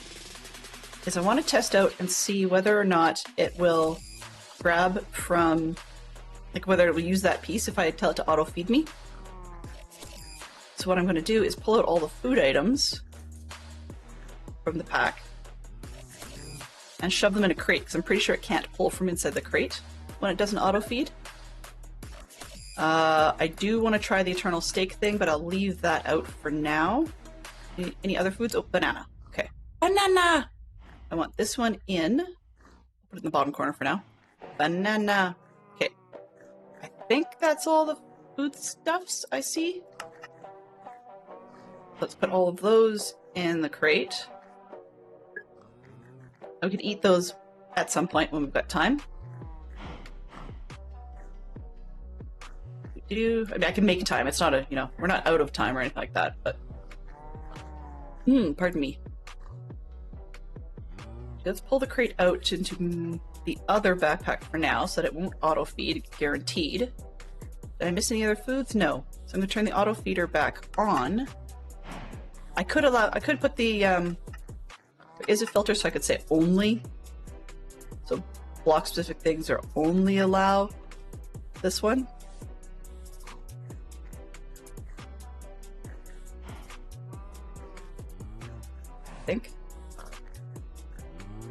is I want to test out and see whether or not it will grab from, like whether it will use that piece if I tell it to auto feed me. So what I'm going to do is pull out all the food items from the pack and shove them in a crate, because I'm pretty sure it can't pull from inside the crate when it doesn't auto feed. I do want to try the eternal steak thing, but I'll leave that out for now. Any other foods? Oh, banana. Okay. Banana! I want this one in. I'll put it in the bottom corner for now. Banana. Okay. I think that's all the foodstuffs I see. Let's put all of those in the crate. We could eat those at some point when we've got time. I mean, I can make time. It's not a, we're not out of time or anything like that, but... pardon me. Let's pull the crate out into the other backpack for now so that it won't auto-feed, guaranteed. Did I miss any other foods? No. So I'm going to turn the auto-feeder back on. I could put the, there is a filter so I could say only. So block-specific things are only allow this one. I think.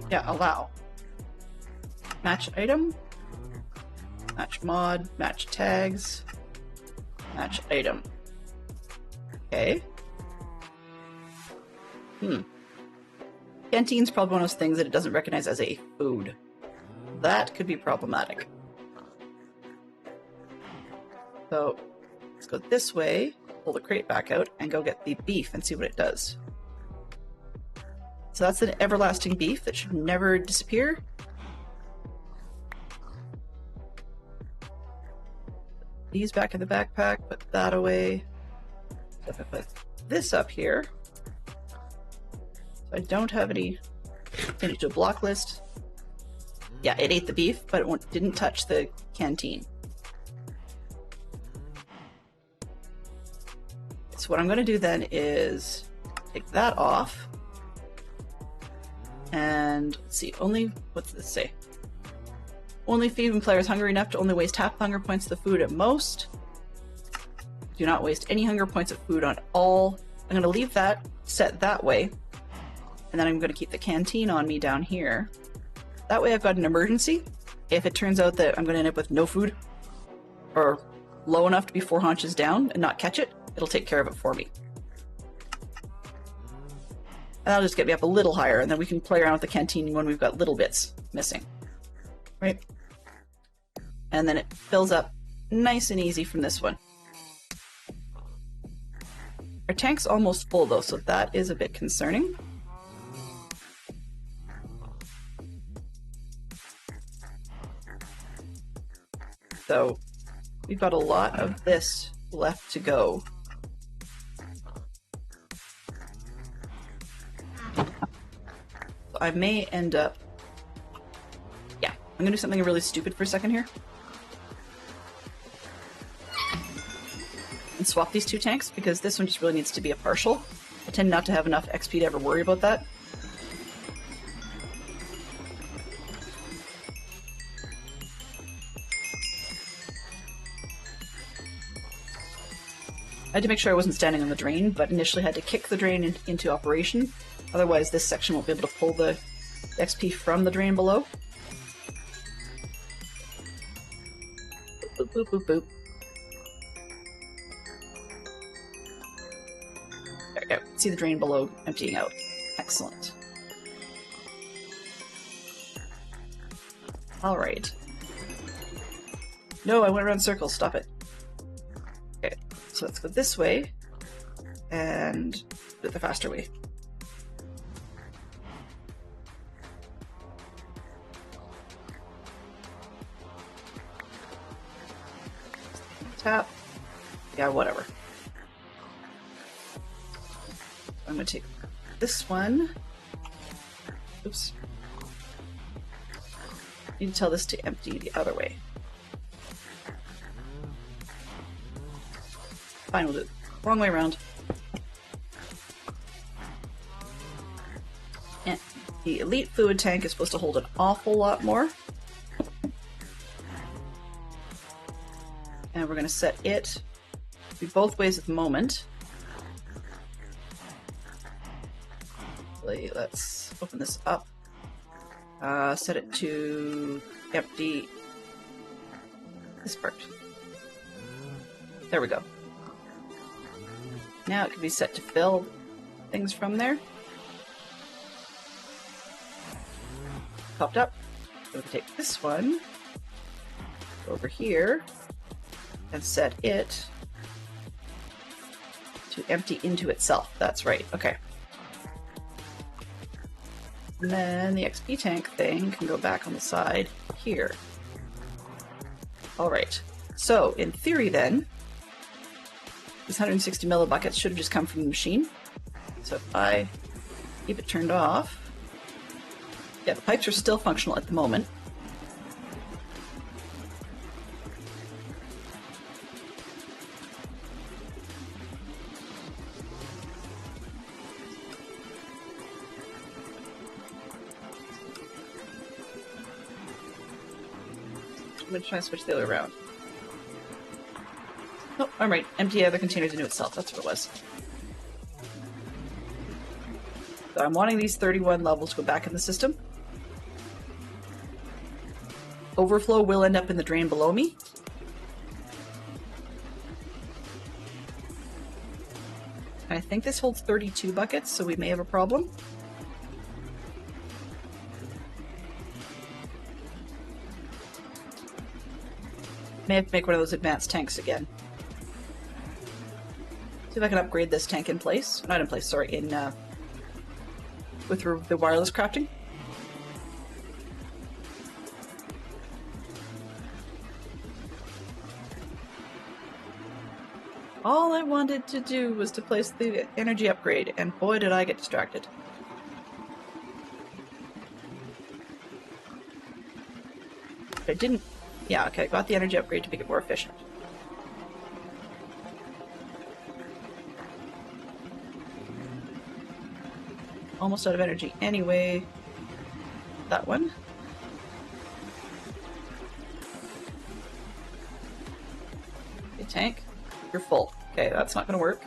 Yeah, allow. Match item. Match mod. Match tags. Match item. Okay. Canteen's probably one of those things that it doesn't recognize as a food. That could be problematic. So let's go this way, pull the crate back out, and go get the beef and see what it does. So that's an everlasting beef that should never disappear. These back in the backpack, put that away. So if I put this up here, so I don't have any, send it to a block list. Yeah, it ate the beef, but it didn't touch the canteen. So what I'm going to do then is take that off. And let's see, what's this say? Only feed when players hungry enough to only waste half hunger points of the food at most. Do not waste any hunger points of food on all. I'm going to leave that set that way. And then I'm going to keep the canteen on me down here. That way I've got an emergency. If it turns out that I'm going to end up with no food, or low enough to be 4 haunches down and not catch it, it'll take care of it for me. And that'll just get me up a little higher, and then we can play around with the canteen when we've got little bits missing. Right? And then it fills up nice and easy from this one. Our tank's almost full though, so that is a bit concerning. So we've got a lot of this left to go. I may end up... Yeah, I'm gonna do something really stupid for a second here. And swap these two tanks, because this one just really needs to be a partial. I tend not to have enough XP to ever worry about that. I had to make sure I wasn't standing on the drain, but initially had to kick the drain into operation. Otherwise, this section won't be able to pull the XP from the drain below. Boop, boop, boop, boop. There we go. See the drain below emptying out. Excellent. Alright. No, I went around circles. Stop it. Okay, so let's go this way and do it the faster way. Tap. Yeah, whatever. I'm going to take this one. Oops. Need to tell this to empty the other way. Fine, we'll do Wrong way around. And the elite fluid tank is supposed to hold an awful lot more. And we're going to set it to be both ways at the moment. Let's open this up. Set it to empty this part. There we go. Now it can be set to fill things from there. Popped up. So we can take this one over here and set it to empty into itself. That's right. Okay. And then the XP tank thing can go back on the side here. Alright, so in theory then, these 160 millibuckets should have just come from the machine. So if I keep it turned off, yeah, the pipes are still functional at the moment. I'm going to try and switch the other around. Oh, I'm right. Empty other containers into itself. That's what it was. So I'm wanting these 31 levels to go back in the system. Overflow will end up in the drain below me. I think this holds 32 buckets, so we may have a problem. May have to make one of those advanced tanks again. See if I can upgrade this tank in place. Not in place, sorry, in with the wireless crafting. All I wanted to do was to place the energy upgrade, and boy did I get distracted. I didn't... Yeah, okay, I got the energy upgrade to make it more efficient. Almost out of energy anyway. That one. Okay, tank. You're full. Okay, that's not gonna work.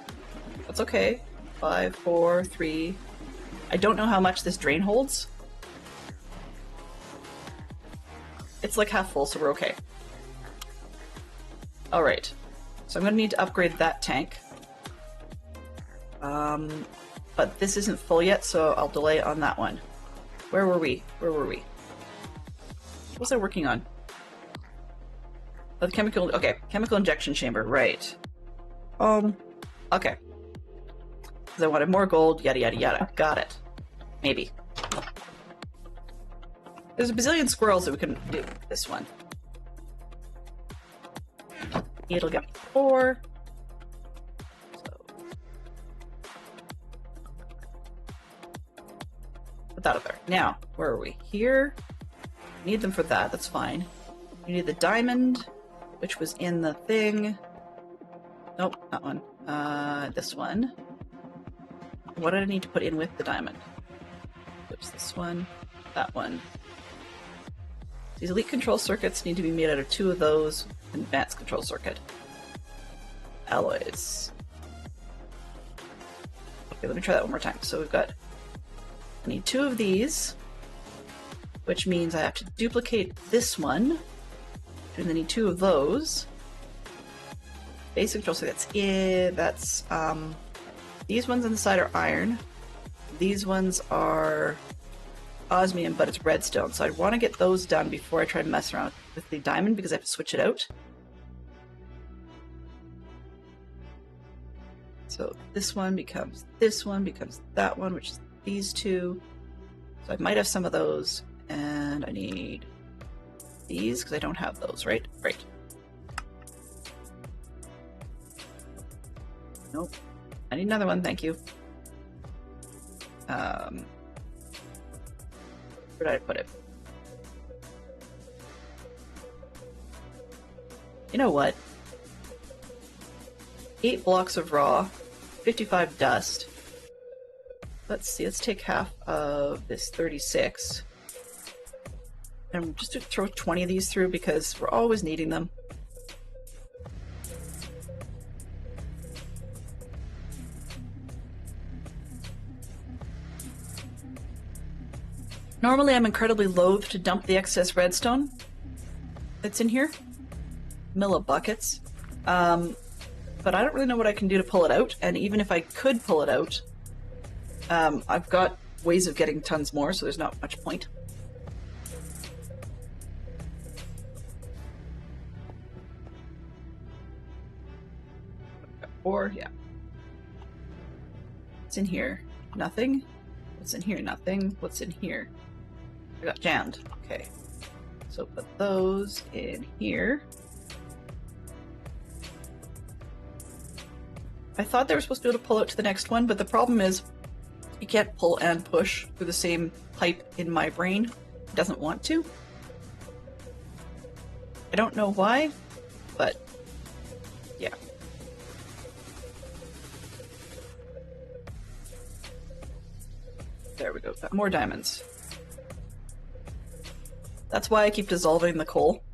That's okay. 5, 4, 3. I don't know how much this drain holds. It's like half full, so we're okay. Alright. So I'm gonna need to upgrade that tank. But this isn't full yet, so I'll delay on that one. Where were we? Where were we? What was I working on? Oh, the chemical... Okay, chemical injection chamber, right. Okay. Because I wanted more gold, yada yada yada. Got it. Maybe. There's a bazillion squirrels that we can do this one. It'll get 4. So put that up there. Now, where are we? Here. Need them for that, that's fine. You need the diamond, which was in the thing. Nope, that one. This one. What did I need to put in with the diamond? Oops, this one. That one. These elite control circuits need to be made out of 2 of those. An advanced control circuit. Alloys. Okay, let me try that one more time. So we've got... I need 2 of these, which means I have to duplicate this one. And I need 2 of those. Basic control circuits. That's these ones on the side are iron. These ones are osmium, but it's redstone. So I want to get those done before I try to mess around with the diamond because I have to switch it out. So this one becomes that one, which is these 2. So I might have some of those, and I need these because I don't have those, right? Right. Nope. I need another one, thank you. Where did I put it? You know what? 8 blocks of raw, 55 dust. Let's see, let's take half of this 36. And just to throw 20 of these through because we're always needing them. Normally I'm incredibly loath to dump the excess redstone that's in here. Millibuckets. But I don't really know what I can do to pull it out, and even if I could pull it out, I've got ways of getting tons more, so there's not much point. Or, yeah. What's in here? Nothing. What's in here? Nothing. What's in here? I got jammed. Okay. So put those in here. I thought they were supposed to be able to pull out to the next one, but the problem is you can't pull and push through the same pipe in my brain. It doesn't want to. I don't know why, but yeah. There we go. Got more diamonds. That's why I keep dissolving the coal,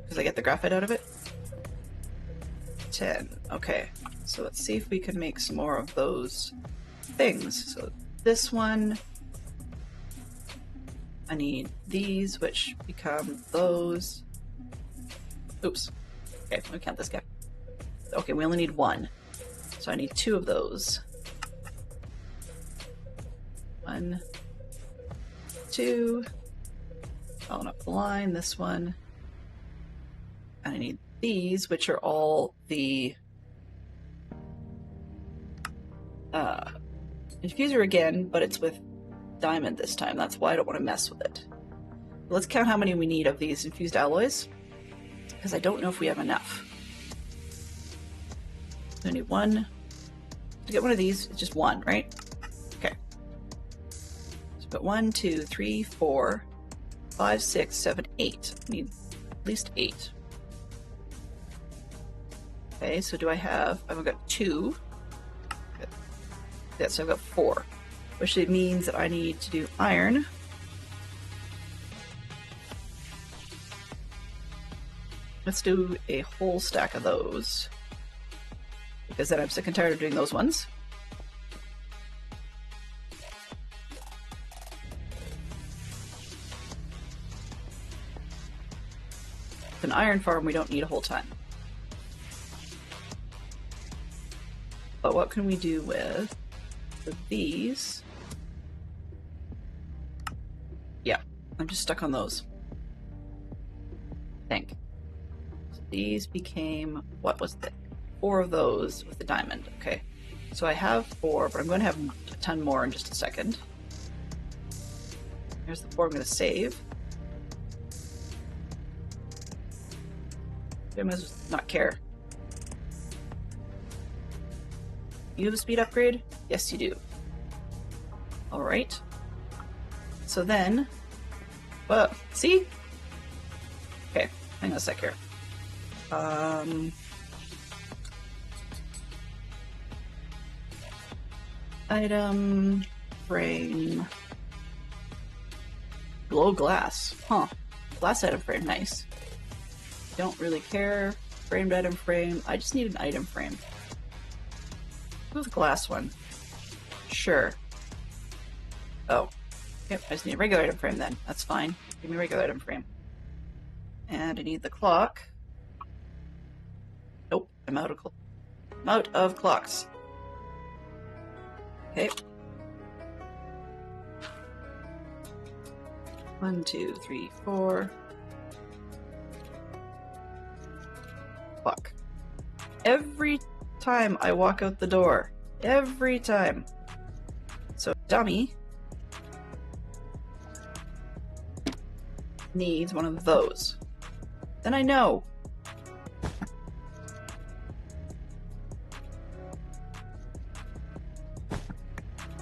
because I get the graphite out of it. 10. Okay. So let's see if we can make some more of those things. So this one, I need these, which become those. Oops. Okay, let me count this guy. Okay, we only need 1. So I need 2 of those. 1, 2. Following up the line, this one. And I need these, which are all the infuser again, but it's with diamond this time. That's why I don't want to mess with it. Let's count how many we need of these infused alloys, because I don't know if we have enough. I need 1. To get one of these, it's just 1, right? Okay. So put 1, 2, 3, 4, 5, 6, 7, 8. I need at least 8. Okay, so do I have... I've got 2. Yeah, so I've got 4. Which means that I need to do iron. Let's do a whole stack of those, because then I'm sick and tired of doing those ones. With an iron farm, we don't need a whole ton. But what can we do with these? Yeah, I'm just stuck on those. I think. So these became, what was it? 4 of those with the diamond. Okay, so I have 4, but I'm going to have a ton more in just a second. Here's the 4 I'm going to save. I might as well not care. You have a speed upgrade? Yes, you do. Alright. So then... Well, see? Okay, hang on a sec here. Item... Frame... Glow glass. Huh. Glass item frame, nice. Don't really care. Framed item frame. I just need an item frame. Who's the glass one? Sure. Oh. Yep, I just need a regular item frame then. That's fine. Give me a regular item frame. And I need the clock. Nope, I'm out of clocks. Okay. 1, 2, 3, 4. Fuck. Every time I walk out the door. Every time. So, dummy needs one of those. Then I know.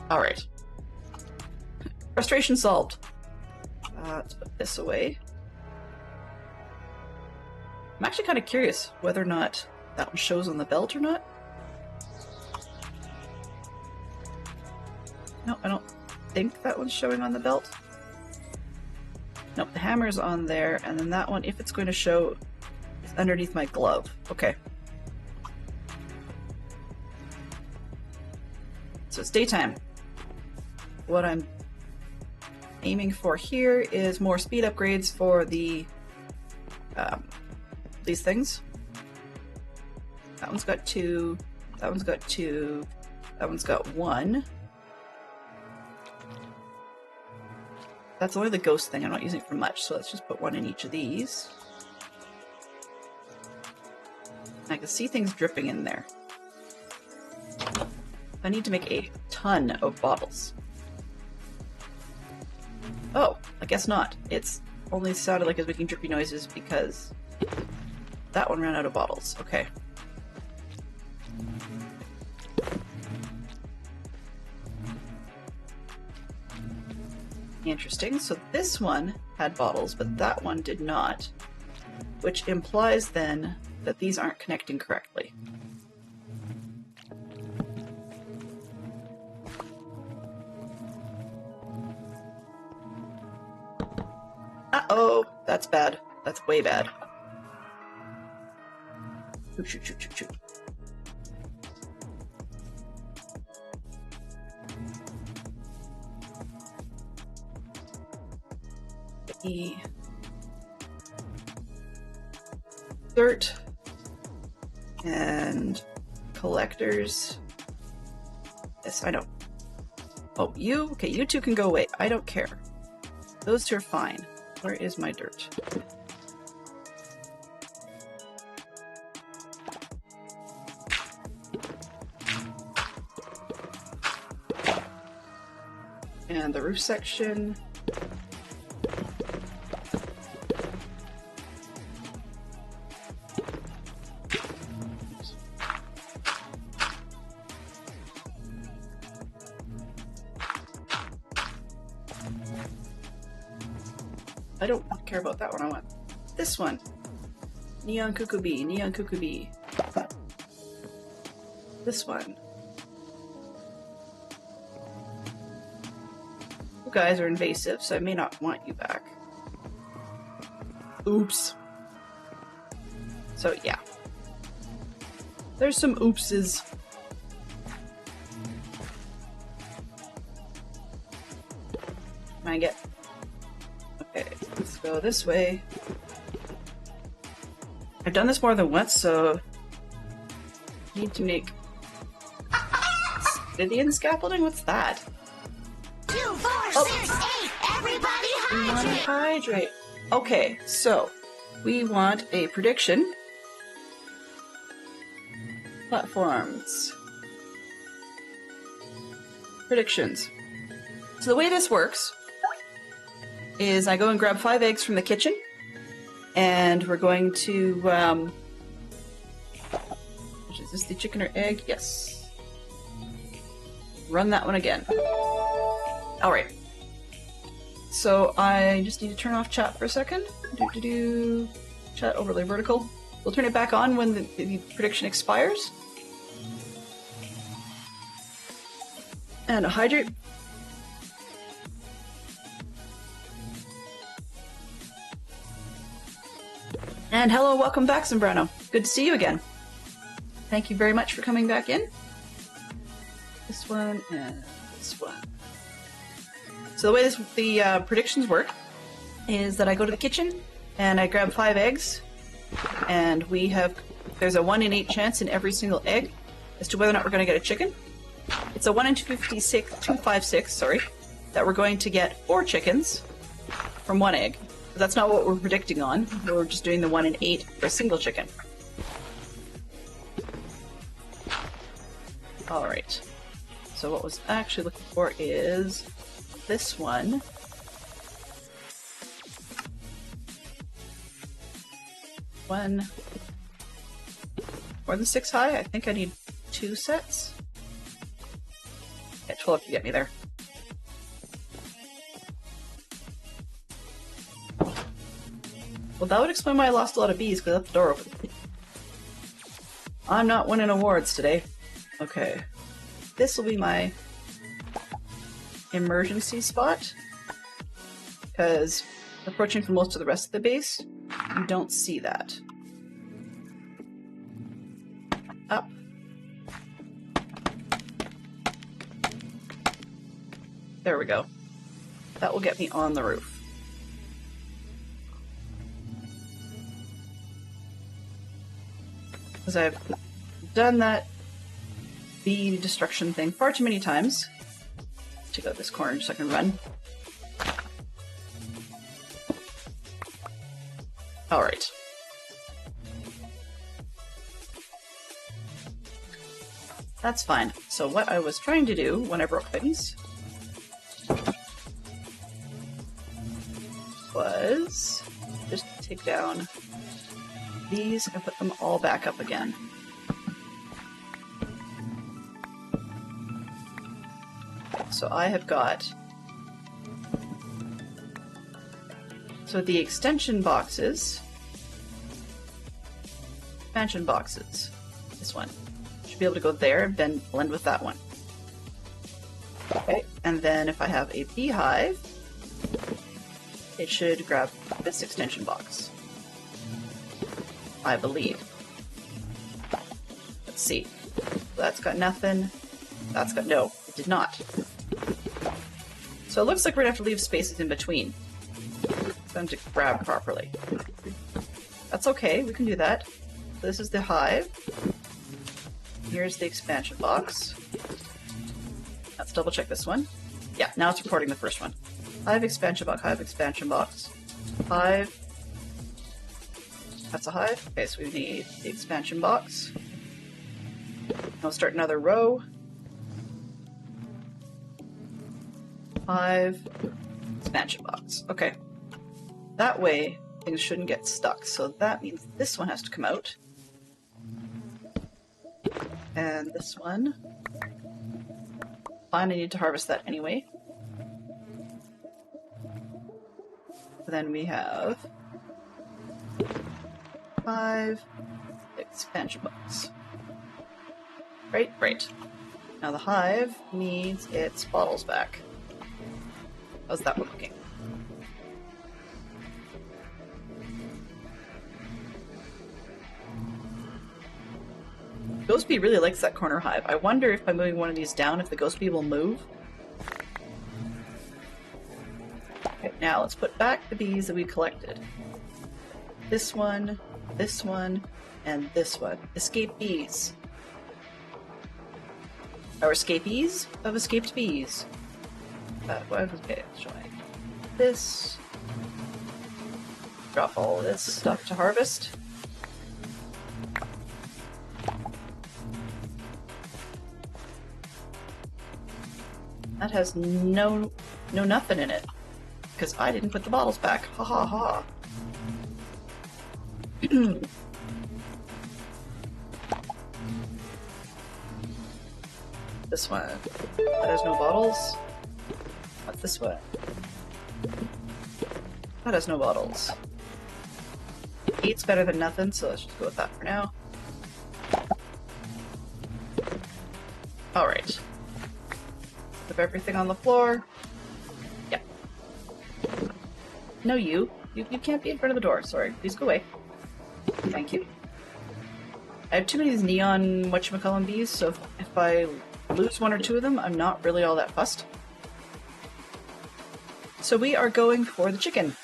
Alright. Frustration solved. Let's put this away. I'm actually kind of curious whether or not that one shows on the belt or not. No, I don't think that one's showing on the belt. Nope, the hammer's on there, and then that one, if it's going to show, is underneath my glove. Okay. So it's daytime. What I'm aiming for here is more speed upgrades for the these things. That one's got 2, that one's got 2, that one's got 1. That's only the ghost thing, I'm not using it for much, so let's just put 1 in each of these. I can see things dripping in there. I need to make a ton of bottles. Oh, I guess not. It's only sounded like it's making drippy noises because that one ran out of bottles. Okay. Interesting. So this one had bottles, but that one did not, which implies then that these aren't connecting correctly. Uh-oh, that's bad. That's way bad. Shoot, shoot, shoot, shoot, shoot. The dirt and collectors. Yes, I know. Oh, you? Okay, you two can go away. I don't care. Those two are fine. Where is my dirt? And the roof section. I don't care about that one, I want this one. Neon Cuckoo Bee, Neon Cuckoo Bee. This one. You guys are invasive, so I may not want you back. Oops. So yeah. There's some oopses. Can I get... Okay, let's go this way. I've done this more than once, so I need to make obsidian scaffolding? What's that? 2, 4, 6, 8, everybody We want to hydrate! hydrate. Okay, so we want a prediction. Platforms. Predictions. So the way this works is I go and grab 5 eggs from the kitchen, and we're going to, is this the chicken or egg? Yes. Run that one again. Alright. So I just need to turn off chat for a second. Chat overlay vertical. We'll turn it back on when the prediction expires. And a hydrate. And hello, welcome back, Zambrano. Good to see you again. Thank you very much for coming back in. This one and this one. So the way the predictions work is that I go to the kitchen and I grab 5 eggs, and there's a 1 in 8 chance in every single egg as to whether or not we're going to get a chicken. It's a 1 in 256, sorry, that we're going to get 4 chickens from 1 egg. But that's not what we're predicting on. We're just doing the 1 in 8 for a single chicken. Alright. So what I was actually looking for is this one. One. More than 6 high? I think I need 2 sets. Yeah, 12 to get me there. Well, that would explain why I lost a lot of bees, because I left the door open. I'm not winning awards today. Okay. This will be my emergency spot. Because approaching from most of the rest of the base, you don't see that. Up. There we go. That will get me on the roof. Because I've done that bee destruction thing far too many times. Take out this corner just so I can run. Alright. That's fine. So what I was trying to do when I broke things was just take down these and put them all back up again. So I have got... So the expansion boxes, this one, should be able to go there and then blend with that one. Okay, and then if I have a beehive, it should grab this extension box. I believe. Let's see. That's got nothing. That's got... no, it did not. So it looks like we're gonna have to leave spaces in between for them to grab properly. That's okay, we can do that. So this is the hive. Here's the expansion box. Let's double check this one. Yeah, now it's reporting the first one. Hive expansion box, hive expansion box. Hive. That's a hive. Okay, so we need the expansion box. I'll start another row. Hive. Expansion box. Okay. That way, things shouldn't get stuck. So that means this one has to come out. And this one. Fine, I need to harvest that anyway. Then we have 5 expansion box. Great. Now the hive needs its bottles back. How's that one looking? Ghost bee really likes that corner hive. I wonder if by moving one of these down, if the ghost bee will move. Okay, now let's put back the bees that we collected. This one, and this one. Escape bees. Or escapees of escaped bees. Okay, showing this. Drop all this stuff to harvest. That has no nothing in it. Because I didn't put the bottles back. Ha ha ha. This one. That has no bottles. What's this one? That has no bottles. 8's better than nothing, so let's just go with that for now. Alright. Put everything on the floor. Yeah. No, you can't be in front of the door. Sorry. Please go away. Thank you. I have too many of these neon whatchamacallum bees, so if I lose one or two of them, I'm not really all that fussed. So we are going for the chicken.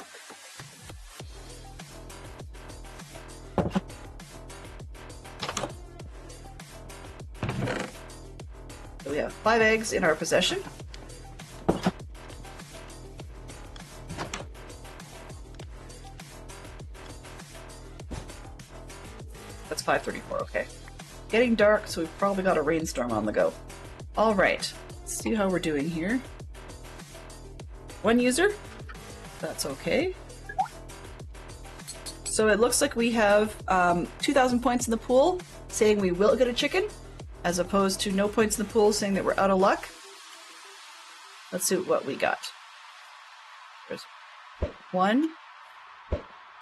So we have 5 eggs in our possession. That's 5:34, okay. Getting dark, so we've probably got a rainstorm on the go. Alright, let's see how we're doing here. 1 user? That's okay. So it looks like we have 2,000 points in the pool, saying we will get a chicken, as opposed to no points in the pool saying that we're out of luck. Let's see what we got. There's 1,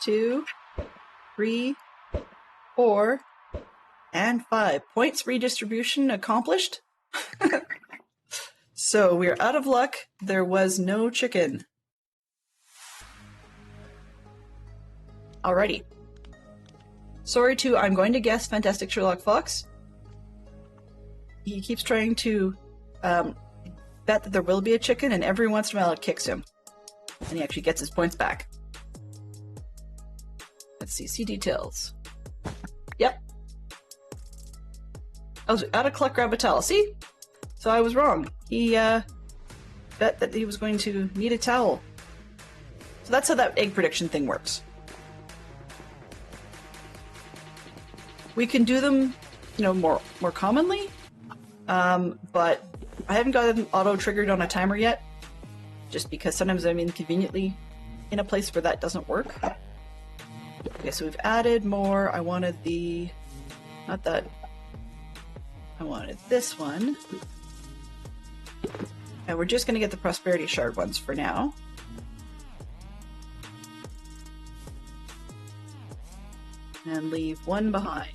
2, 3, 4, And 5. Points redistribution accomplished. So we're out of luck. There was no chicken. Alrighty. Sorry to, I'm going to guess, Fantastic Sherlock Fox. He keeps trying to bet that there will be a chicken, and every once in a while it kicks him. And he actually gets his points back. Let's see details. Yep. I was out of Cluck Grab a Towel. See? So I was wrong. He bet that he was going to need a towel. So that's how that egg prediction thing works. We can do them, you know, more commonly, but I haven't got them auto-triggered on a timer yet, just because sometimes I'm inconveniently in a place where that doesn't work. Okay, so we've added more. I wanted the... not that. I wanted this one. And we're just going to get the Prosperity Shard ones for now. And leave one behind.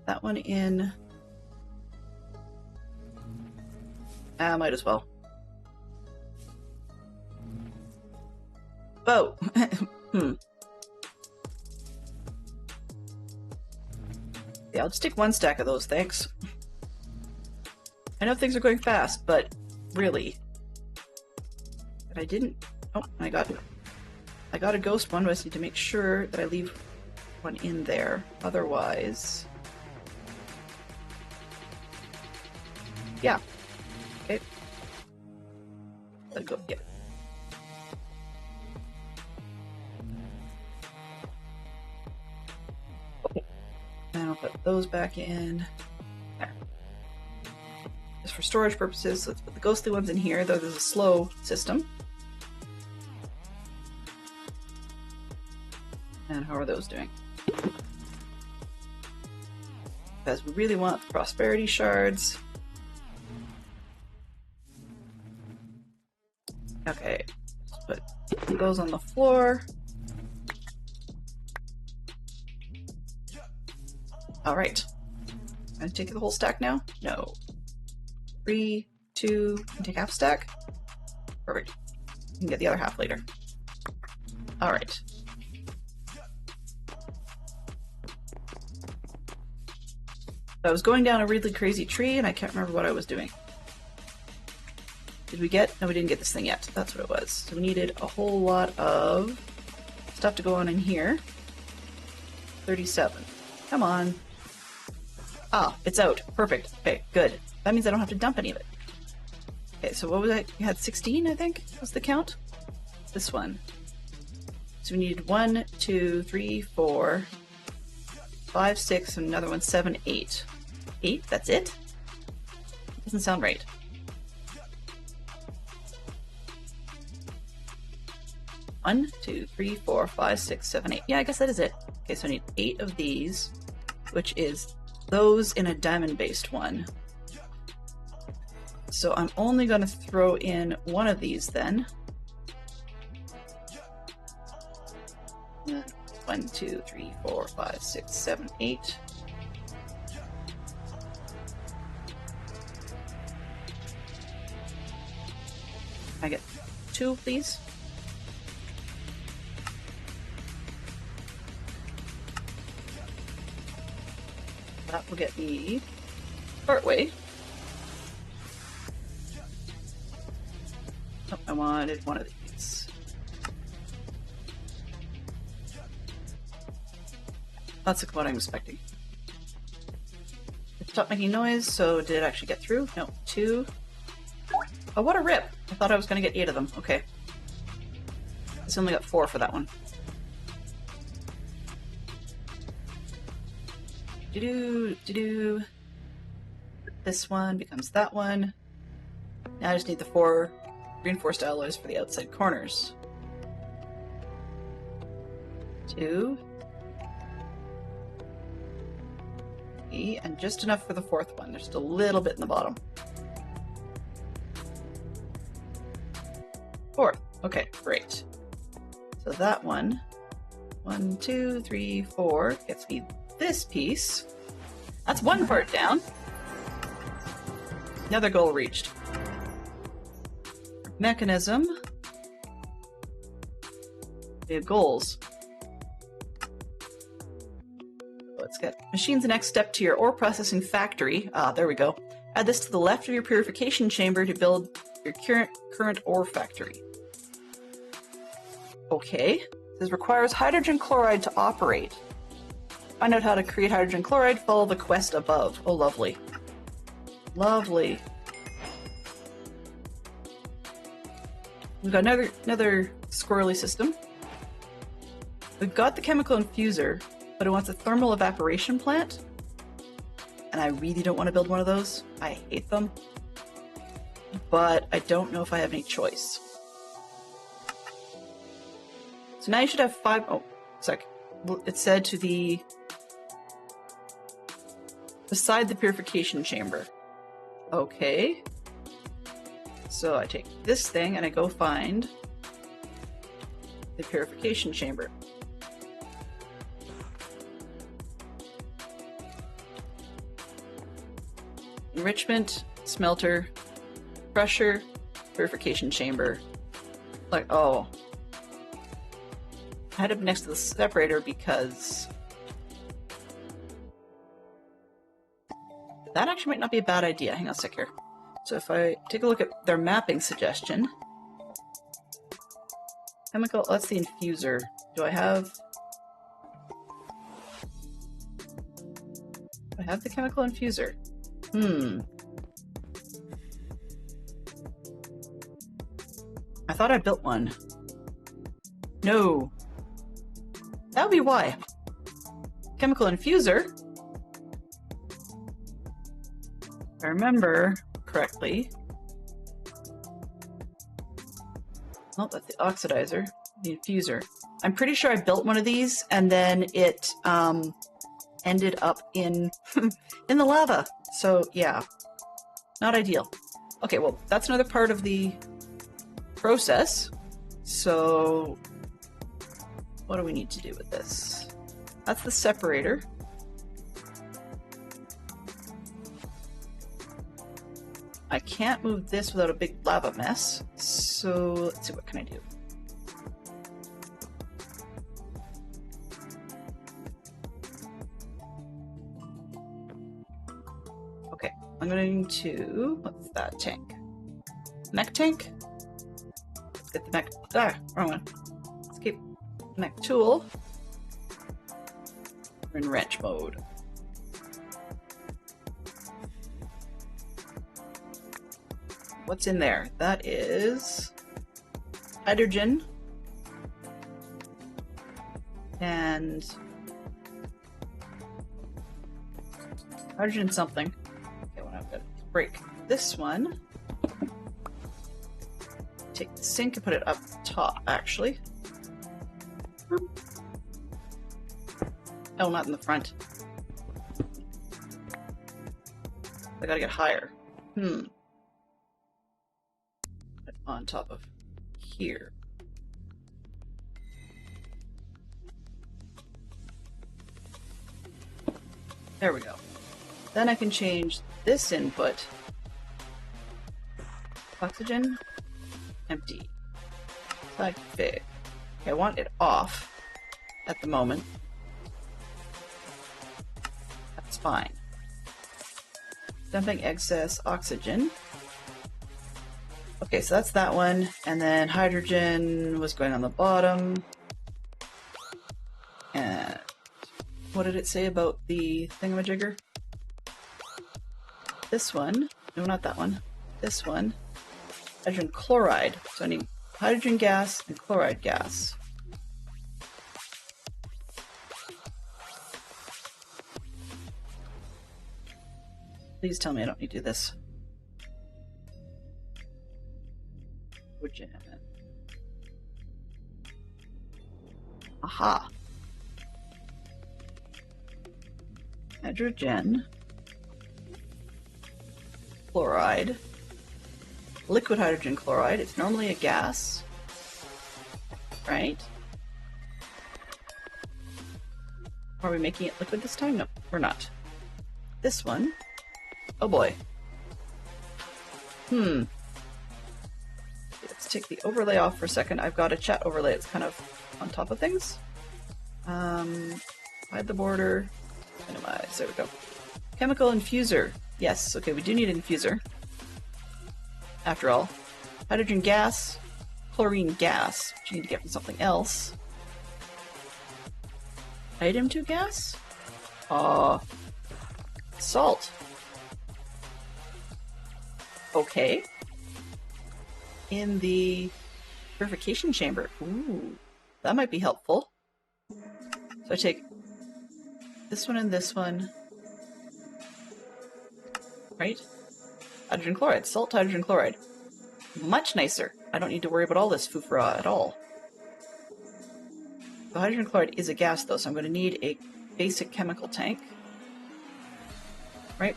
That one in. Might as well. Oh! Yeah, I'll just take one stack of those, thanks. I know things are going fast, but really. But I didn't... Oh, I got a ghost one, but I just need to make sure that I leave one in there. Otherwise... Yeah. Okay. Let it go. Yeah. And I'll put those back in. There. Just for storage purposes, let's put the ghostly ones in here, though there's a slow system. And how are those doing? Because we really want the Prosperity Shards. Okay, let's put those on the floor. Alright. I'm gonna take the whole stack now? No. 3, 2, and take half stack? Perfect. You can get the other half later. Alright. I was going down a really crazy tree and I can't remember what I was doing. Did we get? No, we didn't get this thing yet. That's what it was. So we needed a whole lot of stuff to go on in here. 37. Come on. Ah, it's out. Perfect. Okay, good. That means I don't have to dump any of it. Okay, so what was that? You had 16, I think, was the count? This one. So we needed 1, 2, 3, 4, 5, 6, and another one, 7, 8. 8? That's it? Doesn't sound right. One, 2, 3, 4, 5, 6, 7, 8. Yeah, I guess that is it. Okay, so I need 8 of these, which is those in a diamond-based one. So I'm only going to throw in one of these then. 1, 2, 3, 4, 5, 6, 7, 8. Can I get 2, please? That will get me partway. Oh, I wanted one of these. That's what I'm expecting. It stopped making noise, so did it actually get through? No, 2. Oh, what a rip! I thought I was going to get 8 of them. Okay. I only got 4 for that one. Do-do. This one becomes that one. Now I just need the 4 reinforced alloys for the outside corners. 2. 3, and just enough for the 4th one. There's just a little bit in the bottom. 4th. Okay, great. So that one 1, 2, 3, 4 gets me this piece. That's one part down. Another goal reached. Mechanism. We have goals. Let's get machines the next step to your ore processing factory. Ah, there we go. Add this to the left of your purification chamber to build your current ore factory. Okay. This requires hydrogen chloride to operate. Find out how to create hydrogen chloride, follow the quest above. Oh, lovely. Lovely. We've got another squirrely system. We've got the chemical infuser, but it wants a thermal evaporation plant. And I really don't want to build one of those. I hate them. But I don't know if I have any choice. So now you should have 5... Oh, sec. It said to the... beside the purification chamber. Okay. So I take this thing and I go find the purification chamber. Enrichment, smelter, crusher, purification chamber. Like, oh. I had it next to the separator because that actually might not be a bad idea. Hang on a sec here. So if I take a look at their mapping suggestion, chemical, that's the infuser. Do I have the chemical infuser? I thought I built one. No. That would be why. Chemical infuser. If I remember correctly. Oh, that's the oxidizer. The infuser. I'm pretty sure I built one of these and then it ended up in in the lava. So yeah, not ideal. Okay, well, that's another part of the process. So what do we need to do with this? That's the separator. I can't move this without a big lava mess. So let's see, what can I do? Okay, I'm going to, what's that tank? Mech tank? Let's get the mech, wrong one. Let's keep mech tool. We're in wrench mode. What's in there? That is hydrogen and hydrogen something. Okay, well, I've got to break this one. Take the sink and put it up top, actually. Oh, not in the front. I gotta get higher. On top of here. There we go. Then I can change this input. Oxygen, empty. Like fig. Okay, I want it off at the moment. That's fine. Dumping excess oxygen. Okay, so that's that one, and then hydrogen was going on the bottom. And what did it say about the thingamajigger? This one, no, not that one. This one, hydrogen chloride. So I need hydrogen gas and chloride gas. Please tell me I don't need to do this. Aha. Hydrogen, chloride, liquid hydrogen chloride. It's normally a gas, right? Are we making it liquid this time? No, we're not. This one. Oh boy. Let's take the overlay off for a second. I've got a chat overlay. It's kind of on top of things. Hide the border. Minimize. There we go. Chemical infuser. Yes, okay, we do need an infuser. After all. Hydrogen gas. Chlorine gas, which you need to get from something else. Item 2 gas? Salt. Okay. In the purification chamber. Ooh, that might be helpful. So I take this one and this one. Right? Hydrogen chloride. Salt hydrogen chloride. Much nicer. I don't need to worry about all this foofara at all. The hydrogen chloride is a gas though, so I'm going to need a basic chemical tank. Right?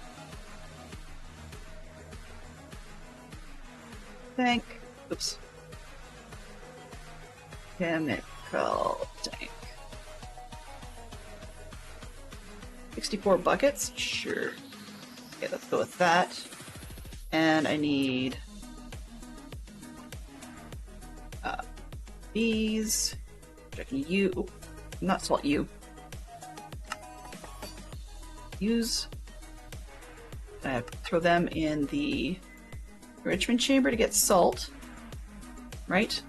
Tank. Oops. Chemical tank. 64 buckets? Sure. Okay, let's go with that. And I need these. I can use. Oh, not salt you. Use. I have to throw them in the enrichment chamber to get salt. Right?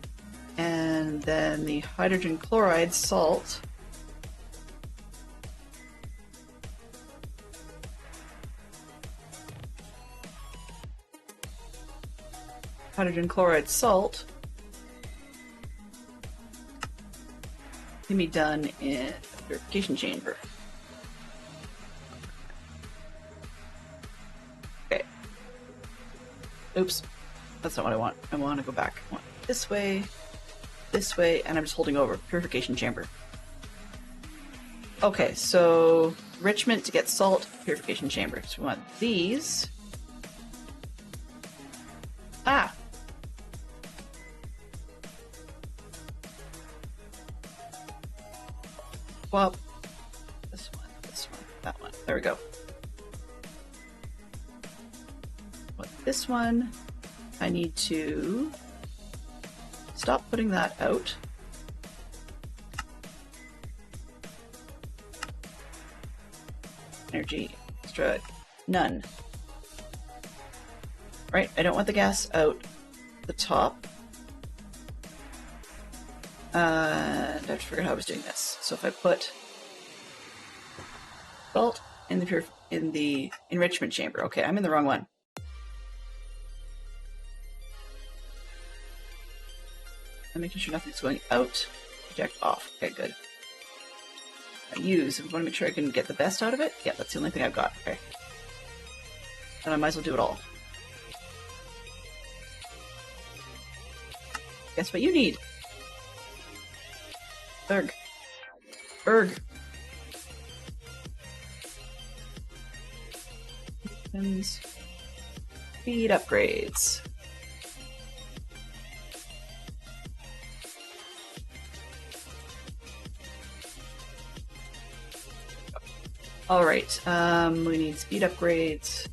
And then the hydrogen chloride salt. Hydrogen chloride salt can be done in a purification chamber. Okay. Oops. That's not what I want. I want to go back. I want this way, and I'm just holding over. Purification chamber. Okay, so enrichment to get salt, purification chamber. So we want these. Ah! Well, this one, that one. There we go. With this one, I need to stop putting that out. Energy, extra, none. Right, I don't want the gas out the top. And I have to figure out how I was doing this. So if I put salt in the enrichment chamber. Okay, I'm in the wrong one. I'm making sure nothing's going out. Eject off. Okay, good. I use. I want to make sure I can get the best out of it. Yeah, that's the only thing I've got. Okay. Then I might as well do it all. Guess what you need? Erg. Erg. Speed upgrades. Alright, we need speed upgrades.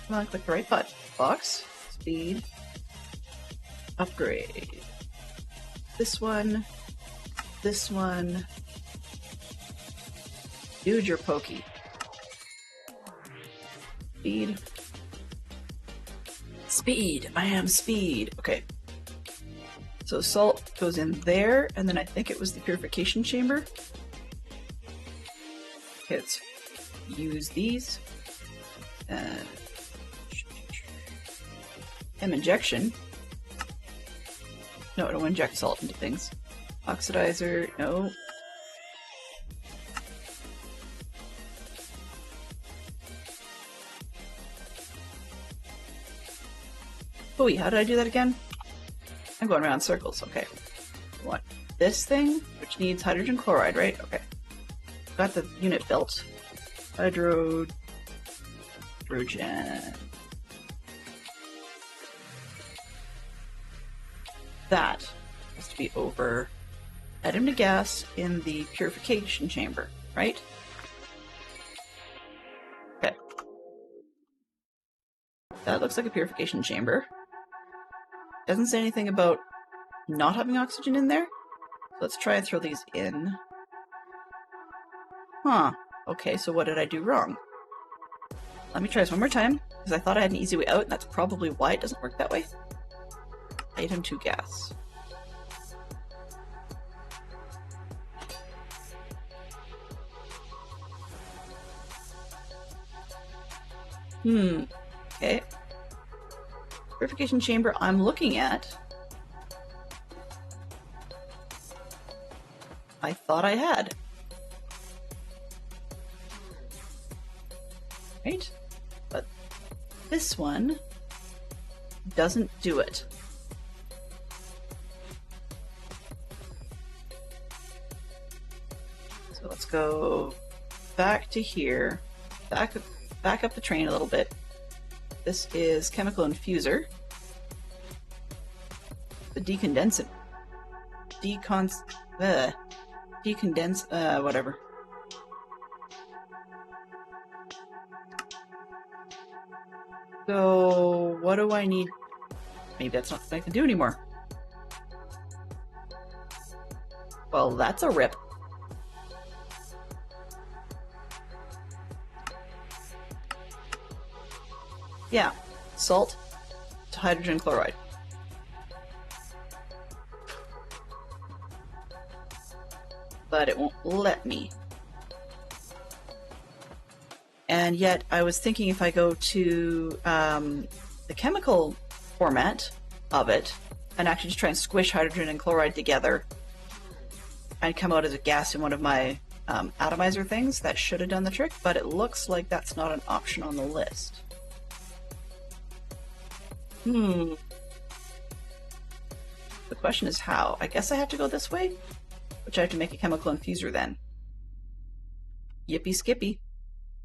Come on, click the right button. Box. Speed. Upgrade. This one. This one. Dude, you're pokey. Speed. Speed. I am speed. Okay. So salt goes in there, and then I think it was the purification chamber. Okay, let's use these. And injection. No, I don't inject salt into things. Oxidizer, no. Oh, how did I do that again? I'm going around in circles. Okay. I want this thing, which needs hydrogen chloride, right? Okay. Got the unit built. Hydrogen. That has to be over Item to gas in the purification chamber, right? Okay. That looks like a purification chamber. Doesn't say anything about not having oxygen in there. Let's try and throw these in. Huh. Okay, so what did I do wrong? Let me try this one more time, because I thought I had an easy way out, and that's probably why it doesn't work that way. Item to gas. Okay. Purification chamber I'm looking at. I thought I had. Right? But this one doesn't do it. So let's go back to here, back up the train a little bit. This is chemical infuser. The decondensant. Whatever. So, what do I need? Maybe that's not something I can do anymore. Well, that's a rip. Yeah, salt to hydrogen chloride. But it won't let me. And yet I was thinking if I go to the chemical format of it and actually just try and squish hydrogen and chloride together and come out as a gas in one of my atomizer things, that should have done the trick, but it looks like that's not an option on the list. The question is how? I guess I have to go this way, which I have to make a chemical infuser then. Yippee skippy.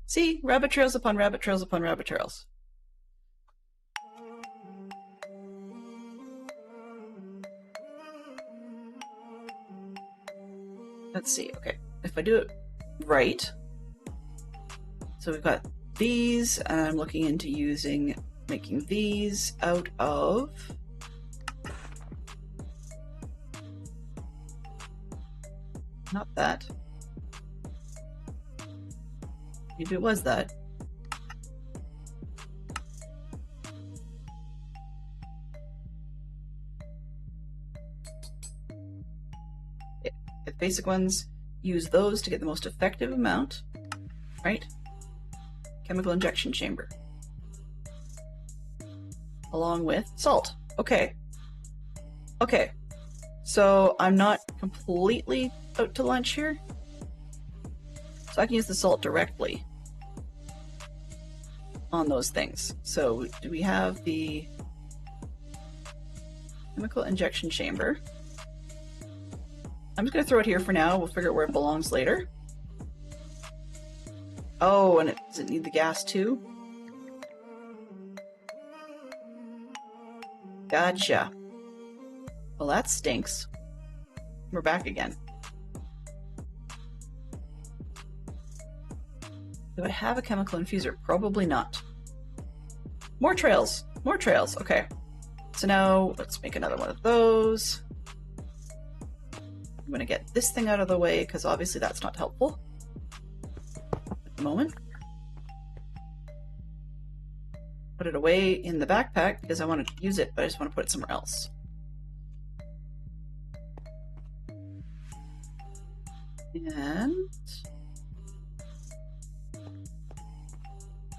See? Rabbit trails upon rabbit trails upon rabbit trails. Let's see. Okay. If I do it right. So we've got these, and I'm looking into making these out of not that. Maybe it was that. The basic ones, use those to get the most effective amount, right? Chemical injection chamber. Along with salt. Okay. Okay. So I'm not completely out to lunch here. So I can use the salt directly on those things. So do we have the chemical injection chamber? I'm just going to throw it here for now. We'll figure out where it belongs later. Oh, and does it need the gas too? Gotcha. Well, that stinks. We're back again. Do I have a chemical infuser? Probably not. More trails. More trails. Okay. So now let's make another one of those. I'm going to get this thing out of the way because obviously that's not helpful at the moment. Put it away in the backpack because I want to use it, but I just want to put it somewhere else. And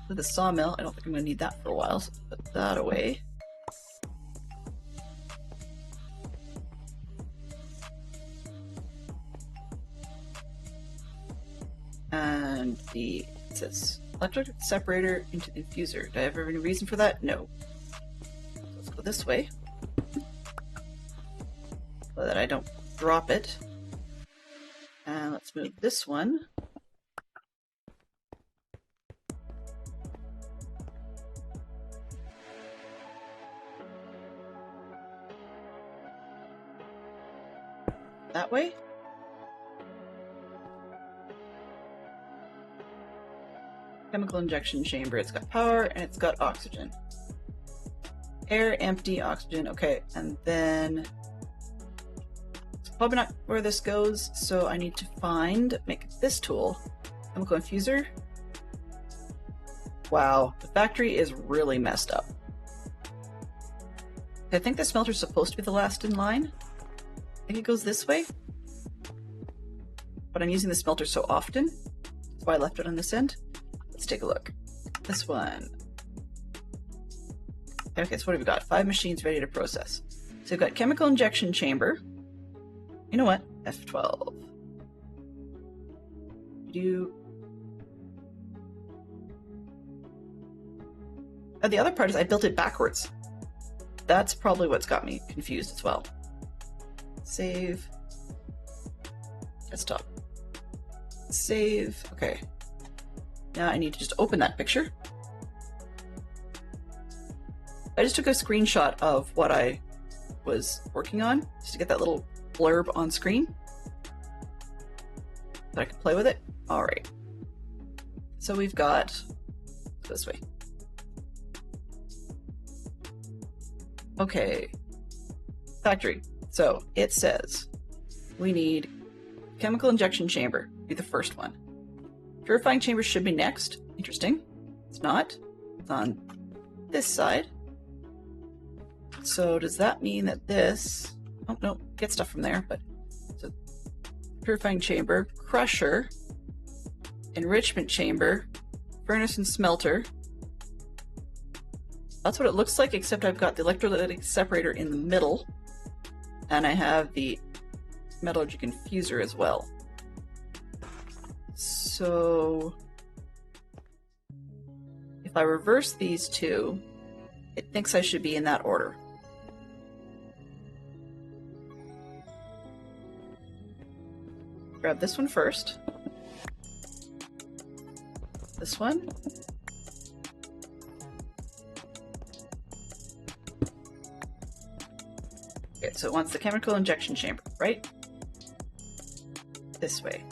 the sawmill, I don't think I'm going to need that for a while, so let's put that away. And it says electric separator into the infuser. Do I have any reason for that? No. So let's go this way so that I don't drop it. And let's move this one. That way. Chemical injection chamber. It's got power and it's got oxygen. Air, empty, oxygen. Okay, and then it's probably not where this goes, so I need to make this tool. Chemical infuser. Wow, the factory is really messed up. I think the smelter's supposed to be the last in line. I think it goes this way. But I'm using the smelter so often. That's why I left it on this end. Let's take a look. This one. Okay, so what have we got? 5 machines ready to process. So we've got chemical injection chamber. You know what? F12. The other part is I built it backwards. That's probably what's got me confused as well. Save. Desktop. Save. Okay. Now I need to just open that picture. I just took a screenshot of what I was working on, just to get that little blurb on screen. That I can play with it. All right. So we've got this way. Okay. Factory. So it says we need chemical injection chamber, be the first one. Purifying chamber should be next. Interesting. It's not. It's on this side. So does that mean that this... Oh, no, get stuff from there, but... So, purifying chamber, crusher, enrichment chamber, furnace and smelter. That's what it looks like, except I've got the electrolytic separator in the middle, and I have the metallurgic infuser as well. So... if I reverse these two, it thinks I should be in that order. Grab this one first. This one. Okay, so it wants the chemical injection chamber, right? This way.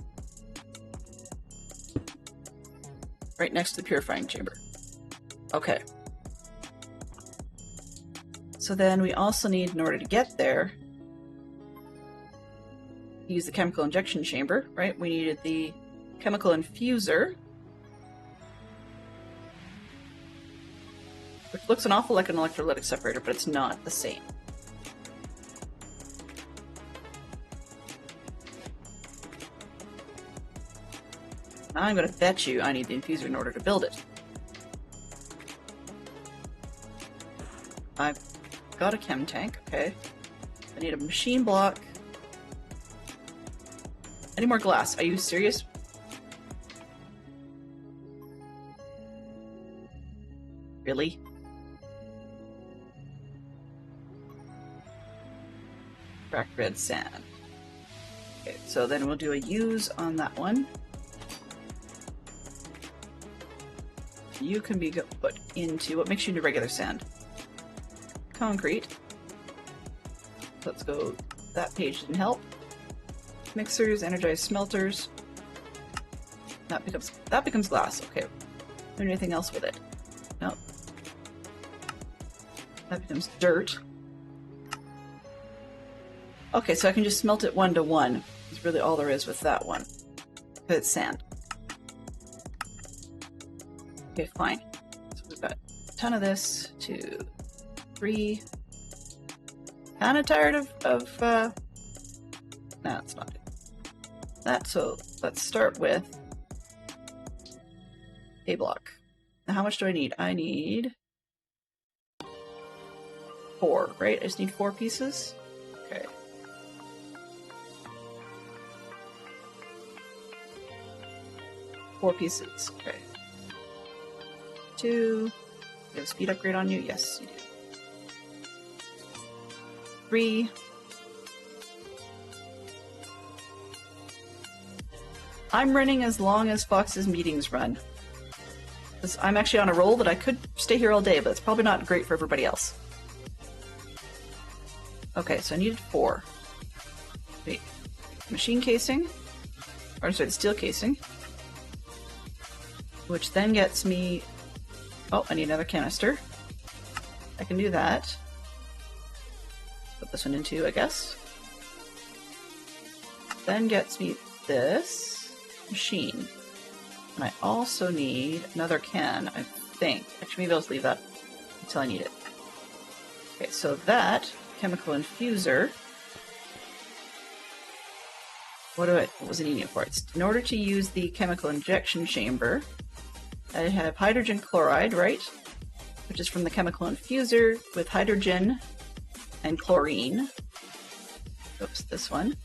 Right next to the purifying chamber. Okay. So then we also need, in order to get there, use the chemical injection chamber, right? We needed the chemical infuser, which looks an awful like an electrolytic separator, but it's not the same. Now I'm going to bet you I need the infuser in order to build it. I've got a chem tank, okay. I need a machine block. I need more glass. Are you serious? Really? Cracked red sand. Okay, so then we'll do a use on that one. You can be put into what makes you into regular sand. Concrete. Let's go. That page didn't help. Mixers, energized smelters. That becomes glass. Okay. Anything else with it? No. That becomes dirt. Okay, so I can just smelt it 1 to 1. That's really all there is with that one. But it's sand. Okay, fine. So we've got a ton of this. 2, 3. Kinda tired of no, it's not it. That, so let's start with a block. Now how much do I need? I need 4, right? I just need 4 pieces? Okay. Four pieces, okay. 2. You have a speed upgrade on you? Yes, you do. 3. I'm running as long as Fox's meetings run. I'm actually on a roll that I could stay here all day, but it's probably not great for everybody else. Okay, so I needed 4. Wait. Machine casing. Or sorry, the steel casing. which then gets me... Oh, I need another canister. I can do that. Put this one in too, I guess. Then gets me this machine. And I also need another can, I think. Actually, maybe I'll just leave that until I need it. Okay, so that chemical infuser... What was it needing it for? It's in order to use the chemical injection chamber, I have hydrogen chloride, right? Which is from the chemical infuser with hydrogen and chlorine. Oops, this one.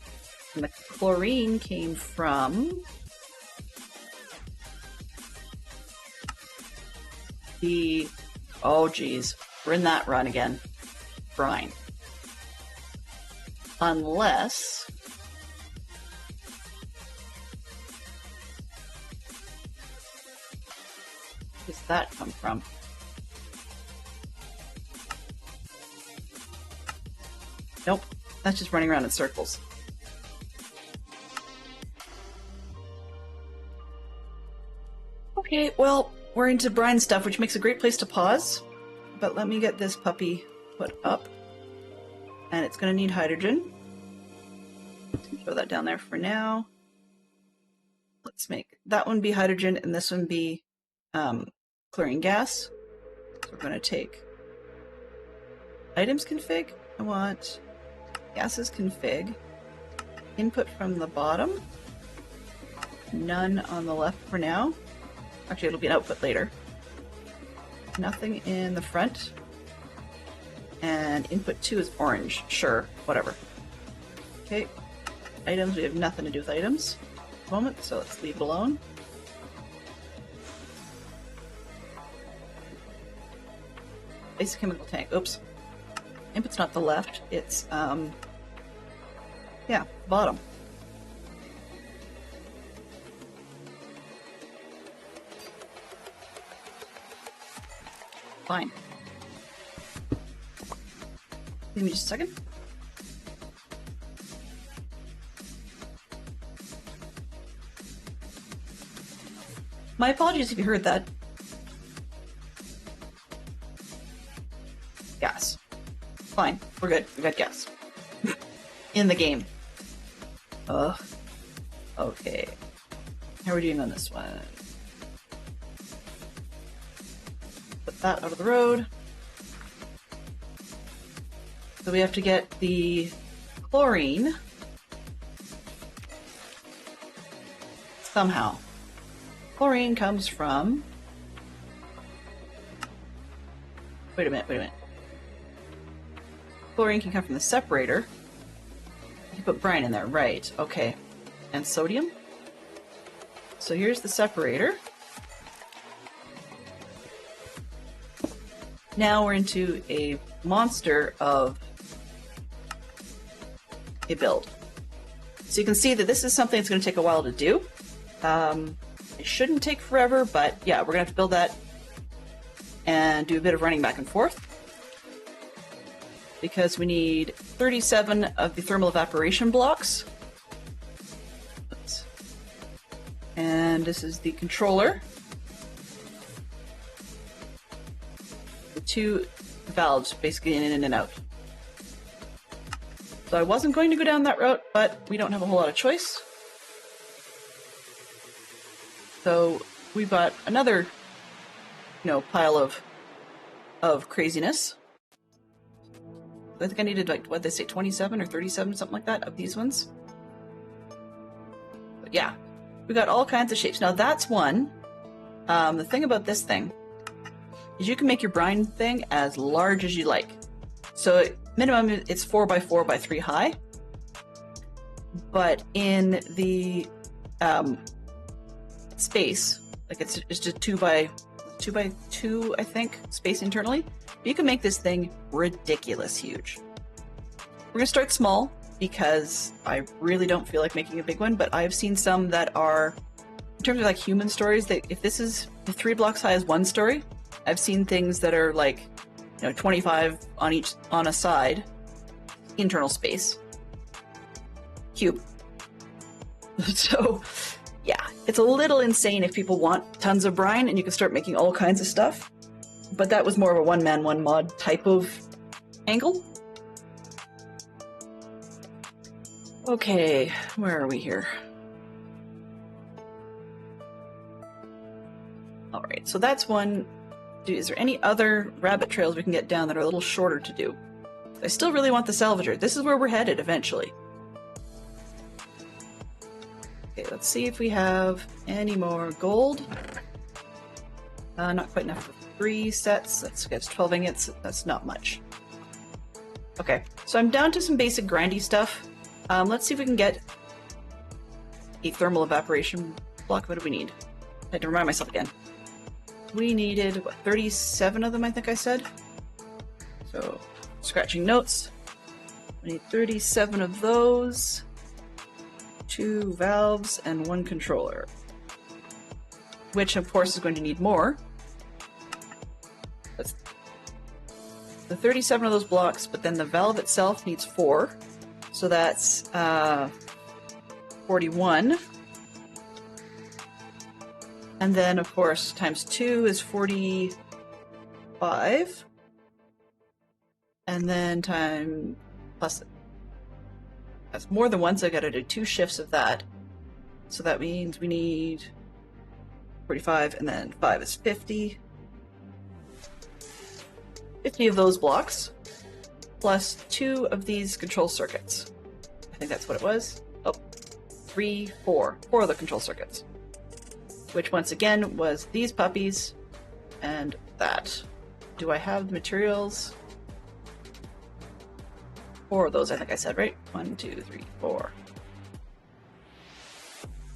And the chlorine came from the... Oh, geez. We're in that run again. Brine. Unless... Where does that come from? Nope. That's just running around in circles. Okay, well, we're into brine stuff, which makes a great place to pause. But let me get this puppy put up. And it's going to need hydrogen. Throw that down there for now. Let's make that one be hydrogen and this one be chlorine gas. So we're going to take items config. I want gases config. Input from the bottom. None on the left for now. Actually, it'll be an output later. Nothing in the front. And input 2 is orange. Sure, whatever. Okay. Items, we have nothing to do with items at the moment, so let's leave it alone. Basic chemical tank. Oops. Input's not the left, it's, yeah, bottom. Fine. Give me just a second. My apologies if you heard that. Gas. Fine. We're good. We got gas. In the game. Ugh. Okay. How are we doing on this one? Put that out of the road. So we have to get the chlorine somehow. Chlorine comes from... Wait a minute. Chlorine can come from the separator. You put brine in there, right, okay. And sodium. So here's the separator. Now we're into a monster of a build. So you can see that this is something that's going to take a while to do. It shouldn't take forever, but yeah, we're going to have to build that and do a bit of running back and forth. Because we need 37 of the thermal evaporation blocks. Oops. And this is the controller. The 2 valves basically in and out. So I wasn't going to go down that route, but we don't have a whole lot of choice. So we've got another, pile of craziness. I think I needed, like, what'd they say, 27 or 37, something like that, of these ones. But yeah, we got all kinds of shapes. Now that's one. The thing about this thing is you can make your brine thing as large as you like. So minimum, it's 4x4x3 high. But in the space, like it's just a 2x2, I think, space internally. You can make this thing ridiculous huge. We're gonna start small because I really don't feel like making a big one, but I've seen some that are, in terms of like human stories, that if this is 3 blocks high as one story, I've seen things that are like, 25 on a side, internal space, cube. So Yeah, it's a little insane if people want tons of brine and you can start making all kinds of stuff. But that was more of a one-man, one-mod type of angle. Okay, where are we here? Alright, so that's one. Is there any other rabbit trails we can get down that are a little shorter to do? I still really want the salvager. This is where we're headed eventually. Okay, let's see if we have any more gold. Not quite enough for 3 sets. That's 12 ingots. That's not much. Okay, so I'm down to some basic grindy stuff. Let's see if we can get a thermal evaporation block. What do we need? I had to remind myself again. We needed, what, 37 of them, I think I said? So, scratching notes. We need 37 of those. 2 valves and 1 controller. Which, of course, is going to need more. That's the 37 of those blocks, but then the valve itself needs 4. So that's 41. And then, of course, times 2 is 45. And then plus, that's more than one, so I gotta do 2 shifts of that. So that means we need 45, and then 5 is 50. 50 of those blocks, plus 2 of these control circuits. I think that's what it was. Oh, 3, 4. 4 of the control circuits. Which, once again, was these puppies and that. Do I have the materials? 4 of those, I think I said, right? 1, 2, 3, 4.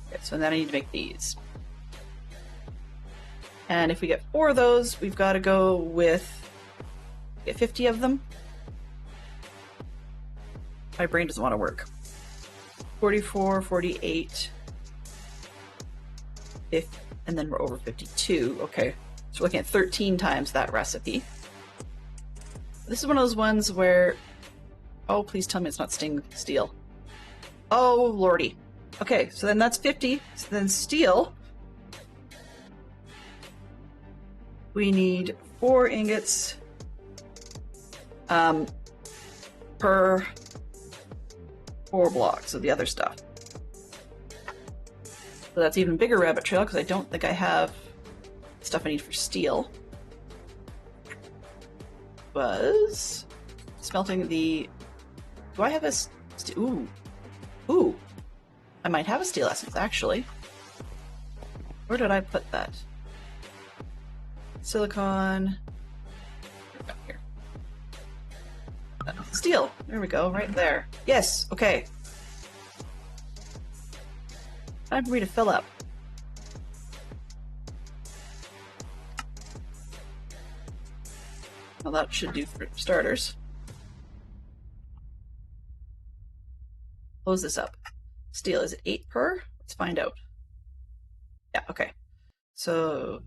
Okay, so then I need to make these. And if we get 4 of those, we've got to go with... get 50 of them. My brain doesn't want to work. 44, 48... and then we're over 52. Okay, so we're looking at 13 times that recipe. This is one of those ones where... oh, please tell me it's not stainless steel. Oh, lordy. Okay, so then that's 50. So then steel. We need 4 ingots per 4 blocks of the other stuff. So that's even bigger rabbit trail because I don't think I have stuff I need for steel. Was smelting the... do I have a... ooh. Ooh. I might have a steel essence, actually. Where did I put that? Silicon... here. Steel. There we go, right there. Yes, okay. Time for me to fill up. Well, that should do for starters. Close this up. Steel, is it 8 per? Let's find out. Yeah, okay. So,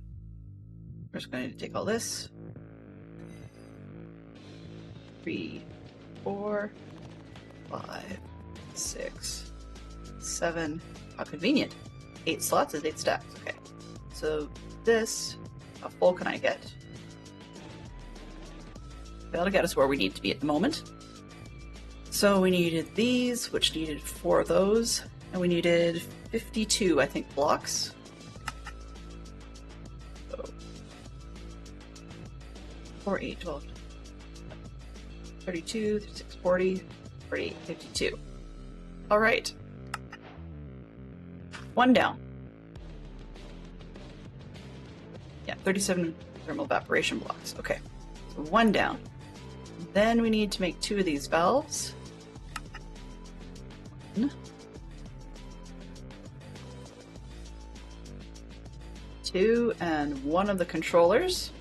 we're just going to take all this. 3, 4, 5, 6, 7. How convenient. 8 slots is 8 stacks. Okay. So this, how full can I get? That'll get us where we need to be at the moment. So we needed these, which needed 4 of those, and we needed 52, I think, blocks. So 4, 8, 12, 32, 36, 40, 48, 52. All right. 1 down. Yeah, 37 thermal evaporation blocks. Okay, so 1 down. Then we need to make 2 of these valves. 1. 2, and 1 of the controllers.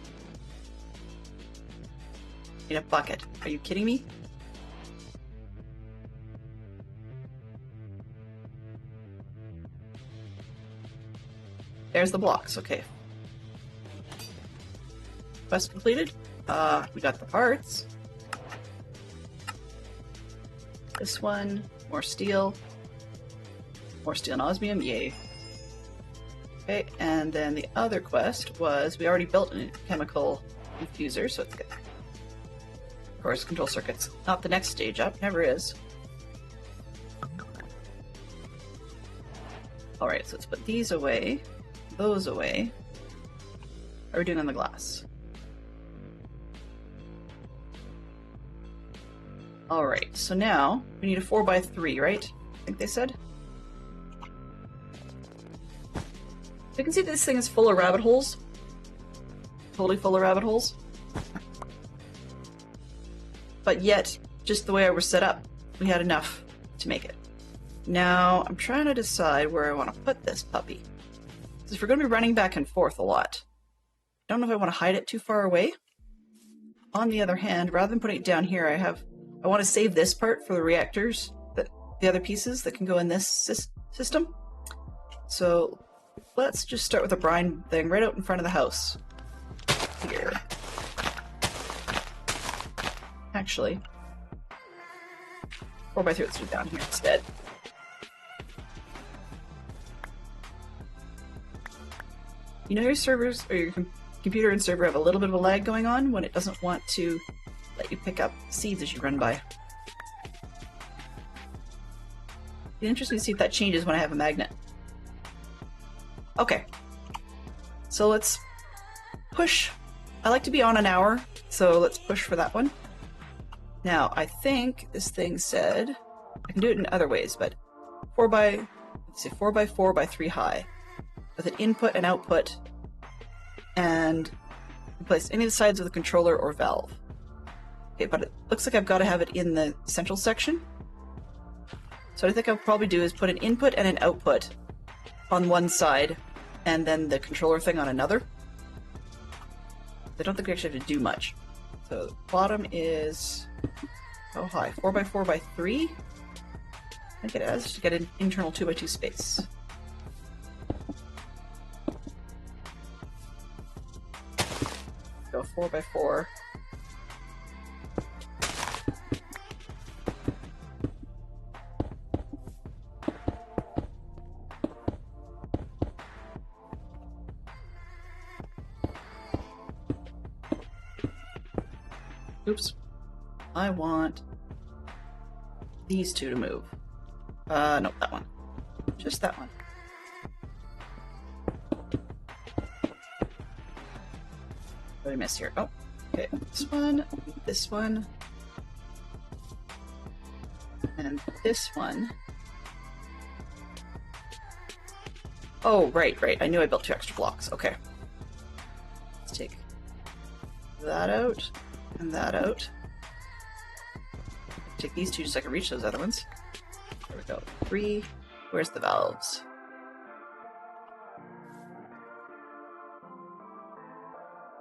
Need a bucket. Are you kidding me? There's the blocks, okay. Quest completed. We got the parts. This one, more steel and osmium, yay. Okay, and then the other quest was we already built a chemical infuser, so it's good. Of course, control circuits. Not the next stage up, never is. Alright, so let's put these away, those away. How are we doing on the glass? Alright, so now we need a 4x3, right? I think they said. So you can see this thing is full of rabbit holes. Totally full of rabbit holes. But yet, just the way I was set up, we had enough to make it. Now, I'm trying to decide where I want to put this puppy. Because if we're going to be running back and forth a lot, I don't know if I want to hide it too far away. On the other hand, rather than putting it down here, I want to save this part for the reactors, the other pieces that can go in this system. So let's just start with a brine thing right out in front of the house. Here. Actually, 4x3, let's do it down here instead. You know your servers, or your computer and server have a little bit of a lag going on when it doesn't want to let you pick up seeds as you run by. It's interesting to see if that changes when I have a magnet. Okay. So let's push. I like to be on an hour, so let's push for that one. Now, I think this thing said, I can do it in other ways, but 4x4 by 3 high, with an input and output, and place any of the sides of the controller or valve. Okay, but it looks like I've got to have it in the central section. So what I think I'll probably do is put an input and an output on one side, and then the controller thing on another. I don't think we actually have to do much. So the bottom is, how high? 4x4 by 3? I think it has to get an internal 2x2 space. Go 4x4. Oops. I want these two to move. No, that one. Just that one. What did I miss here? Oh, okay. This one, and this one. Oh, right. I knew I built 2 extra blocks. Okay. Let's take that out. And that out. Take these 2 just so I can reach those other ones. There we go. 3. Where's the valves?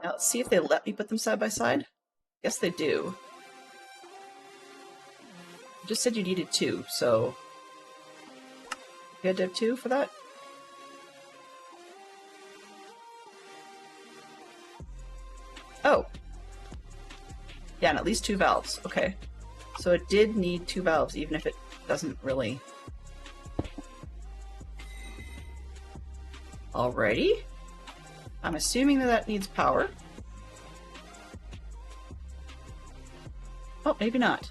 Now let's see if they let me put them side by side. Yes, they do. You just said you needed 2, so you had to have 2 for that? Oh. Yeah, and at least 2 valves. Okay. So it did need 2 valves, even if it doesn't really... Alrighty. I'm assuming that needs power. Oh, maybe not.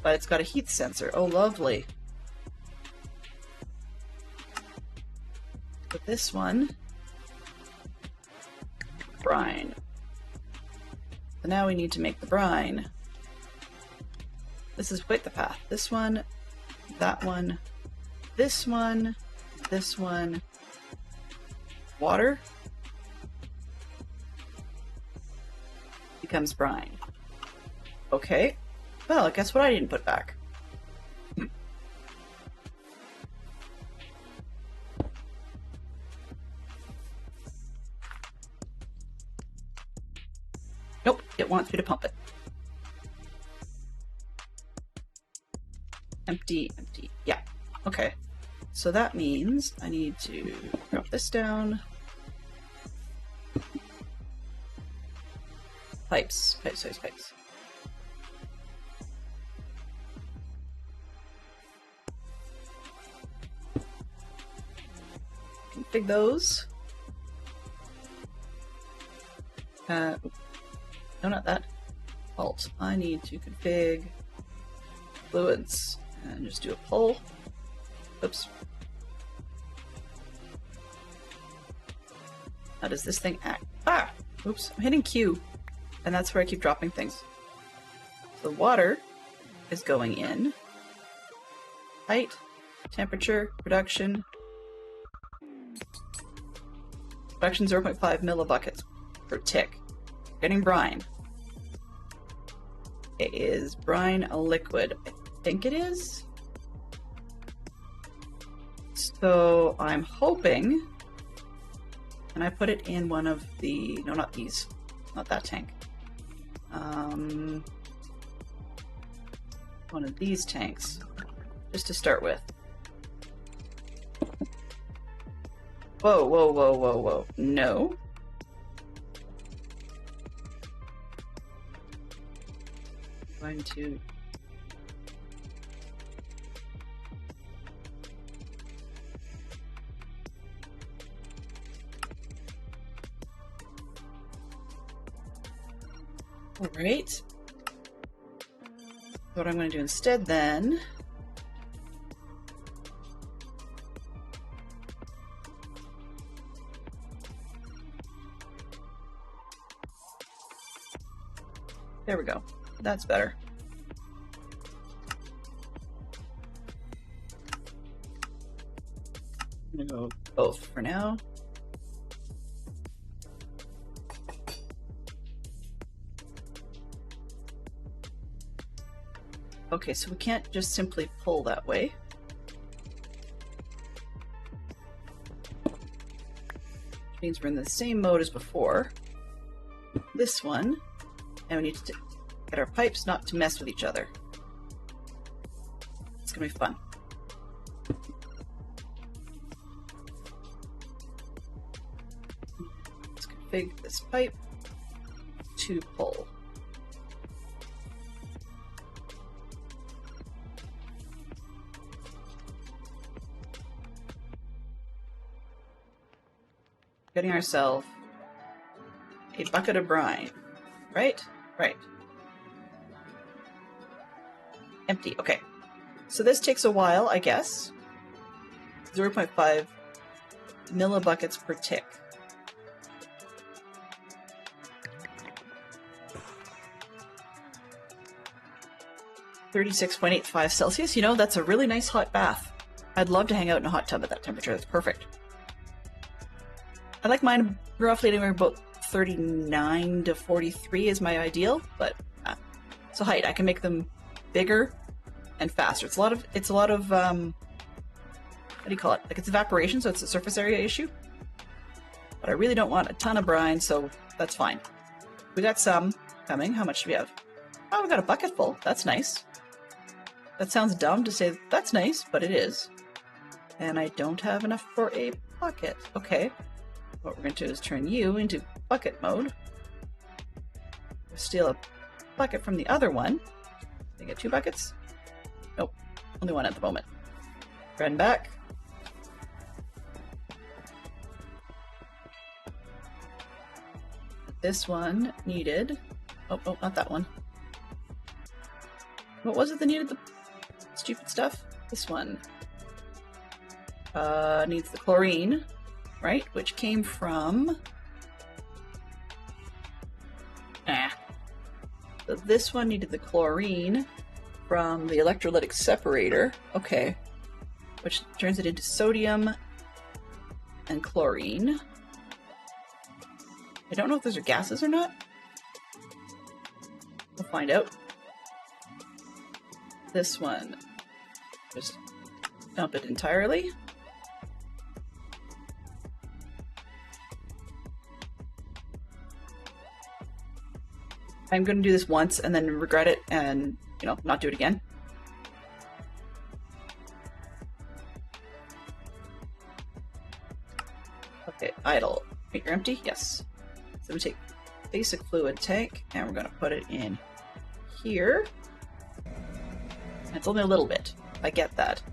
But it's got a heat sensor. Oh, lovely. But this one... brine. So now we need to make the brine. This is quite the path. This one, that one, this one, this one. Water becomes brine. Okay. Well, guess what I didn't put back? Nope, it wants me to pump it. Empty, empty. Yeah, okay. So that means I need to drop this down. Pipes, pipes, pipes, pipes. config those. No, not that. Alt. I need to config fluids and just do a pull. Oops. How does this thing act? Ah! Oops. I'm hitting Q, and that's where I keep dropping things. So water is going in. Height, temperature, production. Production 0.5 millibuckets per tick. Getting brine. Is brine a liquid? I think it is. So I'm hoping, and I put it in one of the, no, not these, not that tank. One of these tanks, just to start with. Whoa, whoa, whoa, whoa, whoa. No. I'm going to... All right. What I'm going to do instead then... There we go. That's better. I'm gonna go both for now. Okay, so we can't just simply pull that way. Which means we're in the same mode as before. This one. And we need to get our pipes not to mess with each other. It's gonna be fun. Let's configure this pipe to pull. Getting ourselves a bucket of brine, right? Right. Empty. Okay. So this takes a while, I guess. 0.5 millibuckets per tick. (36.85 Celsius. You know, that's a really nice hot bath. I'd love to hang out in a hot tub at that temperature. That's perfect. I like mine roughly anywhere about 39 to 43 is my ideal, but so height, I can make them bigger and faster. It's a lot of what do you call it? Like, it's evaporation, so it's a surface area issue. But I really don't want a ton of brine, so that's fine. We got some coming. How much do we have? Oh, we got a bucket full. That's nice. That sounds dumb to say that's nice, but it is. And I don't have enough for a bucket. Okay. What we're going to do is turn you into bucket mode. Steal a bucket from the other one. Did I get 2 buckets? Nope. Only one at the moment. Run back. This one needed... Oh, not that one. What was it that needed the stupid stuff? This one. Needs the chlorine. Right, which came from... So this one needed the chlorine from the electrolytic separator. Okay. Which turns it into sodium and chlorine. I don't know if those are gases or not. We'll find out. This one, just dump it entirely. I'm going to do this once and then regret it and, you know, not do it again. Okay, idle. Wait, you're empty? Yes. So we take basic fluid tank and we're going to put it in here. It's only a little bit. I get that.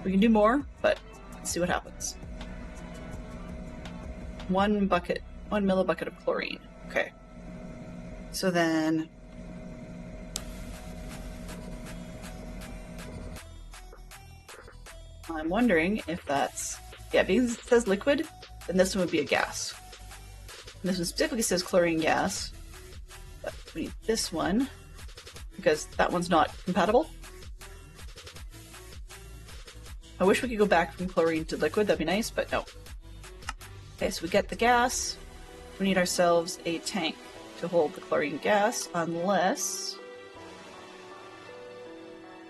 We can do more, but let's see what happens. 1 millibucket of chlorine. Okay. So then... I'm wondering if that's... Yeah, because it says liquid, then this one would be a gas. And this one specifically says chlorine gas. But we need this one, because that one's not compatible. I wish we could go back from chlorine to liquid, that'd be nice, but no. Okay, so we get the gas. We need ourselves a tank to hold the chlorine gas, unless...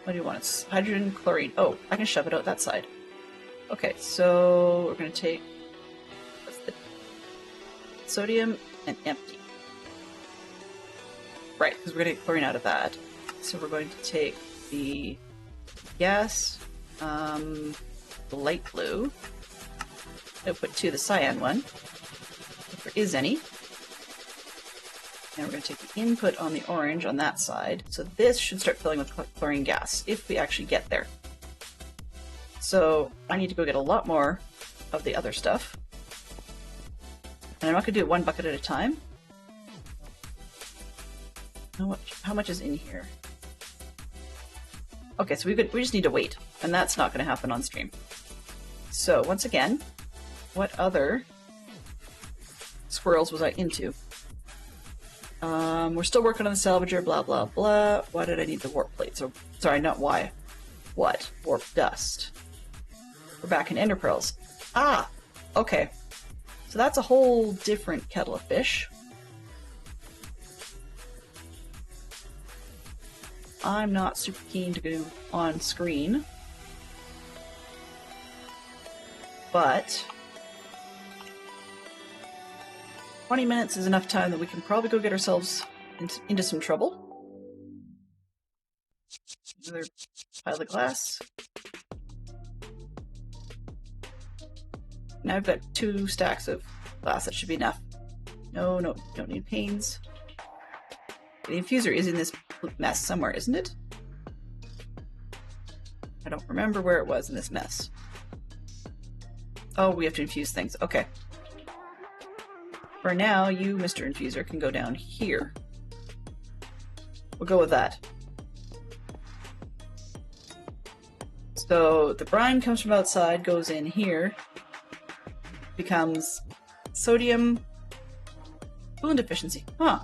What do you want? It's hydrogen, chlorine. Oh, I can shove it out that side. Okay, so we're going to take the sodium and empty. Right, because we're going to get chlorine out of that. So we're going to take the gas, the light blue. I'll put 2 of the cyan one, if there is any. And we're going to take the input on the orange on that side. So this should start filling with chlorine gas, if we actually get there. So I need to go get a lot more of the other stuff. And I'm not going to do it 1 bucket at a time. How much is in here? Okay, so we just need to wait, and that's not going to happen on stream. So once again, what other squirrels was I into? We're still working on the salvager, blah, blah, blah. Why did I need the warp plate? So, sorry, not why. What? Warp dust. We're back in ender pearls. Ah! Okay. So that's a whole different kettle of fish. I'm not super keen to go on screen. But 20 minutes is enough time that we can probably go get ourselves into some trouble. Another pile of glass. Now I've got 2 stacks of glass. That should be enough. No, don't need panes. The infuser is in this mess somewhere, isn't it? I don't remember where it was in this mess. Oh, we have to infuse things. Okay. For now, you, Mr. Infuser, can go down here. We'll go with that. So the brine comes from outside, goes in here, becomes sodium coolant deficiency. Huh.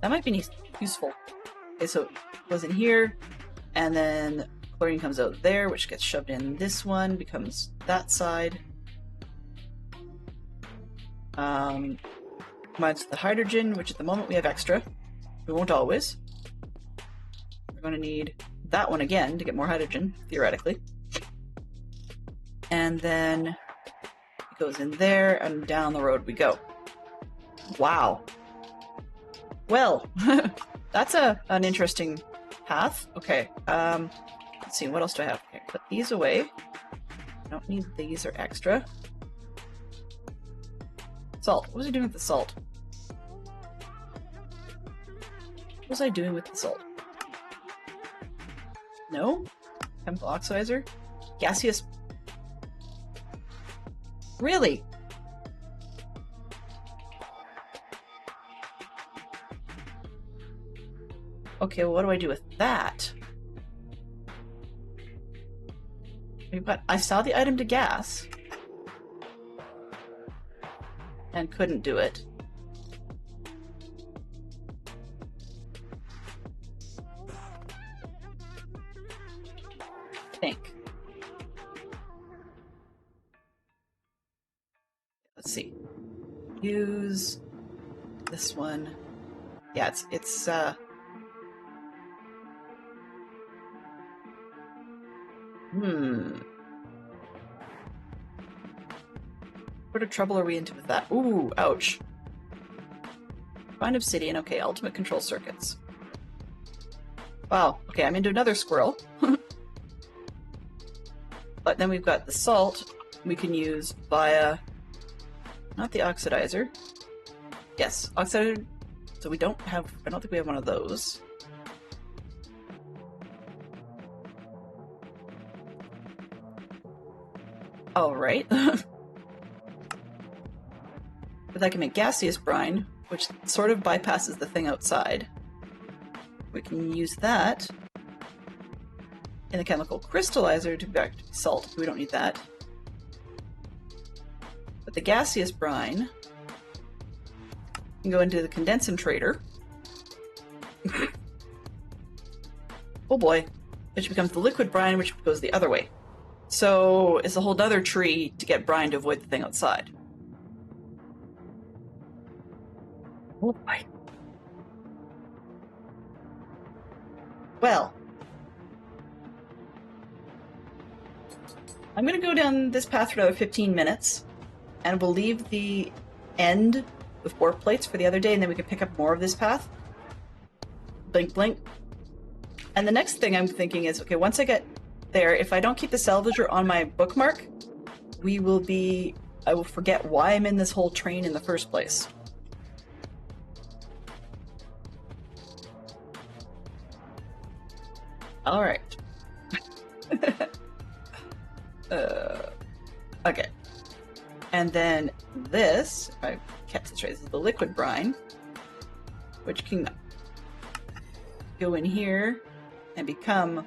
That might be useful. Okay, so it goes in here, and then chlorine comes out there, which gets shoved in this one, becomes that side. Combines the hydrogen, which at the moment we have extra. We won't always. We're going to need that one again to get more hydrogen, theoretically. And then it goes in there, and down the road we go. Wow. Well, that's an interesting path. Okay, let's see, what else do I have? Okay, put these away. I don't need these, are extra. Salt. What was I doing with the salt? What was I doing with the salt? No? Chemical oxidizer? Gaseous... Really? Okay, well, what do I do with that? We've got... I saw the item to gas. And couldn't do it. Think. Let's see. Use this one. Yeah, it's What of trouble are we into with that? Ooh, ouch. Find obsidian. Okay, ultimate control circuits. Wow. Okay, I'm into another squirrel. But then we've got the salt we can use via... Not the oxidizer. Yes, oxidizer. So we don't have... I don't think we have one of those. All right. But that can make gaseous brine, which sort of bypasses the thing outside. We can use that in a chemical crystallizer to back to salt. We don't need that. But the gaseous brine can go into the condensator. Oh boy. Which becomes the liquid brine, which goes the other way. So it's a whole other tree to get brine to avoid the thing outside. Oh boy. Well, I'm going to go down this path for another 15 minutes, and we'll leave the end with warp plates for the other day, and then we can pick up more of this path. Blink, blink. And the next thing I'm thinking is, okay, once I get there, if I don't keep the salvager on my bookmark, I will forget why I'm in this whole train in the first place. All right. Okay. And then this, if I kept this right, this is the liquid brine, which can go in here and become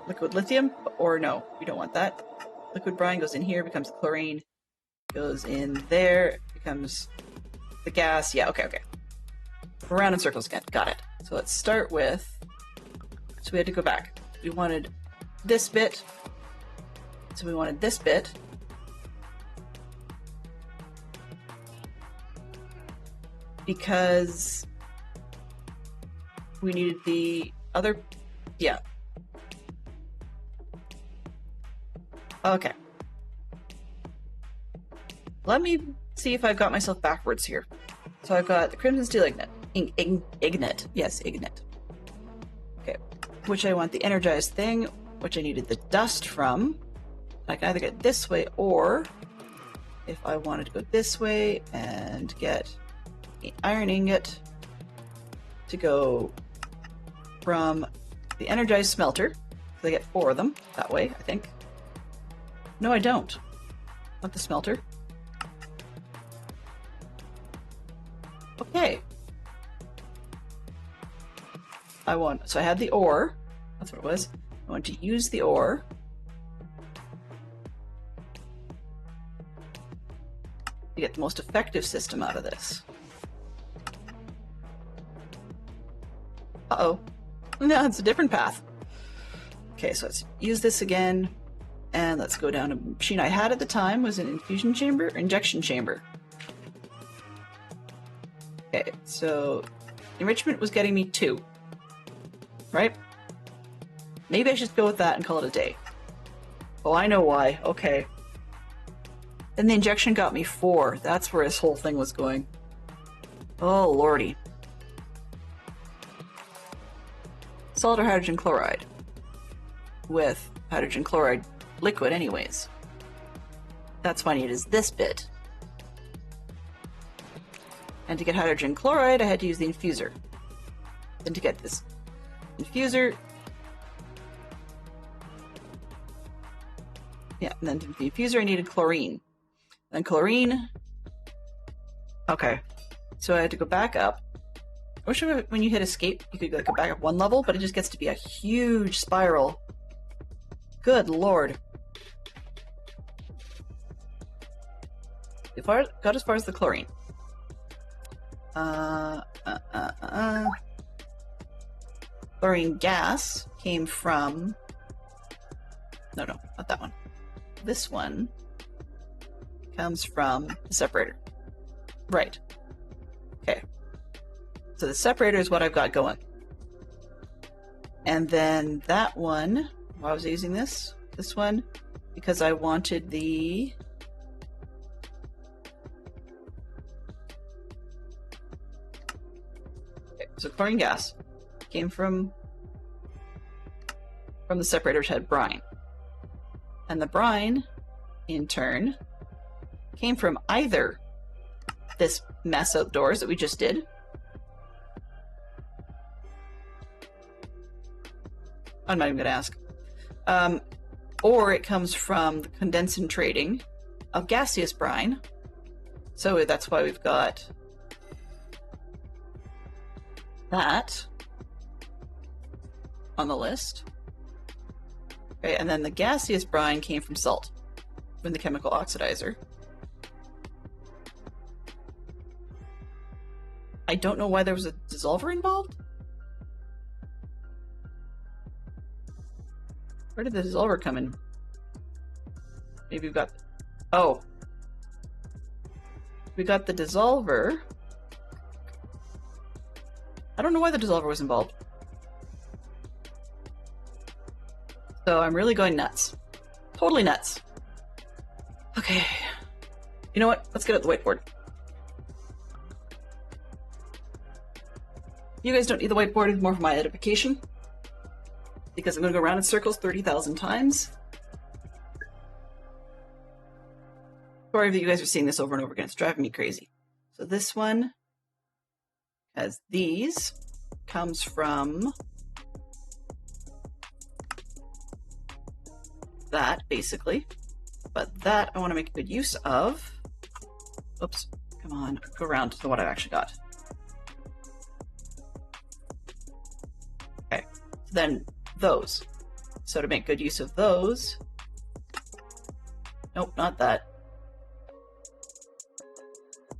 liquid lithium, or no, we don't want that. Liquid brine goes in here, becomes chlorine, goes in there, becomes the gas. Yeah, okay. Around in circles again. Got it. So let's start with, so we had to go back. We wanted this bit, so we wanted this bit. Because we needed the other, yeah. Okay. Let me see if I've got myself backwards here. So I've got the Crimson Steel Ignite. Yes, Ignite. Okay. Which I want the energized thing, which I needed the dust from. I can either get this way, or if I wanted to go this way and get the iron ingot to go from the energized smelter. So I get 4 of them that way, I think. No, I don't. Not the smelter. Okay. So I had the ore. That's what it was. I want to use the ore to get the most effective system out of this. Uh-oh. No, it's a different path. Okay, so let's use this again. And let's go down. A machine I had at the time was an infusion chamber or injection chamber. Okay, so enrichment was getting me 2. Right? Maybe I should go with that and call it a day. Oh, I know why. Okay. Then the injection got me 4. That's where this whole thing was going. Oh, lordy. Salt or hydrogen chloride. With hydrogen chloride liquid anyways. That's why I need is this bit. And to get hydrogen chloride, I had to use the infuser. Then to get this infuser, yeah, and then to the infuser I needed chlorine. And chlorine, okay. So I had to go back up. I wish when you hit escape, you could go back up 1 level, but it just gets to be a huge spiral. Good lord. Got as far as the chlorine. Chlorine gas came from... No, not that one. This one comes from the separator. Right. Okay. So the separator is what I've got going. And then that one, why was I using this? This one, because I wanted the... Okay, so chlorine gas came from the separator, which had brine. And the brine, in turn, came from either this mess outdoors that we just did, I'm not even going to ask, or it comes from the condensating of gaseous brine. So that's why we've got that on the list. Okay, and then the gaseous brine came from salt in the chemical oxidizer. I don't know why there was a dissolver involved. Where did the dissolver come in? Maybe we've got... Oh. We got the dissolver. I don't know why the dissolver was involved. So I'm really going nuts. Totally nuts. Okay. You know what? Let's get out the whiteboard. You guys don't need the whiteboard anymore for my edification, because I'm going to go around in circles 30,000 times. Sorry that you guys are seeing this over and over again. It's driving me crazy. So this one has these, comes from that, basically. But that I want to make good use of. Oops, come on, go around to what I actually got. Okay, so then those. So to make good use of those, nope, not that.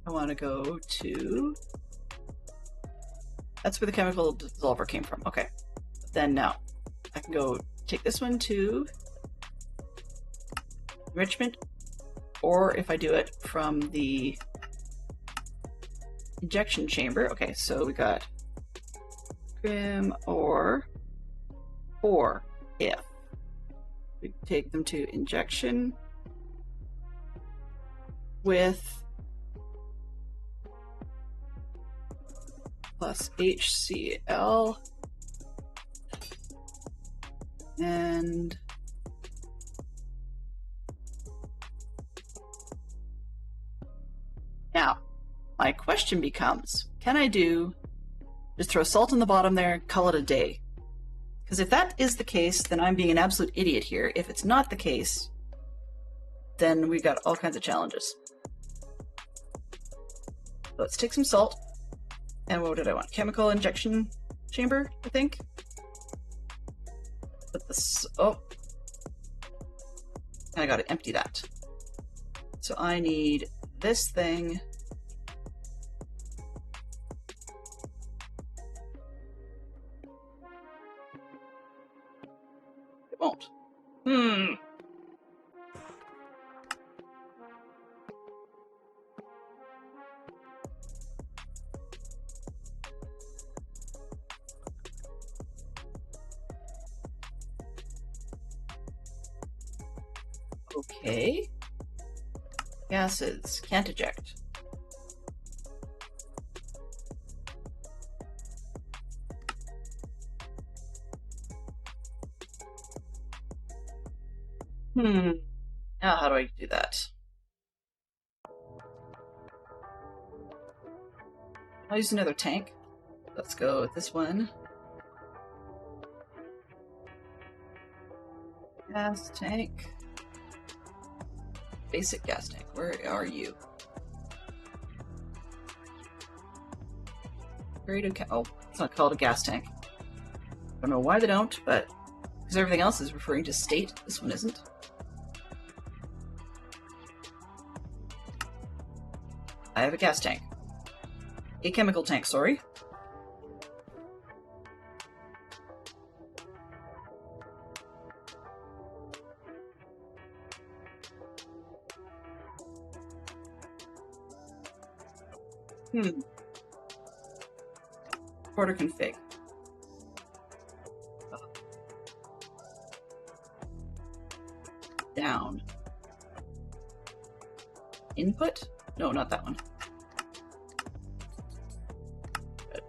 I want to go to, that's where the chemical dissolver came from. Okay, then now I can go take this one to enrichment, or if I do it from the injection chamber. Okay, so we got Grim or if we take them to injection with plus HCl and now my question becomes, can I just throw salt in the bottom there and call it a day? Because if that is the case, then I'm being an absolute idiot here. If it's not the case, then we've got all kinds of challenges. Let's take some salt. And what did I want? Chemical injection chamber, I think. Put this, oh. And I gotta empty that. So I need this thing. It won't. Okay. Gases can't eject. Now how do I do that? I'll use another tank. Let's go with this one. Gas tank. Basic gas tank. Where are you? Oh, it's not called a gas tank. Don't know why they don't, but because everything else is referring to state, this one isn't. I have a gas tank. A chemical tank, sorry. Order config. Down. Input? No, not that one.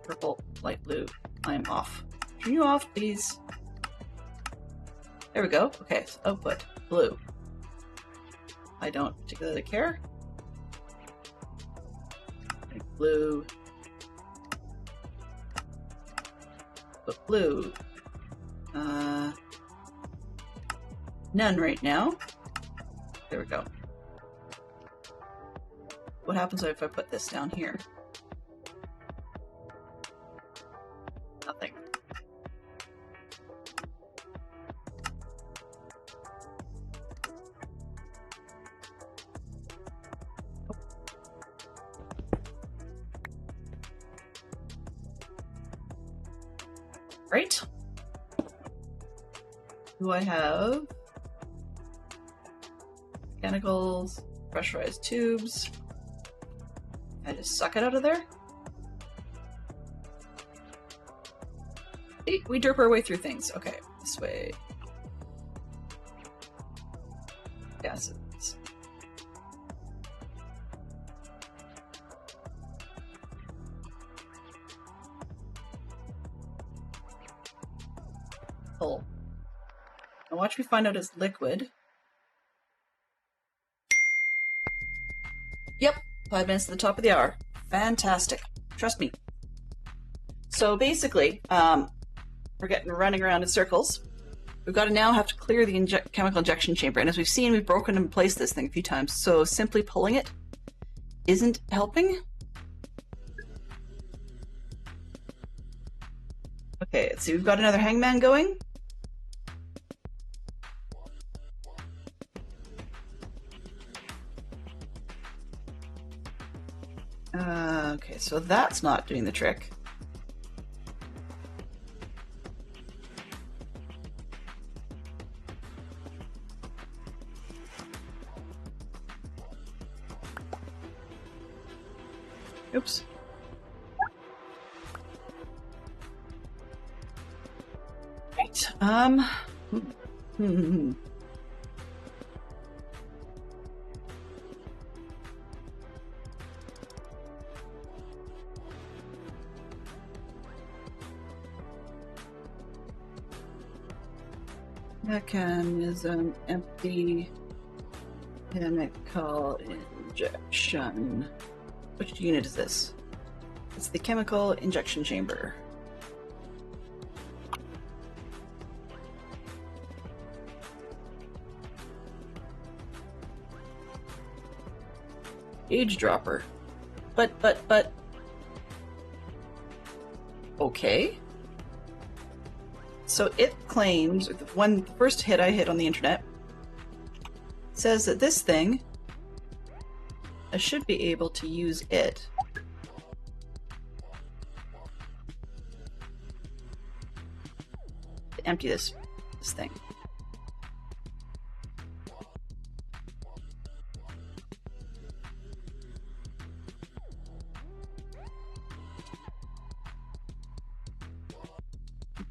Purple, light blue. I'm off. Turn you off, please. There we go. Okay, so output, blue. I don't particularly care. Blue. But blue. None right now. There we go. What happens if I put this down here? Nothing. Right. Do I have mechanicals, pressurized tubes? Can I just suck it out of there? See, we derp our way through things. Okay, this way. Gases. Pull. Now watch me find out it's liquid. Yep, 5 minutes to the top of the hour. Fantastic. Trust me. So basically, we're running around in circles. We've got to now have to clear the chemical injection chamber. And as we've seen, we've broken and placed this thing a few times. So simply pulling it isn't helping. Okay, let's see. We've got another hangman going. Okay, so that's not doing the trick. Oops. Right. Mechanism empty chemical injection. Which unit is this? It's the chemical injection chamber. Gauge dropper. But. Okay. So it claims, the first hit I hit on the internet says that this thing, I should be able to use it. To empty this thing.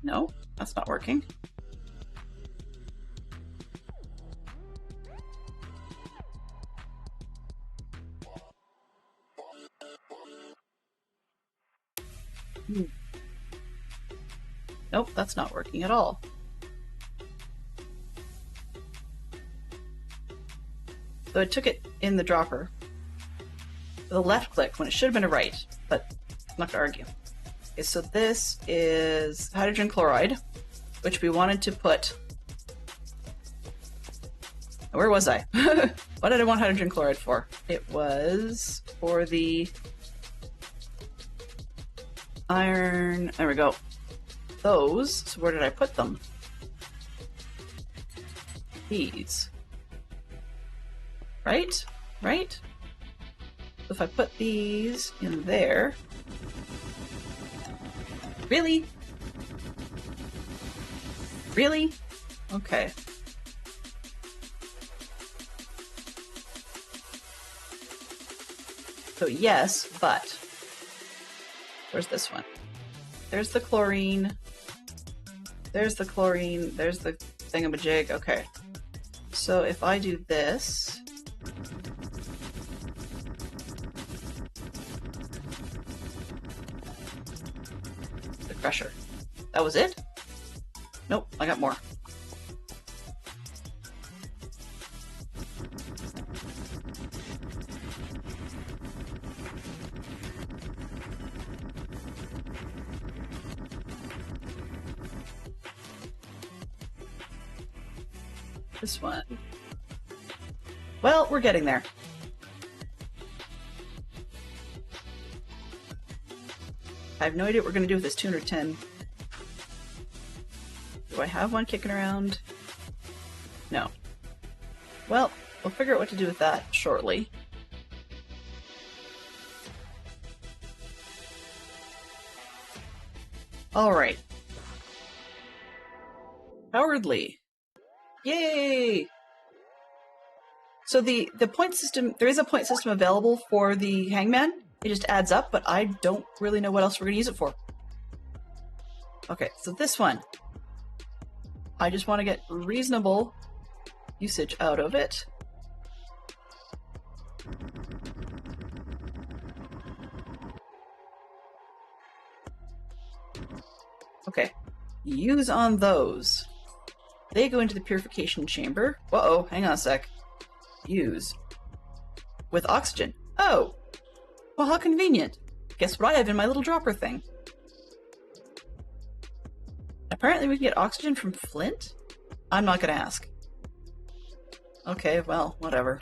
No, that's not working. Nope, that's not working at all. So I took it in the dropper with a left click when it should have been a right, but I'm not going to argue. Okay, so this is hydrogen chloride, which we wanted to put... Where was I? What did I want hydrogen chloride for? It was for the iron... There we go. Those. So where did I put them? These. Right? Right? So if I put these in there... Really? Really? Okay. So yes, but where's this one? There's the chlorine. There's the chlorine. There's the thingamajig. Okay. So if I do this, the crusher. That was it? Nope, I got more. This one. Well, we're getting there. I have no idea what we're going to do with this 210. Do I have one kicking around? No. Well, we'll figure out what to do with that shortly. Alright. Cowardly. Yay! So the point system, there is a point system available for the hangman. It just adds up, but I don't really know what else we're going to use it for. Okay, so this one. I just want to get reasonable usage out of it. Okay, use on those. They go into the purification chamber. Uh-oh, hang on a sec. Use. With oxygen. Oh! Well, how convenient. Guess what I have in my little dropper thing? Apparently we can get oxygen from flint? I'm not gonna ask. Okay, well, whatever.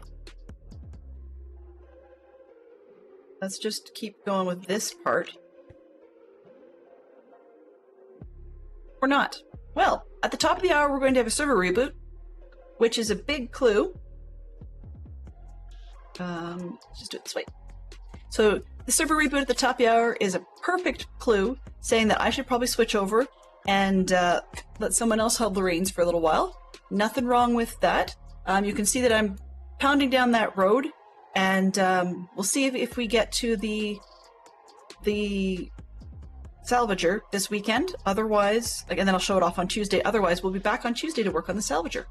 Let's just keep going with this part. Or not. Well, at the top of the hour we're going to have a server reboot, which is a big clue. Let's just do it this way. So the server reboot at the top of the hour is a perfect clue saying that I should probably switch over and let someone else hold the reins for a little while. Nothing wrong with that. You can see that I'm pounding down that road, and we'll see if we get to the salvager this weekend. Otherwise, and then I'll show it off on Tuesday. Otherwise, we'll be back on Tuesday to work on the salvager.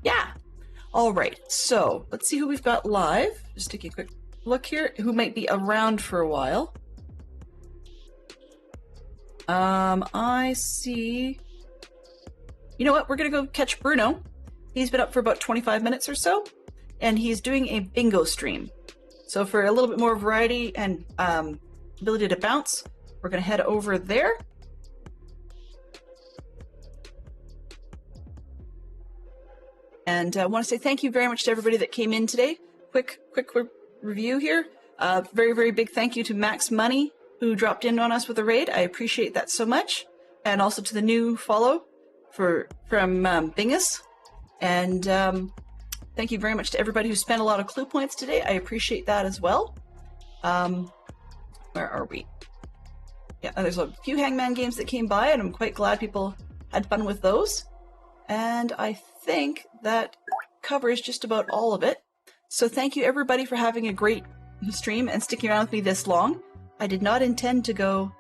Yeah. All right. So let's see who we've got live. Just take a quick look here. Who might be around for a while? I see. You know what? We're gonna go catch Bruno. He's been up for about 25 minutes or so, and he's doing a bingo stream. So for a little bit more variety and ability to bounce, we're gonna head over there. And I want to say thank you very much to everybody that came in today. Quick review here. Very, very big thank you to Max Money, who dropped in on us with a raid. I appreciate that so much. And also to the new follow from Bingus. And thank you very much to everybody who spent a lot of clue points today. I appreciate that as well. Where are we? Yeah, there's a few Hangman games that came by, and I'm quite glad people had fun with those. And I think that covers just about all of it. So thank you everybody for having a great stream and sticking around with me this long. I did not intend to go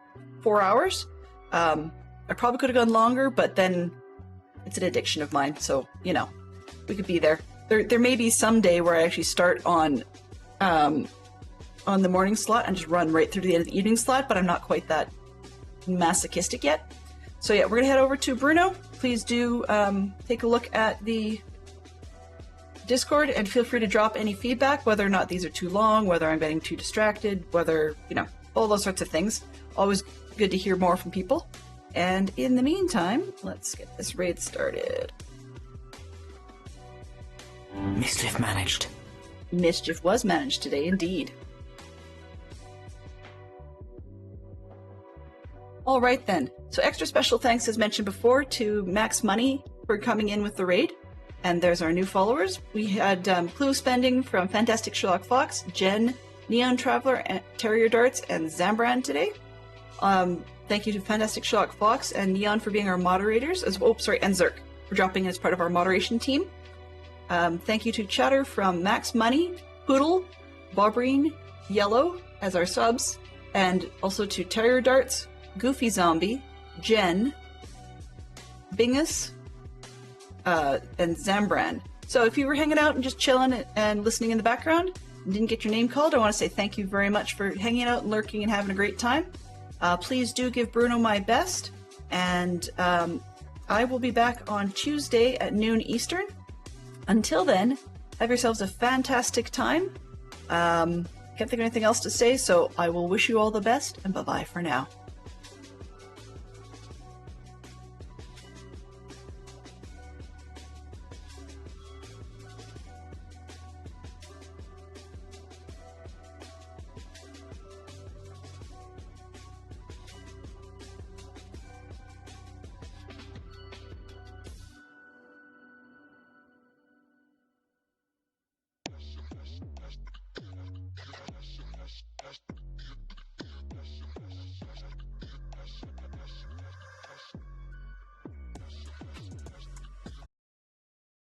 4 hours. I probably could have gone longer, but then it's an addiction of mine, so, you know, we could be there. There may be some day where I actually start on the morning slot and just run right through to the end of the evening slot, but I'm not quite that masochistic yet. So yeah, we're gonna head over to Bruno. Please do take a look at the Discord and feel free to drop any feedback, whether or not these are too long, whether I'm getting too distracted, whether, you know, all those sorts of things. Always good to hear more from people. And in the meantime, let's get this raid started. Mischief managed. Mischief was managed today, indeed. All right then. So extra special thanks, as mentioned before, to Max Money for coming in with the raid. And there's our new followers. We had Clue Spending from Fantastic Sherlock Fox, Jen, Neon Traveler, and Terrier Darts, and Zambran today. Thank you to Fantastic Sherlock Fox and Neon for being our moderators, and Zerk for dropping in as part of our moderation team. Thank you to Chatter from Max Money, Poodle, Bobrine, Yellow as our subs, and also to Terrier Darts, Goofy Zombie, Jen, Bingus, and Zambran. So if you were hanging out and just chilling and listening in the background and didn't get your name called, I want to say thank you very much for hanging out and lurking and having a great time. Please do give Bruno my best, and I will be back on Tuesday at noon Eastern. Until then, have yourselves a fantastic time. Can't think of anything else to say, so I will wish you all the best, and bye-bye for now.